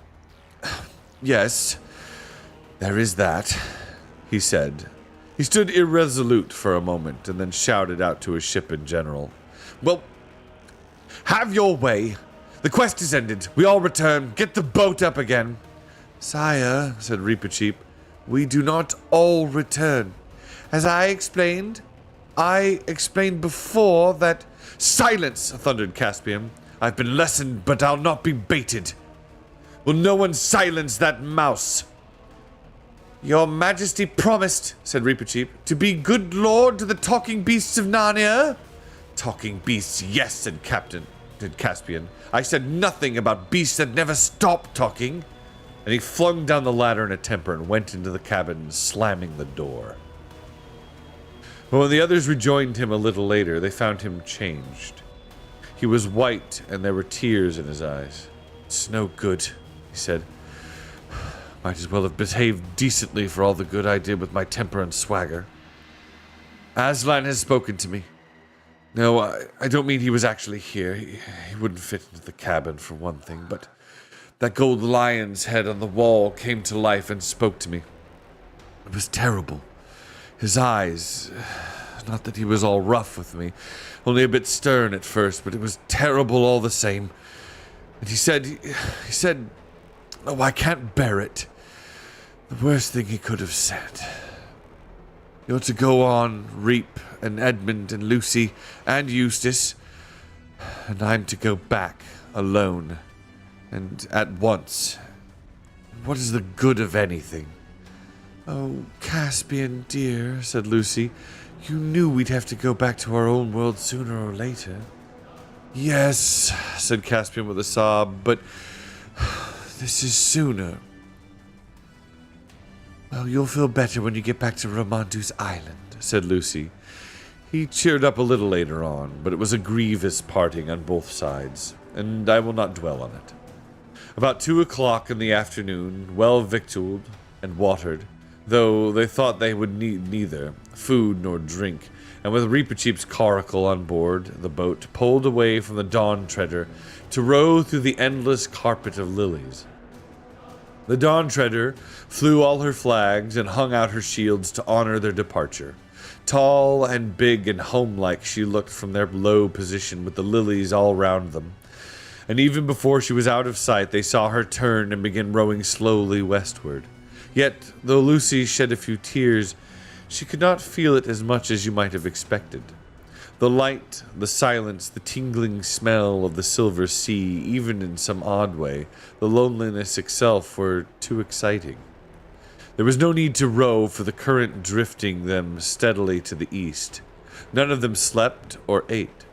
yes, there is that, he said. He stood irresolute for a moment and then shouted out to his ship in general. Well, have your way. The quest is ended. We all return. Get the boat up again. Sire, said Reepicheep, we do not all return. As I explained before that... Silence, thundered Caspian. I've been lessoned, but I'll not be baited. Will no one silence that mouse? Your Majesty promised, said Reepicheep, to be good lord to the talking beasts of Narnia. Talking beasts, yes, said Caspian. I said nothing about beasts that never stop talking. And he flung down the ladder in a temper and went into the cabin, slamming the door. But when the others rejoined him a little later, they found him changed. He was white, and there were tears in his eyes. "It's no good," he said. "Might as well have behaved decently for all the good I did with my temper and swagger. Aslan has spoken to me. No, I don't mean he was actually here. He wouldn't fit into the cabin, for one thing, but that gold lion's head on the wall came to life and spoke to me. It was terrible. His eyes, not that he was all rough with me, only a bit stern at first, but it was terrible all the same. And he said, oh, I can't bear it. The worst thing he could have said. You're to go on, Reap, and Edmund, and Lucy, and Eustace, and I'm to go back alone, and at once. What is the good of anything?" "Oh, Caspian, dear," said Lucy, "you knew we'd have to go back to our own world sooner or later." "Yes," said Caspian with a sob, "but this is sooner." "Well, you'll feel better when you get back to Ramondu's island," said Lucy. He cheered up a little later on, but it was a grievous parting on both sides, and I will not dwell on it. About 2 o'clock in the afternoon, well victualled and watered, though they thought they would need neither food nor drink, and with Reepicheep's coracle on board, the boat pulled away from the Dawn Treader to row through the endless carpet of lilies. The Dawn Treader flew all her flags and hung out her shields to honor their departure. Tall and big and homelike she looked from their low position with the lilies all round them. And even before she was out of sight, they saw her turn and begin rowing slowly westward. Yet, though Lucy shed a few tears, she could not feel it as much as you might have expected. The light, the silence, the tingling smell of the silver sea, even in some odd way, the loneliness itself were too exciting. There was no need to row, for the current drifting them steadily to the east. None of them slept or ate.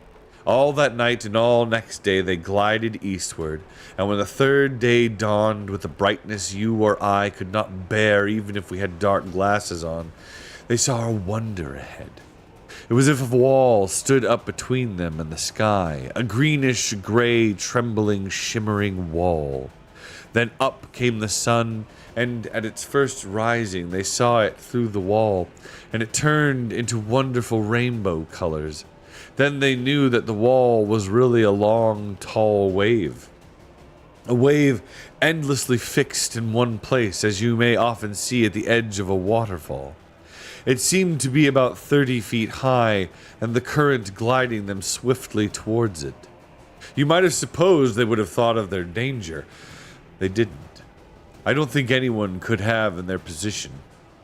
All that night and all next day they glided eastward, and when the third day dawned with a brightness you or I could not bear even if we had dark glasses on, they saw a wonder ahead. It was as if a wall stood up between them and the sky, a greenish-gray, trembling, shimmering wall. Then up came the sun, and at its first rising they saw it through the wall, and it turned into wonderful rainbow colors. Then they knew that the wall was really a long, tall wave. A wave endlessly fixed in one place, as you may often see at the edge of a waterfall. It seemed to be about 30 feet high, and the current gliding them swiftly towards it. You might have supposed they would have thought of their danger. They didn't. I don't think anyone could have in their position,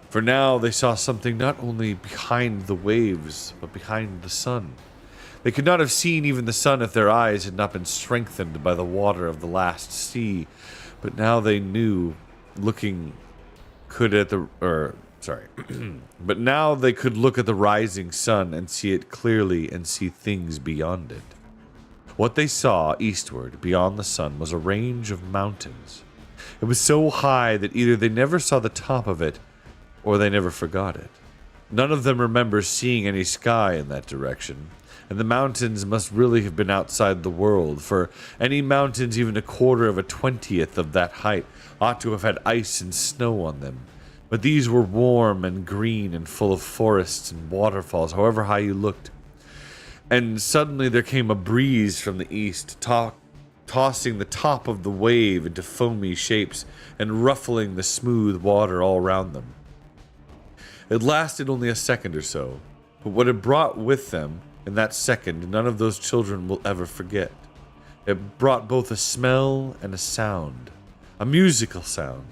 for now they saw something not only behind the waves, but behind the sun. They could not have seen even the sun if their eyes had not been strengthened by the water of the last sea, but now they knew, but now they could look at the rising sun and see it clearly and see things beyond it. What they saw eastward, beyond the sun, was a range of mountains. It was so high that either they never saw the top of it, or they never forgot it. None of them remember seeing any sky in that direction, and the mountains must really have been outside the world, for any mountains even a quarter of a 20th of that height ought to have had ice and snow on them. But these were warm and green and full of forests and waterfalls, however high you looked. And suddenly there came a breeze from the east, tossing the top of the wave into foamy shapes and ruffling the smooth water all round them. It lasted only a second or so, but what it brought with them in that second none of those children will ever forget. It brought both a smell and a sound, a musical sound.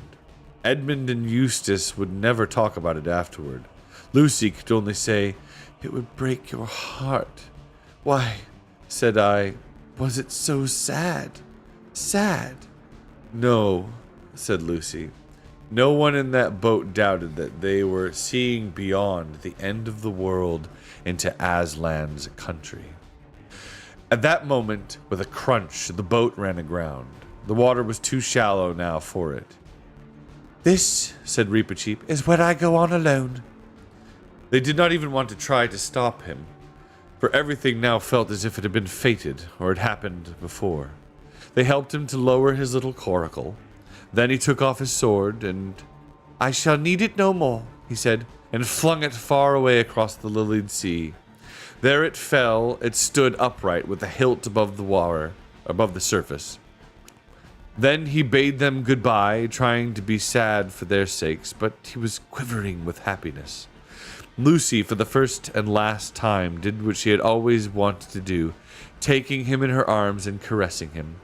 Edmund and Eustace would never talk about it afterward. Lucy could only say, "It would break your heart." "Why," said I, "was it so sad? Sad?" "No," said Lucy. No one in that boat doubted that they were seeing beyond the end of the world into Aslan's country. At that moment, with a crunch, the boat ran aground. The water was too shallow now for it. "This," said Reepicheep, "is where I go on alone." They did not even want to try to stop him. for everything now felt as if it had been fated or had happened before. They helped him to lower his little coracle. Then he took off his sword, and "I shall need it no more," he said, and flung it far away across the lilied sea. There it fell. It stood upright with the hilt above the water, above the surface. Then he bade them goodbye, trying to be sad for their sakes, but he was quivering with happiness. Lucy, for the first and last time, did what she had always wanted to do, taking him in her arms and caressing him.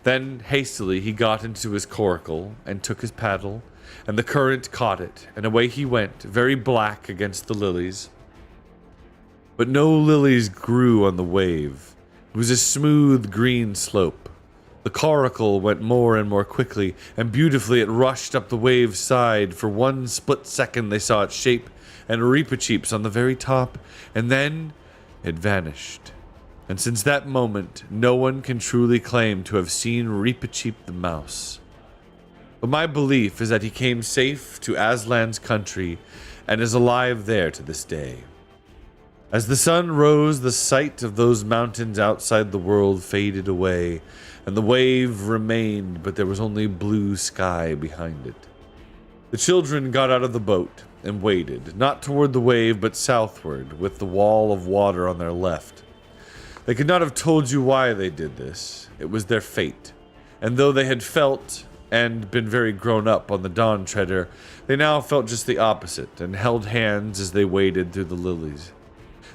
Then, hastily, he got into his coracle and took his paddle, and the current caught it, and away he went, very black against the lilies. But no lilies grew on the wave. It was a smooth green slope. The coracle went more and more quickly, and beautifully it rushed up the wave's side. For one split second they saw its shape and Reepicheeps on the very top, and then it vanished. And since that moment, no one can truly claim to have seen Reepicheep the mouse. But my belief is that he came safe to Aslan's country and is alive there to this day. As the sun rose, the sight of those mountains outside the world faded away, and the wave remained, but there was only blue sky behind it. The children got out of the boat and waded, not toward the wave, but southward, with the wall of water on their left. They could not have told you why they did this. It was their fate. And though they had felt and been very grown up on the Dawn Treader, they now felt just the opposite, and held hands as they waded through the lilies.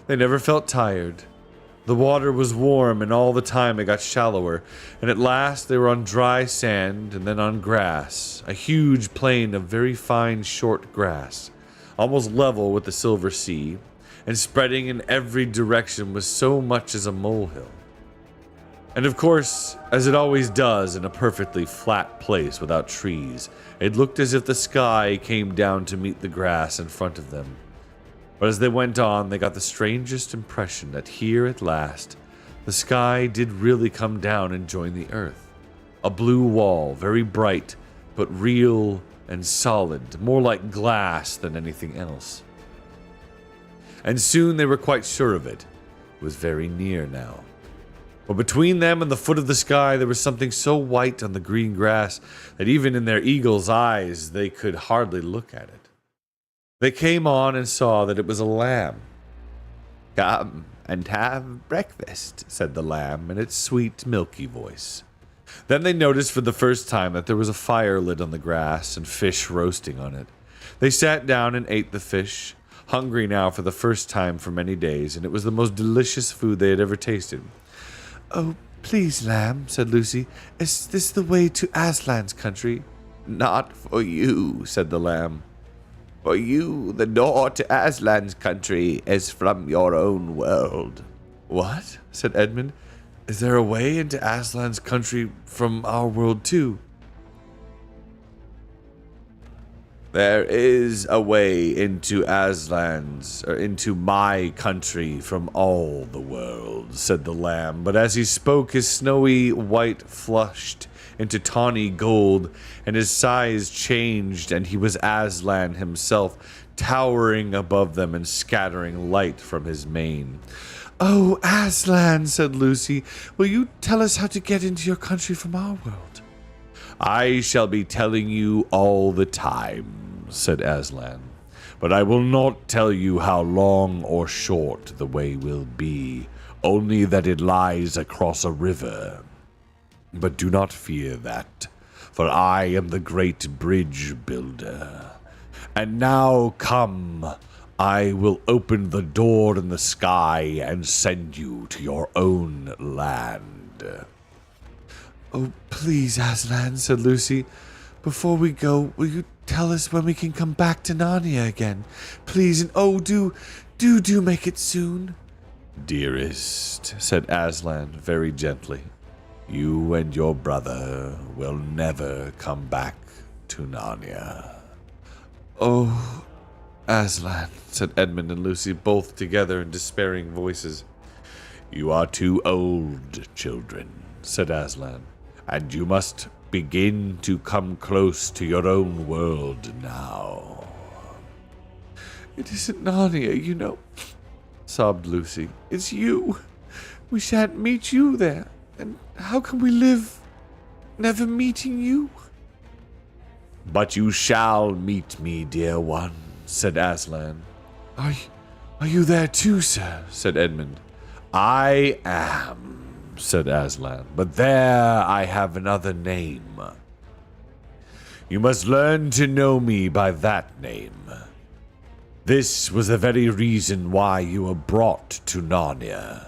They never felt tired. The water was warm, and all the time it got shallower, and at last they were on dry sand and then on grass, a huge plain of very fine short grass, almost level with the silver sea, and spreading in every direction was so much as a molehill. And of course, as it always does in a perfectly flat place without trees, it looked as if the sky came down to meet the grass in front of them. But as they went on, they got the strangest impression that here at last, the sky did really come down and join the earth. A blue wall, very bright, but real and solid, more like glass than anything else. And soon they were quite sure of it. It was very near now. But between them and the foot of the sky, there was something so white on the green grass that even in their eagle's eyes, they could hardly look at it. They came on and saw that it was a lamb. "Come and have breakfast," said the lamb in its sweet, milky voice. Then they noticed for the first time that there was a fire lit on the grass and fish roasting on it. They sat down and ate the fish, hungry now for the first time for many days, and it was the most delicious food they had ever tasted. "Oh, please, lamb," said Lucy, "is this the way to Aslan's country?" "Not for you," said the lamb. "For you, the door to Aslan's country is from your own world." "What?" said Edmund. "Is there a way into Aslan's country from our world too?" "There is a way into Aslan's, or into my country from all the world," said the lamb. But as he spoke, his snowy white flushed into tawny gold, and his size changed, and he was Aslan himself, towering above them and scattering light from his mane. "Oh, Aslan," said Lucy, "will you tell us how to get into your country from our world?" "I shall be telling you all the time," said Aslan, "but I will not tell you how long or short the way will be, only that it lies across a river. But do not fear that, for I am the great bridge builder. And now come, I will open the door in the sky and send you to your own land." "Oh, please, Aslan," said Lucy, "before we go, will you tell us when we can come back to Narnia again? Please, and oh, do make it soon." "Dearest," said Aslan very gently, "you and your brother will never come back to Narnia." "Oh, Aslan," said Edmund and Lucy, both together in despairing voices. "You are too old, children," said Aslan, "and you must begin to come close to your own world now." "It isn't Narnia, you know," sobbed Lucy. It's you. We shan't meet you there. And how can we live never meeting you? But you shall meet me, dear one, said Aslan. Are you there too, sir? Said Edmund. I am, said Aslan, but there I have another name. You must learn to know me by that name. This was the very reason why you were brought to Narnia,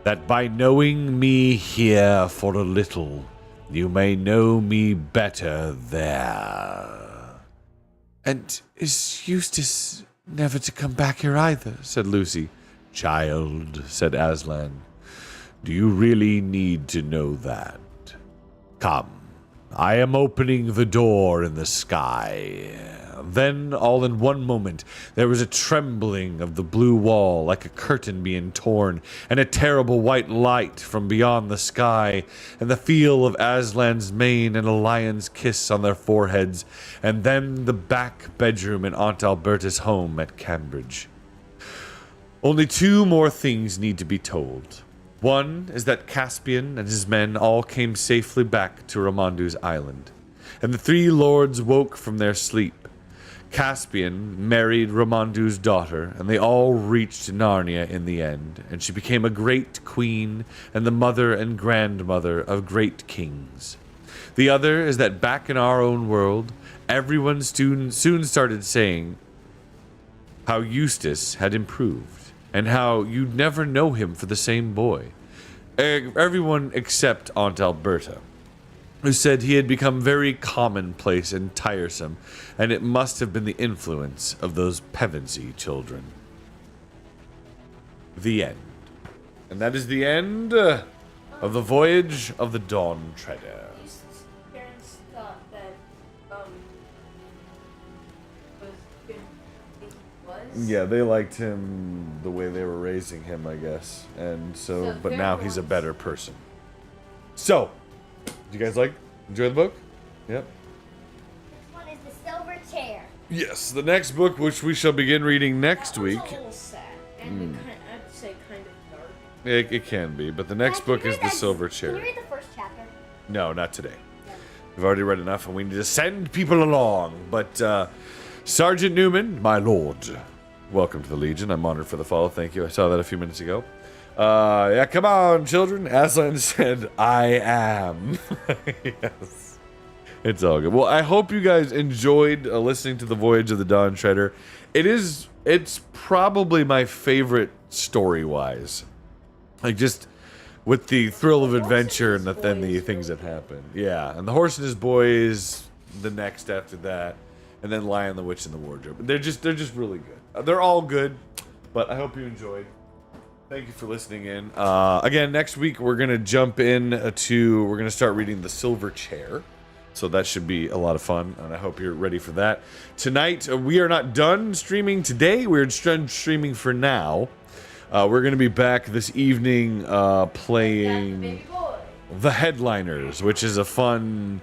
that by knowing me here for a little, you may know me better there. And is Eustace never to come back here either? Said Lucy. Child, said Aslan, do you really need to know that? Come, I am opening the door in the sky. Then, all in one moment, there was a trembling of the blue wall, like a curtain being torn, and a terrible white light from beyond the sky, and the feel of Aslan's mane and a lion's kiss on their foreheads, and then the back bedroom in Aunt Alberta's home at Cambridge. Only two more things need to be told. One is that Caspian and his men all came safely back to Ramondu's island, and the three lords woke from their sleep. Caspian married Ramondu's daughter, and they all reached Narnia in the end, and she became a great queen and the mother and grandmother of great kings. The other is that back in our own world, everyone soon started saying how Eustace had improved, and how you'd never know him for the same boy. Everyone except Aunt Alberta, who said he had become very commonplace and tiresome, and it must have been the influence of those Pevensey children. The end. And that is the end of the Voyage of the Dawn Treader. Eustace's parents thought that, was good he was. Yeah, they liked him the way they were raising him, I guess. And so, but now he's a better person. So, do you guys enjoy the book? Yep. This one is the silver chair. Yes, the next book, which we shall begin reading next That one's week. a little sad, and I'd say kind of dark. It can be, but the next book is The Silver Chair. Can you read the first chapter? No, not today. We've already read enough, and we need to send people along. But Sergeant Newman, my lord, welcome to the Legion. I'm honored for the follow. Thank you. I saw that a few minutes ago. Yeah, come on, children. Aslan said, I am. Yes. It's all good. Well, I hope you guys enjoyed listening to the Voyage of the Dawn Treader. It's probably my favorite story-wise. Like, just with the thrill of adventure and then the things that happen. Yeah, and The Horse and His Boys, the next after that, and then Lion, the Witch, and the Wardrobe. They're just really good. They're all good, but I hope you enjoyed. Thank you for listening in. Again, next week we're going to jump in we're going to start reading The Silver Chair. So that should be a lot of fun, and I hope you're ready for that. Tonight, we are not done streaming today. We're done streaming for now. We're going to be back this evening playing The Headliners, which is a fun...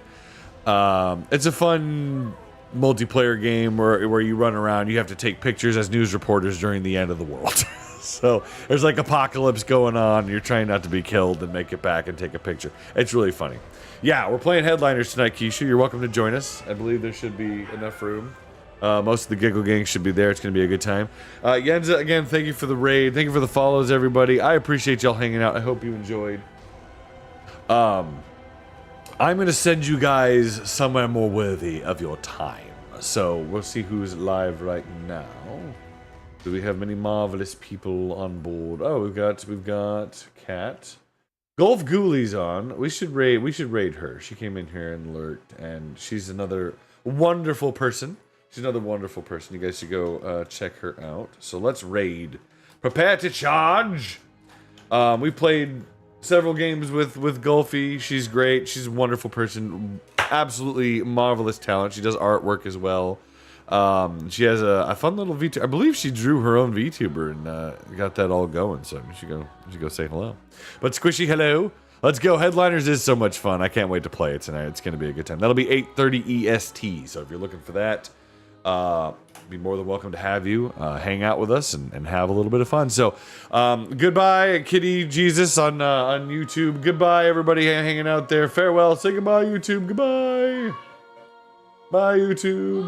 it's a fun multiplayer game where you run around. You have to take pictures as news reporters during the end of the world. So there's like apocalypse going on. And you're trying not to be killed and make it back and take a picture. It's really funny. Yeah, we're playing Headliners tonight, Keisha. You're welcome to join us. I believe there should be enough room. Most of the Giggle Gang should be there. It's going to be a good time. Yenza, again, thank you for the raid. Thank you for the follows, everybody. I appreciate y'all hanging out. I hope you enjoyed. I'm going to send you guys somewhere more worthy of your time. So we'll see who's live right now. Do we have many marvelous people on board? Oh, we've got Kat. Golf Ghoulies on. We should raid her. She came in here and lurked, and she's another wonderful person. She's another wonderful person. You guys should go check her out. So let's raid. Prepare to charge. We played several games with Golfy. She's great. She's a wonderful person. Absolutely marvelous talent. She does artwork as well. She has a fun little VTuber. I believe she drew her own VTuber and got that all going. So you should go say hello. But Squishy, hello. Let's go. Headliners is so much fun. I can't wait to play it tonight. It's going to be a good time. That'll be 8:30 EST. So if you're looking for that, be more than welcome to have you hang out with us and have a little bit of fun. So, goodbye, Kitty Jesus on YouTube. Goodbye, everybody hanging out there. Farewell. Say goodbye, YouTube. Goodbye. Bye, YouTube.